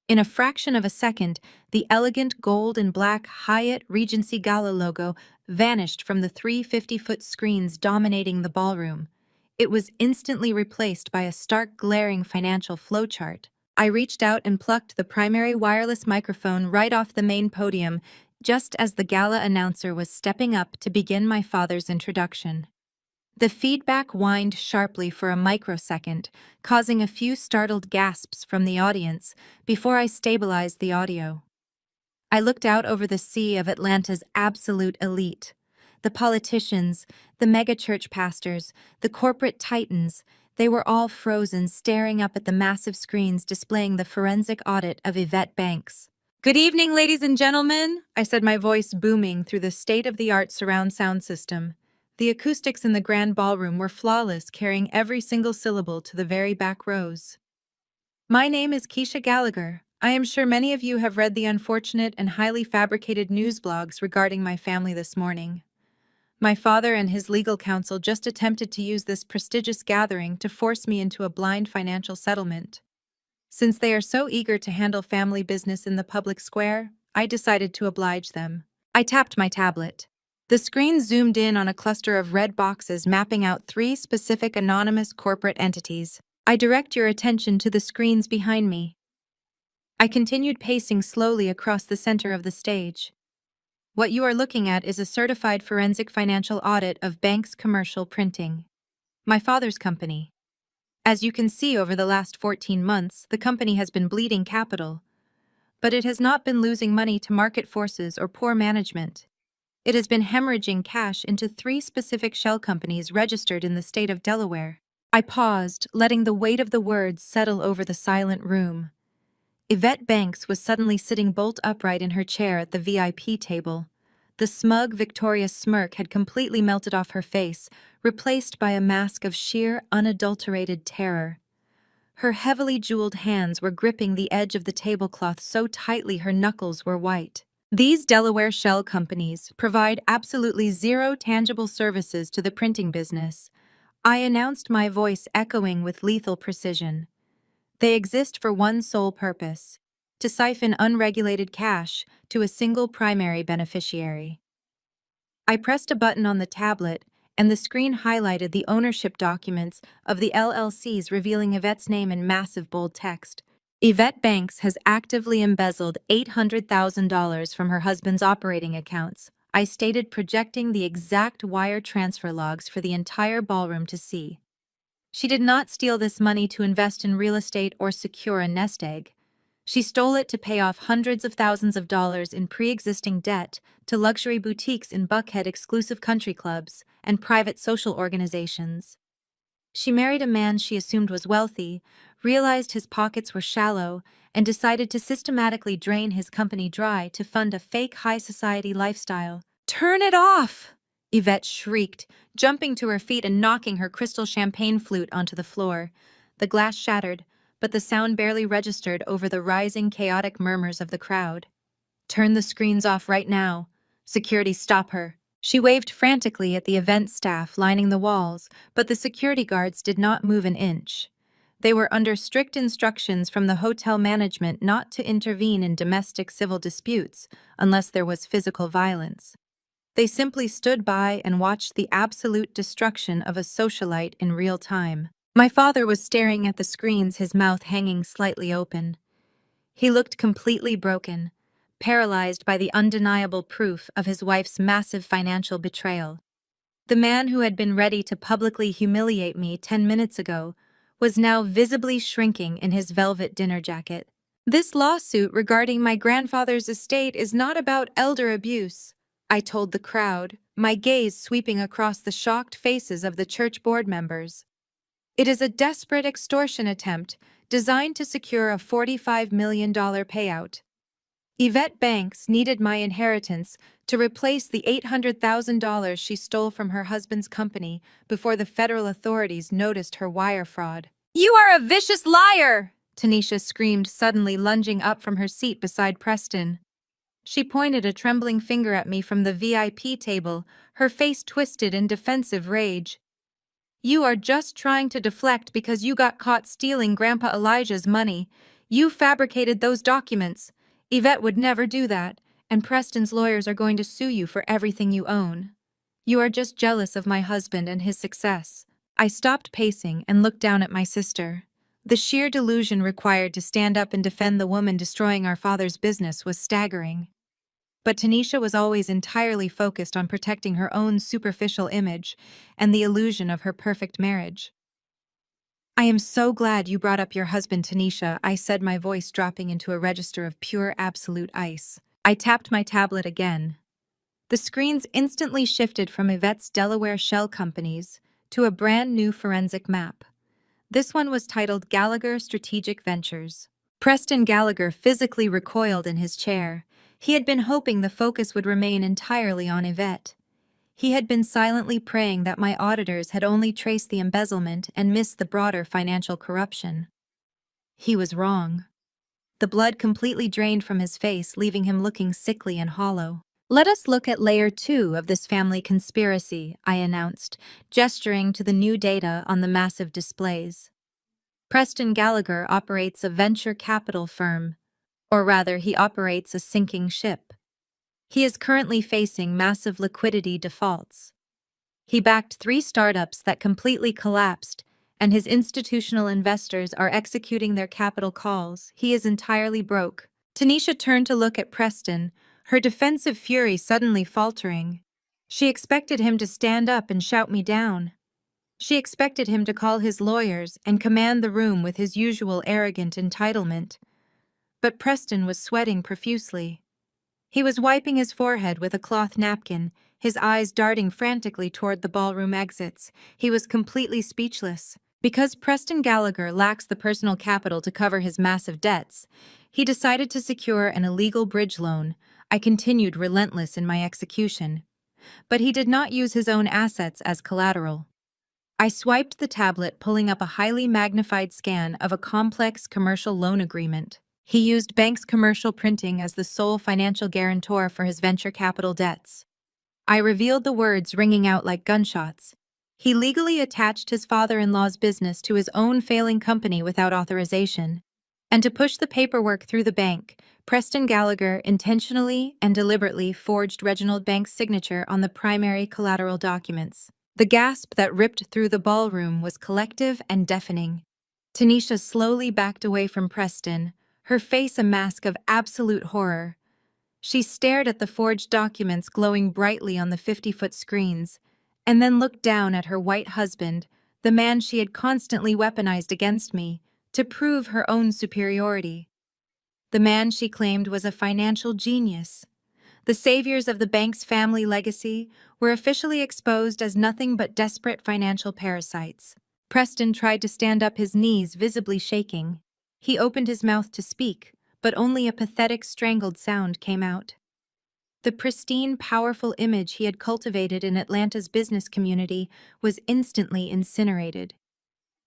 A: In a fraction of a second, the elegant gold and black Hyatt Regency Gala logo vanished from the 350-foot screens dominating the ballroom. It was instantly replaced by a stark, glaring financial flowchart. I reached out and plucked the primary wireless microphone right off the main podium, just as the gala announcer was stepping up to begin my father's introduction. The feedback whined sharply for a microsecond, causing a few startled gasps from the audience before I stabilized the audio. I looked out over the sea of Atlanta's absolute elite. The politicians, the megachurch pastors, the corporate titans, they were all frozen, staring up at the massive screens displaying the forensic audit of Yvette Banks. "Good evening, ladies and gentlemen," I said, my voice booming through the state-of-the-art surround sound system. The acoustics in the grand ballroom were flawless, carrying every single syllable to the very back rows. "My name is Keisha Gallagher. I am sure many of you have read the unfortunate and highly fabricated news blogs regarding my family this morning. My father and his legal counsel just attempted to use this prestigious gathering to force me into a blind financial settlement. Since they are so eager to handle family business in the public square, I decided to oblige them." I tapped my tablet. The screen zoomed in on a cluster of red boxes mapping out 3 specific anonymous corporate entities. "I direct your attention to the screens behind me." I continued pacing slowly across the center of the stage. "What you are looking at is a certified forensic financial audit of Banks Commercial Printing, my father's company. As you can see, over the last 14 months, the company has been bleeding capital. But it has not been losing money to market forces or poor management. It has been hemorrhaging cash into 3 specific shell companies registered in the state of Delaware." I paused, letting the weight of the words settle over the silent room. Yvette Banks was suddenly sitting bolt upright in her chair at the VIP table. The smug, victorious smirk had completely melted off her face, replaced by a mask of sheer, unadulterated terror. Her heavily jeweled hands were gripping the edge of the tablecloth so tightly her knuckles were white. "These Delaware shell companies provide absolutely zero tangible services to the printing business," I announced, my voice echoing with lethal precision. "They exist for one sole purpose: to siphon unregulated cash to a single primary beneficiary." I pressed a button on the tablet, and the screen highlighted the ownership documents of the LLCs, revealing Yvette's name in massive bold text. "Yvette Banks has actively embezzled $800,000 from her husband's operating accounts," I stated, projecting the exact wire transfer logs for the entire ballroom to see. "She did not steal this money to invest in real estate or secure a nest egg. She stole it to pay off hundreds of thousands of dollars in pre-existing debt to luxury boutiques in Buckhead, exclusive country clubs, and private social organizations. She married a man she assumed was wealthy, realized his pockets were shallow, and decided to systematically drain his company dry to fund a fake high society lifestyle." "Turn it off!" Yvette shrieked, jumping to her feet and knocking her crystal champagne flute onto the floor. The glass shattered, but the sound barely registered over the rising, chaotic murmurs of the crowd. "Turn the screens off right now. Security, stop her." She waved frantically at the event staff lining the walls, but the security guards did not move an inch. They were under strict instructions from the hotel management not to intervene in domestic civil disputes unless there was physical violence. They simply stood by and watched the absolute destruction of a socialite in real time. My father was staring at the screens, his mouth hanging slightly open. He looked completely broken, paralyzed by the undeniable proof of his wife's massive financial betrayal. The man who had been ready to publicly humiliate me 10 minutes ago was now visibly shrinking in his velvet dinner jacket. This lawsuit regarding my grandfather's estate is not about elder abuse, I told the crowd, my gaze sweeping across the shocked faces of the church board members. It is a desperate extortion attempt designed to secure a $45 million payout. Yvette Banks needed my inheritance to replace the $800,000 she stole from her husband's company before the federal authorities noticed her wire fraud. "You are a vicious liar!" Tanisha screamed, suddenly lunging up from her seat beside Preston. She pointed a trembling finger at me from the VIP table, her face twisted in defensive rage. "You are just trying to deflect because you got caught stealing Grandpa Elijah's money. You fabricated those documents. Yvette would never do that, and Preston's lawyers are going to sue you for everything you own. You are just jealous of my husband and his success." I stopped pacing and looked down at my sister. The sheer delusion required to stand up and defend the woman destroying our father's business was staggering. But Tanisha was always entirely focused on protecting her own superficial image and the illusion of her perfect marriage. "I am so glad you brought up your husband, Tanisha," I said, my voice dropping into a register of pure absolute ice. I tapped my tablet again. The screens instantly shifted from Yvette's Delaware shell companies to a brand new forensic map. This one was titled Gallagher Strategic Ventures. Preston Gallagher physically recoiled in his chair. He had been hoping the focus would remain entirely on Yvette. He had been silently praying that my auditors had only traced the embezzlement and missed the broader financial corruption. He was wrong. The blood completely drained from his face, leaving him looking sickly and hollow. "Let us look at layer 2 of this family conspiracy," I announced, gesturing to the new data on the massive displays. Preston Gallagher operates a venture capital firm, or rather, he operates a sinking ship. He is currently facing massive liquidity defaults. He backed 3 startups that completely collapsed, and his institutional investors are executing their capital calls. He is entirely broke. Tanisha turned to look at Preston, her defensive fury suddenly faltering. She expected him to stand up and shout me down. She expected him to call his lawyers and command the room with his usual arrogant entitlement. But Preston was sweating profusely. He was wiping his forehead with a cloth napkin, his eyes darting frantically toward the ballroom exits. He was completely speechless. Because Preston Gallagher lacks the personal capital to cover his massive debts, he decided to secure an illegal bridge loan. I continued relentless in my execution. But he did not use his own assets as collateral. I swiped the tablet, pulling up a highly magnified scan of a complex commercial loan agreement. He used Bank's commercial printing as the sole financial guarantor for his venture capital debts. I revealed the words ringing out like gunshots. He legally attached his father-in-law's business to his own failing company without authorization. And to push the paperwork through the bank, Preston Gallagher intentionally and deliberately forged Reginald Bank's signature on the primary collateral documents. The gasp that ripped through the ballroom was collective and deafening. Tanisha slowly backed away from Preston, her face a mask of absolute horror. She stared at the forged documents glowing brightly on the 50-foot screens, and then looked down at her white husband, the man she had constantly weaponized against me, to prove her own superiority. The man she claimed was a financial genius. The saviors of the bank's family legacy were officially exposed as nothing but desperate financial parasites. Preston tried to stand up, his knees visibly shaking. He opened his mouth to speak, but only a pathetic, strangled sound came out. The pristine, powerful image he had cultivated in Atlanta's business community was instantly incinerated.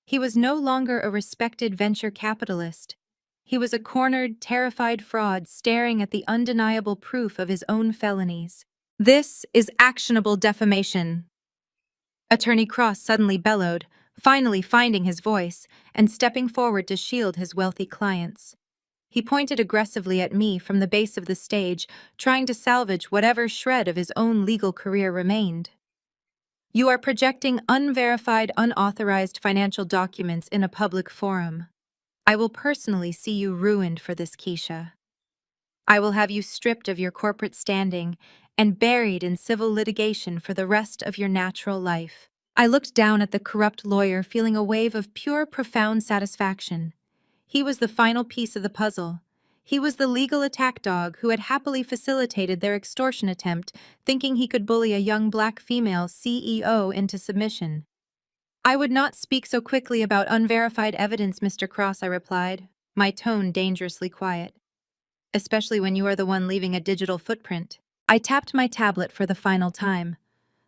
A: He was no longer a respected venture capitalist. He was a cornered, terrified fraud staring at the undeniable proof of his own felonies. "This is actionable defamation," Attorney Cross suddenly bellowed, finally finding his voice and stepping forward to shield his wealthy clients. He pointed aggressively at me from the base of the stage, trying to salvage whatever shred of his own legal career remained. You are projecting unverified, unauthorized financial documents in a public forum. I will personally see you ruined for this, Keisha. I will have you stripped of your corporate standing and buried in civil litigation for the rest of your natural life. I looked down at the corrupt lawyer, feeling a wave of pure, profound satisfaction. He was the final piece of the puzzle. He was the legal attack dog who had happily facilitated their extortion attempt, thinking he could bully a young black female CEO into submission. I would not speak so quickly about unverified evidence, Mr. Cross, I replied, my tone dangerously quiet. Especially when you are the one leaving a digital footprint. I tapped my tablet for the final time.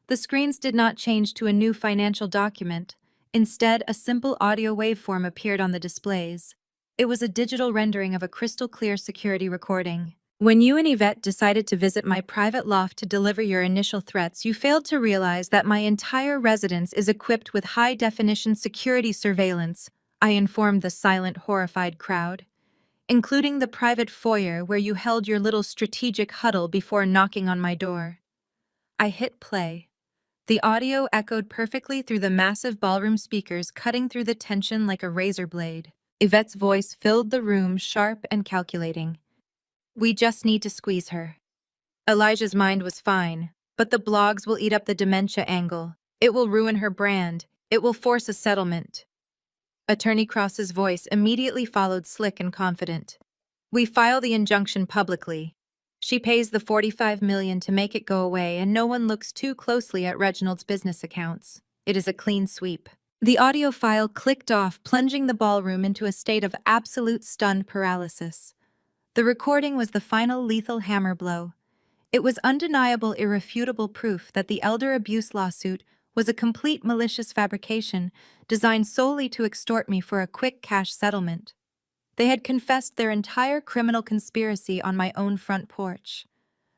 A: The screens did not change to a new financial document. Instead, a simple audio waveform appeared on the displays. It was a digital rendering of a crystal-clear security recording. When you and Yvette decided to visit my private loft to deliver your initial threats, you failed to realize that my entire residence is equipped with high-definition security surveillance, I informed the silent, horrified crowd, including the private foyer where you held your little strategic huddle before knocking on my door. I hit play. The audio echoed perfectly through the massive ballroom speakers, cutting through the tension like a razor blade. Yvette's voice filled the room, sharp and calculating. We just need to squeeze her. Elijah's mind was fine, but the blogs will eat up the dementia angle. It will ruin her brand. It will force a settlement. Attorney Cross's voice immediately followed, slick and confident. We file the injunction publicly. She pays the $45 million to make it go away, and no one looks too closely at Reginald's business accounts. It is a clean sweep. The audio file clicked off, plunging the ballroom into a state of absolute stunned paralysis. The recording was the final lethal hammer blow. It was undeniable, irrefutable proof that the elder abuse lawsuit was a complete malicious fabrication designed solely to extort me for a quick cash settlement. They had confessed their entire criminal conspiracy on my own front porch.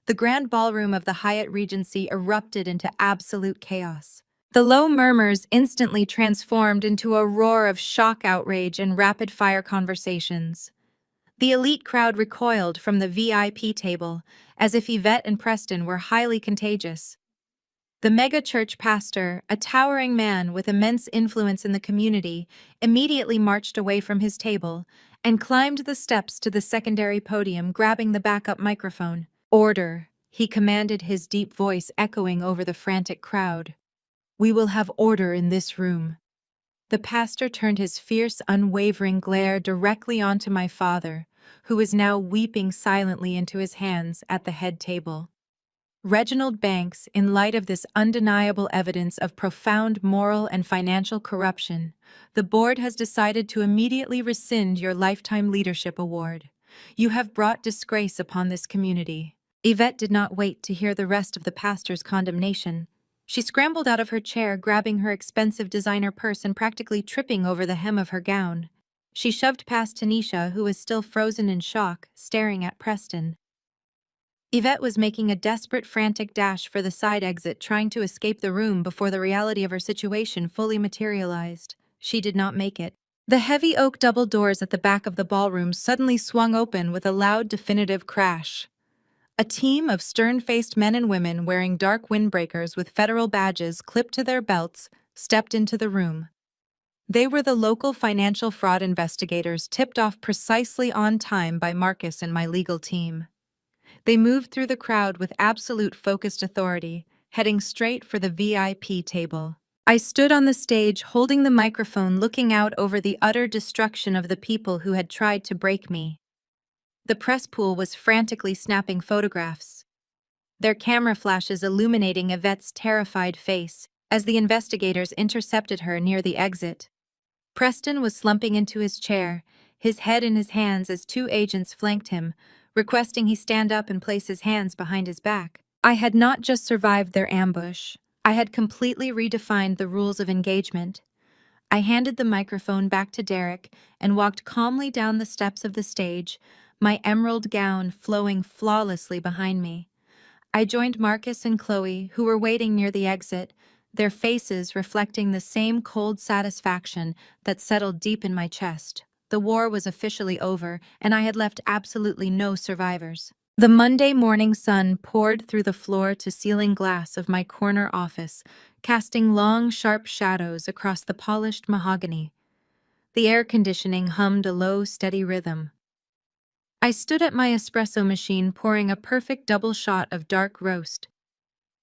A: The grand ballroom of the Hyatt Regency erupted into absolute chaos. The low murmurs instantly transformed into a roar of shock, outrage, and rapid-fire conversations. The elite crowd recoiled from the VIP table, as if Yvette and Preston were highly contagious. The mega-church pastor, a towering man with immense influence in the community, immediately marched away from his table and climbed the steps to the secondary podium, grabbing the backup microphone. Order, he commanded, his deep voice echoing over the frantic crowd. We will have order in this room. The pastor turned his fierce, unwavering glare directly onto my father, who was now weeping silently into his hands at the head table. Reginald Banks, in light of this undeniable evidence of profound moral and financial corruption, the board has decided to immediately rescind your Lifetime Leadership Award. You have brought disgrace upon this community. Yvette did not wait to hear the rest of the pastor's condemnation. She scrambled out of her chair, grabbing her expensive designer purse and practically tripping over the hem of her gown. She shoved past Tanisha, who was still frozen in shock, staring at Preston. Yvette was making a desperate, frantic dash for the side exit, trying to escape the room before the reality of her situation fully materialized. She did not make it. The heavy oak double doors at the back of the ballroom suddenly swung open with a loud, definitive crash. A team of stern-faced men and women wearing dark windbreakers with federal badges clipped to their belts stepped into the room. They were the local financial fraud investigators, tipped off precisely on time by Marcus and my legal team. They moved through the crowd with absolute focused authority, heading straight for the VIP table. I stood on the stage, holding the microphone, looking out over the utter destruction of the people who had tried to break me. The press pool was frantically snapping photographs, their camera flashes illuminating Yvette's terrified face as the investigators intercepted her near the exit. Preston was slumping into his chair, his head in his hands as two agents flanked him, requesting he stand up and place his hands behind his back. I had not just survived their ambush, I had completely redefined the rules of engagement. I handed the microphone back to Derek and walked calmly down the steps of the stage, my emerald gown flowing flawlessly behind me. I joined Marcus and Chloe, who were waiting near the exit, their faces reflecting the same cold satisfaction that settled deep in my chest. The war was officially over, and I had left absolutely no survivors. The Monday morning sun poured through the floor-to-ceiling glass of my corner office, casting long, sharp shadows across the polished mahogany. The air conditioning hummed a low, steady rhythm. I stood at my espresso machine pouring a perfect double shot of dark roast.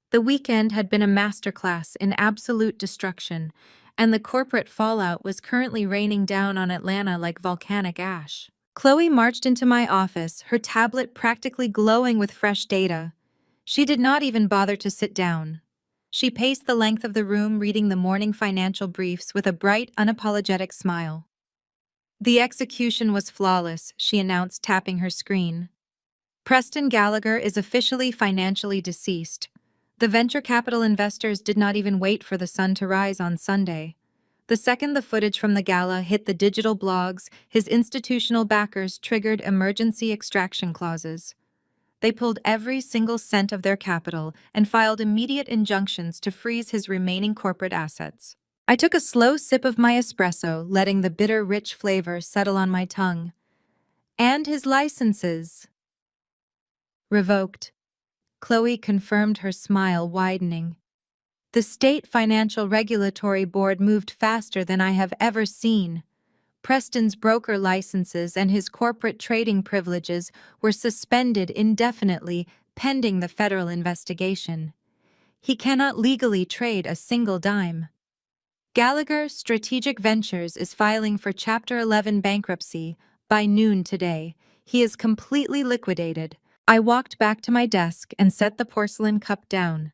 A: The weekend had been a masterclass in absolute destruction, and the corporate fallout was currently raining down on Atlanta like volcanic ash. Chloe marched into my office, her tablet practically glowing with fresh data. She did not even bother to sit down. She paced the length of the room reading the morning financial briefs with a bright, unapologetic smile. "The execution was flawless," she announced, tapping her screen. "Preston Gallagher is officially financially deceased. The venture capital investors did not even wait for the sun to rise on Sunday. The second the footage from the gala hit the digital blogs, his institutional backers triggered emergency extraction clauses. They pulled every single cent of their capital and filed immediate injunctions to freeze his remaining corporate assets." I took a slow sip of my espresso, letting the bitter, rich flavor settle on my tongue. "And his licenses?" "Revoked." Chloe confirmed, her smile widening. "The State Financial Regulatory Board moved faster than I have ever seen. Preston's broker licenses and his corporate trading privileges were suspended indefinitely pending the federal investigation. He cannot legally trade a single dime. Gallagher Strategic Ventures is filing for Chapter 11 bankruptcy by noon today. He is completely liquidated." I walked back to my desk and set the porcelain cup down.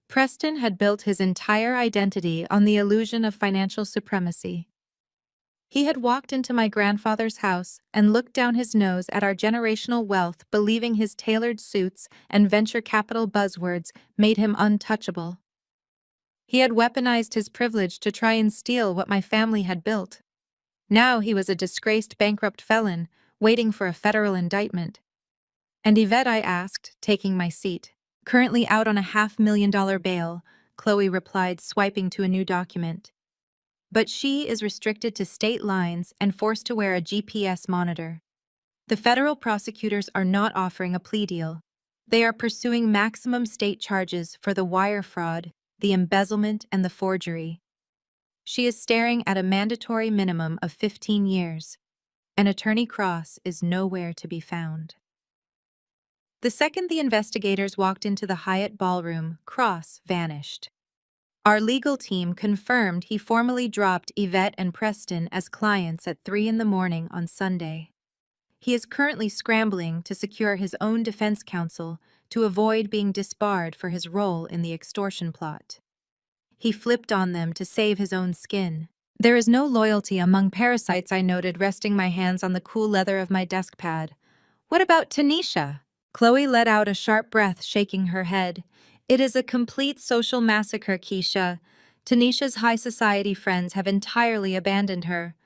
A: Preston had built his entire identity on the illusion of financial supremacy. He had walked into my grandfather's house and looked down his nose at our generational wealth, believing his tailored suits and venture capital buzzwords made him untouchable. He had weaponized his privilege to try and steal what my family had built. Now he was a disgraced bankrupt felon, waiting for a federal indictment. "And Yvette?" I asked, taking my seat. "Currently out on a $500,000 bail," Chloe replied, swiping to a new document. "But she is restricted to state lines and forced to wear a GPS monitor. The federal prosecutors are not offering a plea deal. They are pursuing maximum state charges for the wire fraud, the embezzlement, and the forgery. She is staring at a mandatory minimum of 15 years, and Attorney Cross is nowhere to be found." The second the investigators walked into the Hyatt ballroom, Cross vanished. Our legal team confirmed he formally dropped Yvette and Preston as clients at 3 in the morning on Sunday. He is currently scrambling to secure his own defense counsel to avoid being disbarred for his role in the extortion plot. He flipped on them to save his own skin. "There is no loyalty among parasites," I noted, resting my hands on the cool leather of my desk pad. "What about Tanisha?" Chloe let out a sharp breath, shaking her head. "It is a complete social massacre, Keisha. Tanisha's high society friends have entirely abandoned her.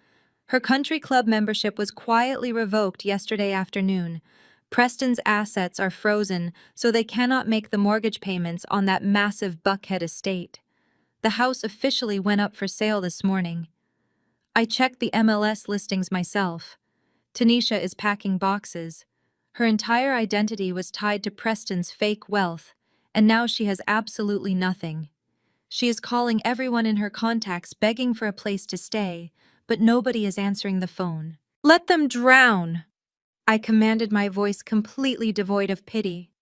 A: Her country club membership was quietly revoked yesterday afternoon. Preston's assets are frozen, so they cannot make the mortgage payments on that massive Buckhead estate. The house officially went up for sale this morning. I checked the MLS listings myself. Tanisha is packing boxes. Her entire identity was tied to Preston's fake wealth, and now she has absolutely nothing. She is calling everyone in her contacts begging for a place to stay, but nobody is answering the phone. "Let them drown!" I commanded, my voice completely devoid of pity.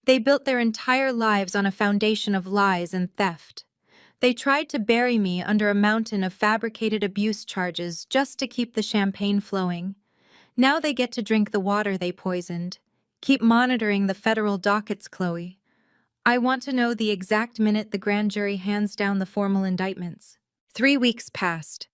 A: "They built their entire lives on a foundation of lies and theft. They tried to bury me under a mountain of fabricated abuse charges just to keep the champagne flowing. Now they get to drink the water they poisoned. Keep monitoring the federal dockets, Chloe. I want to know the exact minute the grand jury hands down the formal indictments." 3 weeks passed.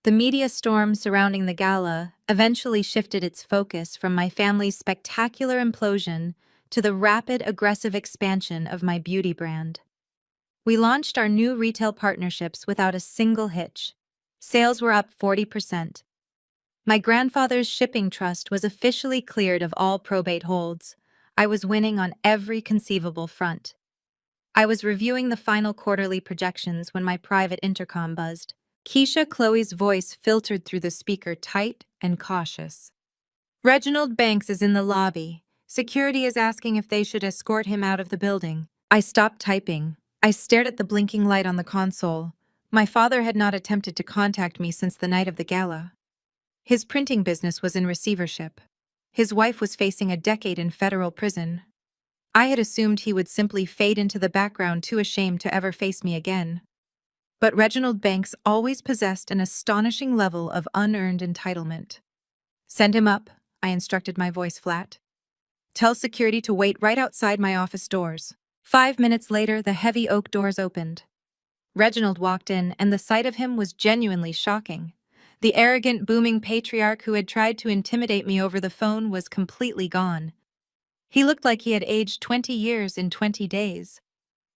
A: The media storm surrounding the gala eventually shifted its focus from my family's spectacular implosion to the rapid, aggressive expansion of my beauty brand. We launched our new retail partnerships without a single hitch. Sales were up 40%. My grandfather's shipping trust was officially cleared of all probate holds. I was winning on every conceivable front. I was reviewing the final quarterly projections when my private intercom buzzed. Keisha Chloe's voice filtered through the speaker, tight and cautious. Reginald Banks is in the lobby. Security is asking if they should escort him out of the building. I stopped typing. I stared at the blinking light on the console. My father had not attempted to contact me since the night of the gala. His printing business was in receivership. His wife was facing a decade in federal prison. I had assumed he would simply fade into the background, too ashamed to ever face me again. But Reginald Banks always possessed an astonishing level of unearned entitlement. "Send him up," I instructed, my voice flat. "Tell security to wait right outside my office doors." 5 minutes later, the heavy oak doors opened. Reginald walked in, and the sight of him was genuinely shocking. The arrogant, booming patriarch who had tried to intimidate me over the phone was completely gone. He looked like he had aged 20 years in 20 days.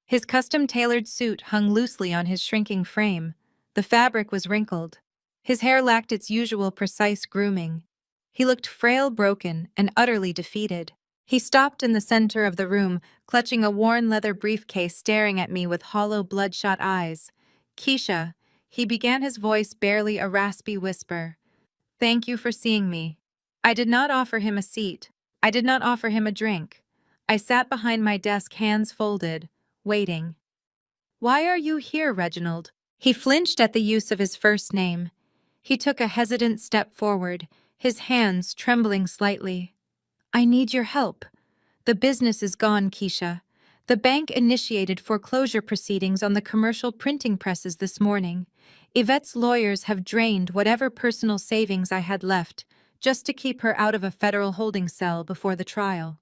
A: His custom-tailored suit hung loosely on his shrinking frame. The fabric was wrinkled. His hair lacked its usual precise grooming. He looked frail, broken, and utterly defeated. He stopped in the center of the room, clutching a worn leather briefcase, staring at me with hollow, bloodshot eyes. "Keisha," he began, his voice barely a raspy whisper. "Thank you for seeing me." I did not offer him a seat. I did not offer him a drink. I sat behind my desk, hands folded, waiting. "Why are you here, Reginald?" He flinched at the use of his first name. He took a hesitant step forward, his hands trembling slightly. "I need your help. The business is gone, Keisha. The bank initiated foreclosure proceedings on the commercial printing presses this morning. Yvette's lawyers have drained whatever personal savings I had left, just to keep her out of a federal holding cell before the trial.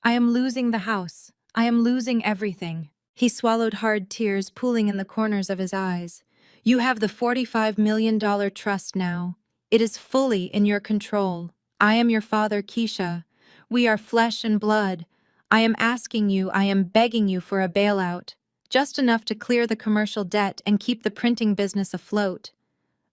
A: I am losing the house. I am losing everything." He swallowed hard, tears pooling in the corners of his eyes. "You have the $45 million trust now. It is fully in your control. I am your father, Keisha. We are flesh and blood. I am asking you, I am begging you for a bailout, just enough to clear the commercial debt and keep the printing business afloat.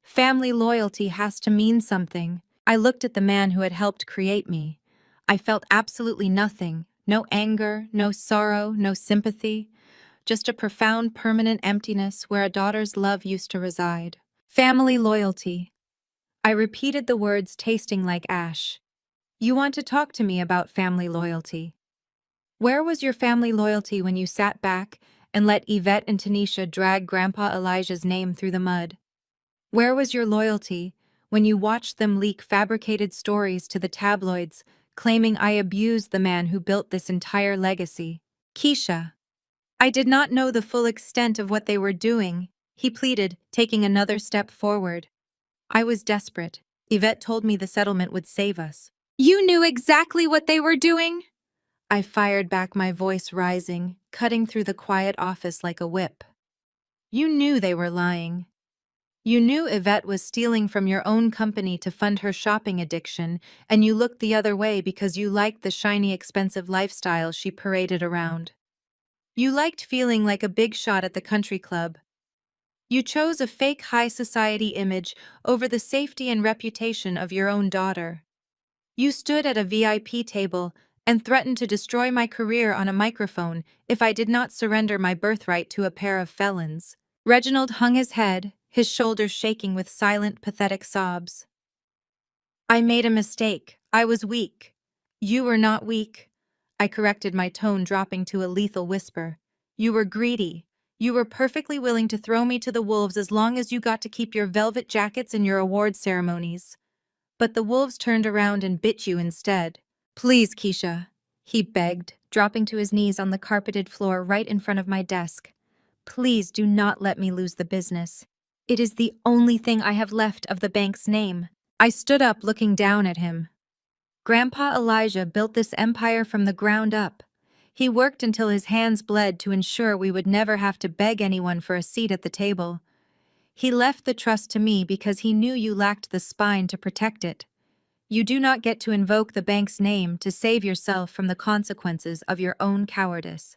A: Family loyalty has to mean something." I looked at the man who had helped create me. I felt absolutely nothing. No anger, no sorrow, no sympathy. Just a profound, permanent emptiness where a daughter's love used to reside. Family loyalty. I repeated the words, tasting like ash. "You want to talk to me about family loyalty? Where was your family loyalty when you sat back and let Yvette and Tanisha drag Grandpa Elijah's name through the mud? Where was your loyalty when you watched them leak fabricated stories to the tabloids, claiming I abused the man who built this entire legacy?" "Keisha." "I did not know the full extent of what they were doing," he pleaded, taking another step forward. "I was desperate. Yvette told me the settlement would save us." "You knew exactly what they were doing?" I fired back, my voice rising, cutting through the quiet office like a whip. "You knew they were lying. You knew Yvette was stealing from your own company to fund her shopping addiction, and you looked the other way because you liked the shiny, expensive lifestyle she paraded around. You liked feeling like a big shot at the country club. You chose a fake high society image over the safety and reputation of your own daughter. You stood at a VIP table and threatened to destroy my career on a microphone if I did not surrender my birthright to a pair of felons." Reginald hung his head, his shoulders shaking with silent, pathetic sobs. "I made a mistake. I was weak." "You were not weak," I corrected, my tone dropping to a lethal whisper. "You were greedy. You were perfectly willing to throw me to the wolves as long as you got to keep your velvet jackets and your award ceremonies. But the wolves turned around and bit you instead." "Please, Keisha," he begged, dropping to his knees on the carpeted floor right in front of my desk. "Please do not let me lose the business. It is the only thing I have left of the bank's name." I stood up, looking down at him. Grandpa Elijah built this empire from the ground up. He worked until his hands bled to ensure we would never have to beg anyone for a seat at the table. He left the trust to me because he knew you lacked the spine to protect it. You do not get to invoke the bank's name to save yourself from the consequences of your own cowardice.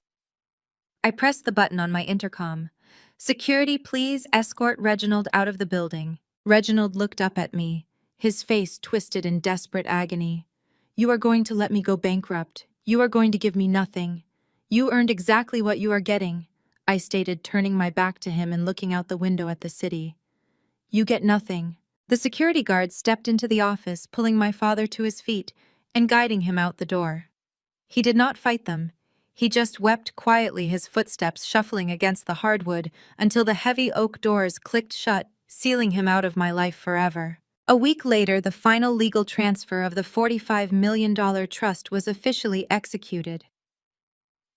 A: I pressed the button on my intercom. "Security, please escort Reginald out of the building." Reginald looked up at me, his face twisted in desperate agony. "You are going to let me go bankrupt. You are going to give me nothing. You earned exactly what you are getting, I stated, turning my back to him and looking out the window at the city. You get nothing. The security guard stepped into the office, pulling my father to his feet and guiding him out the door. He did not fight them. He just wept quietly, his footsteps shuffling against the hardwood until the heavy oak doors clicked shut, sealing him out of my life forever. A week later, the final legal transfer of the $45 million trust was officially executed.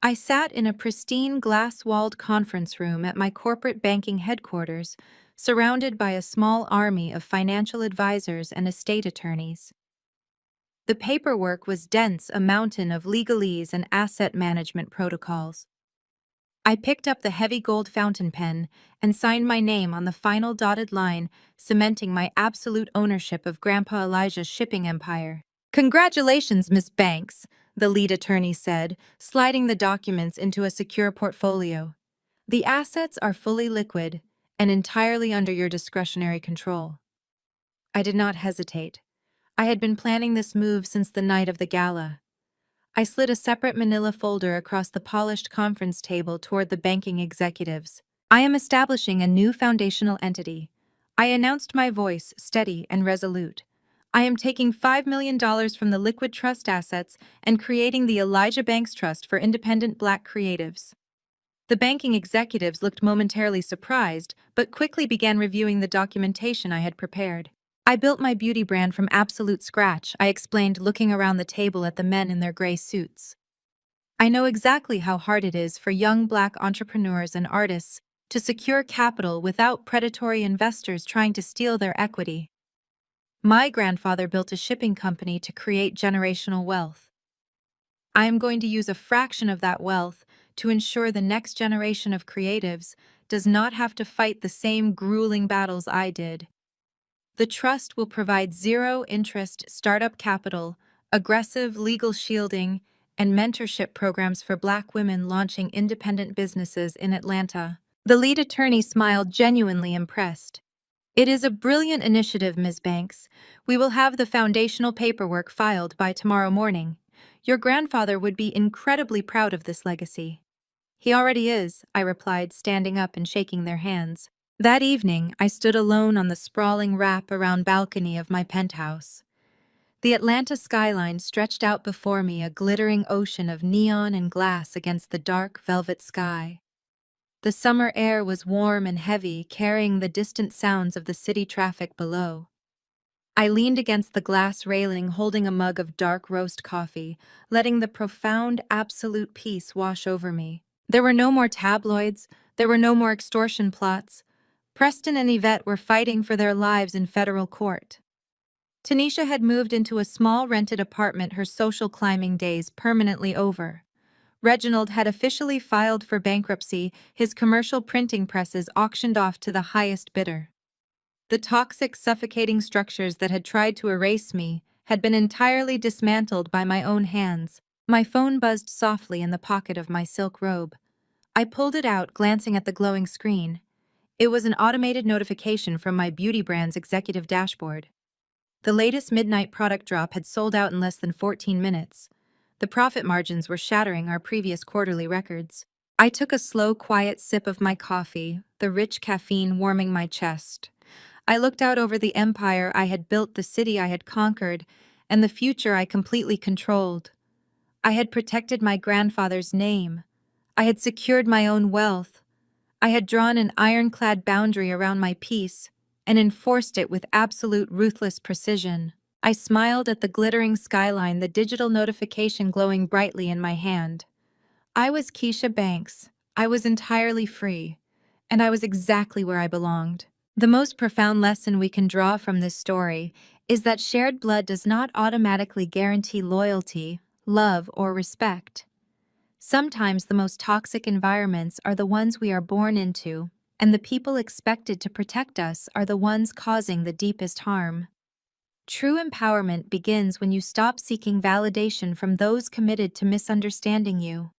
A: I sat in a pristine glass-walled conference room at my corporate banking headquarters, surrounded by a small army of financial advisors and estate attorneys. The paperwork was dense, a mountain of legalese and asset management protocols. I picked up the heavy gold fountain pen and signed my name on the final dotted line, cementing my absolute ownership of Grandpa Elijah's shipping empire. "Congratulations, Miss Banks," the lead attorney said, sliding the documents into a secure portfolio. "The assets are fully liquid and entirely under your discretionary control." I did not hesitate. I had been planning this move since the night of the gala. I slid a separate manila folder across the polished conference table toward the banking executives. "I am establishing a new foundational entity," I announced, my voice steady and resolute. "I am taking $5 million from the liquid trust assets and creating the Elijah Banks Trust for independent Black creatives." The banking executives looked momentarily surprised, but quickly began reviewing the documentation I had prepared. "I built my beauty brand from absolute scratch," I explained, looking around the table at the men in their gray suits. "I know exactly how hard it is for young Black entrepreneurs and artists to secure capital without predatory investors trying to steal their equity. My grandfather built a shipping company to create generational wealth. I am going to use a fraction of that wealth to ensure the next generation of creatives does not have to fight the same grueling battles I did. The trust will provide zero-interest startup capital, aggressive legal shielding, and mentorship programs for Black women launching independent businesses in Atlanta." The lead attorney smiled, genuinely impressed. "It is a brilliant initiative, Ms. Banks. We will have the foundational paperwork filed by tomorrow morning. Your grandfather would be incredibly proud of this legacy." "He already is," I replied, standing up and shaking their hands. That evening, I stood alone on the sprawling wrap-around balcony of my penthouse. The Atlanta skyline stretched out before me, a glittering ocean of neon and glass against the dark velvet sky. The summer air was warm and heavy, carrying the distant sounds of the city traffic below. I leaned against the glass railing, holding a mug of dark roast coffee, letting the profound, absolute peace wash over me. There were no more tabloids, there were no more extortion plots. Preston and Yvette were fighting for their lives in federal court. Tanisha had moved into a small rented apartment, her social climbing days permanently over. Reginald had officially filed for bankruptcy, his commercial printing presses auctioned off to the highest bidder. The toxic, suffocating structures that had tried to erase me had been entirely dismantled by my own hands. My phone buzzed softly in the pocket of my silk robe. I pulled it out, glancing at the glowing screen. It was an automated notification from my beauty brand's executive dashboard. The latest midnight product drop had sold out in less than 14 minutes. The profit margins were shattering our previous quarterly records. I took a slow, quiet sip of my coffee, the rich caffeine warming my chest. I looked out over the empire I had built, the city I had conquered, and the future I completely controlled. I had protected my grandfather's name. I had secured my own wealth. I had drawn an ironclad boundary around my peace and enforced it with absolute ruthless precision. I smiled at the glittering skyline, the digital notification glowing brightly in my hand. I was Keisha Banks. I was entirely free, and I was exactly where I belonged. The most profound lesson we can draw from this story is that shared blood does not automatically guarantee loyalty, love, or respect. Sometimes the most toxic environments are the ones we are born into, and the people expected to protect us are the ones causing the deepest harm. True empowerment begins when you stop seeking validation from those committed to misunderstanding you.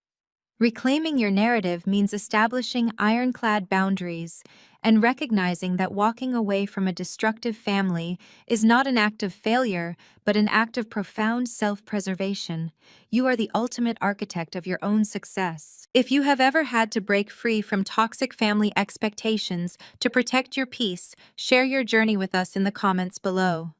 A: Reclaiming your narrative means establishing ironclad boundaries and recognizing that walking away from a destructive family is not an act of failure, but an act of profound self-preservation. You are the ultimate architect of your own success. If you have ever had to break free from toxic family expectations to protect your peace, share your journey with us in the comments below.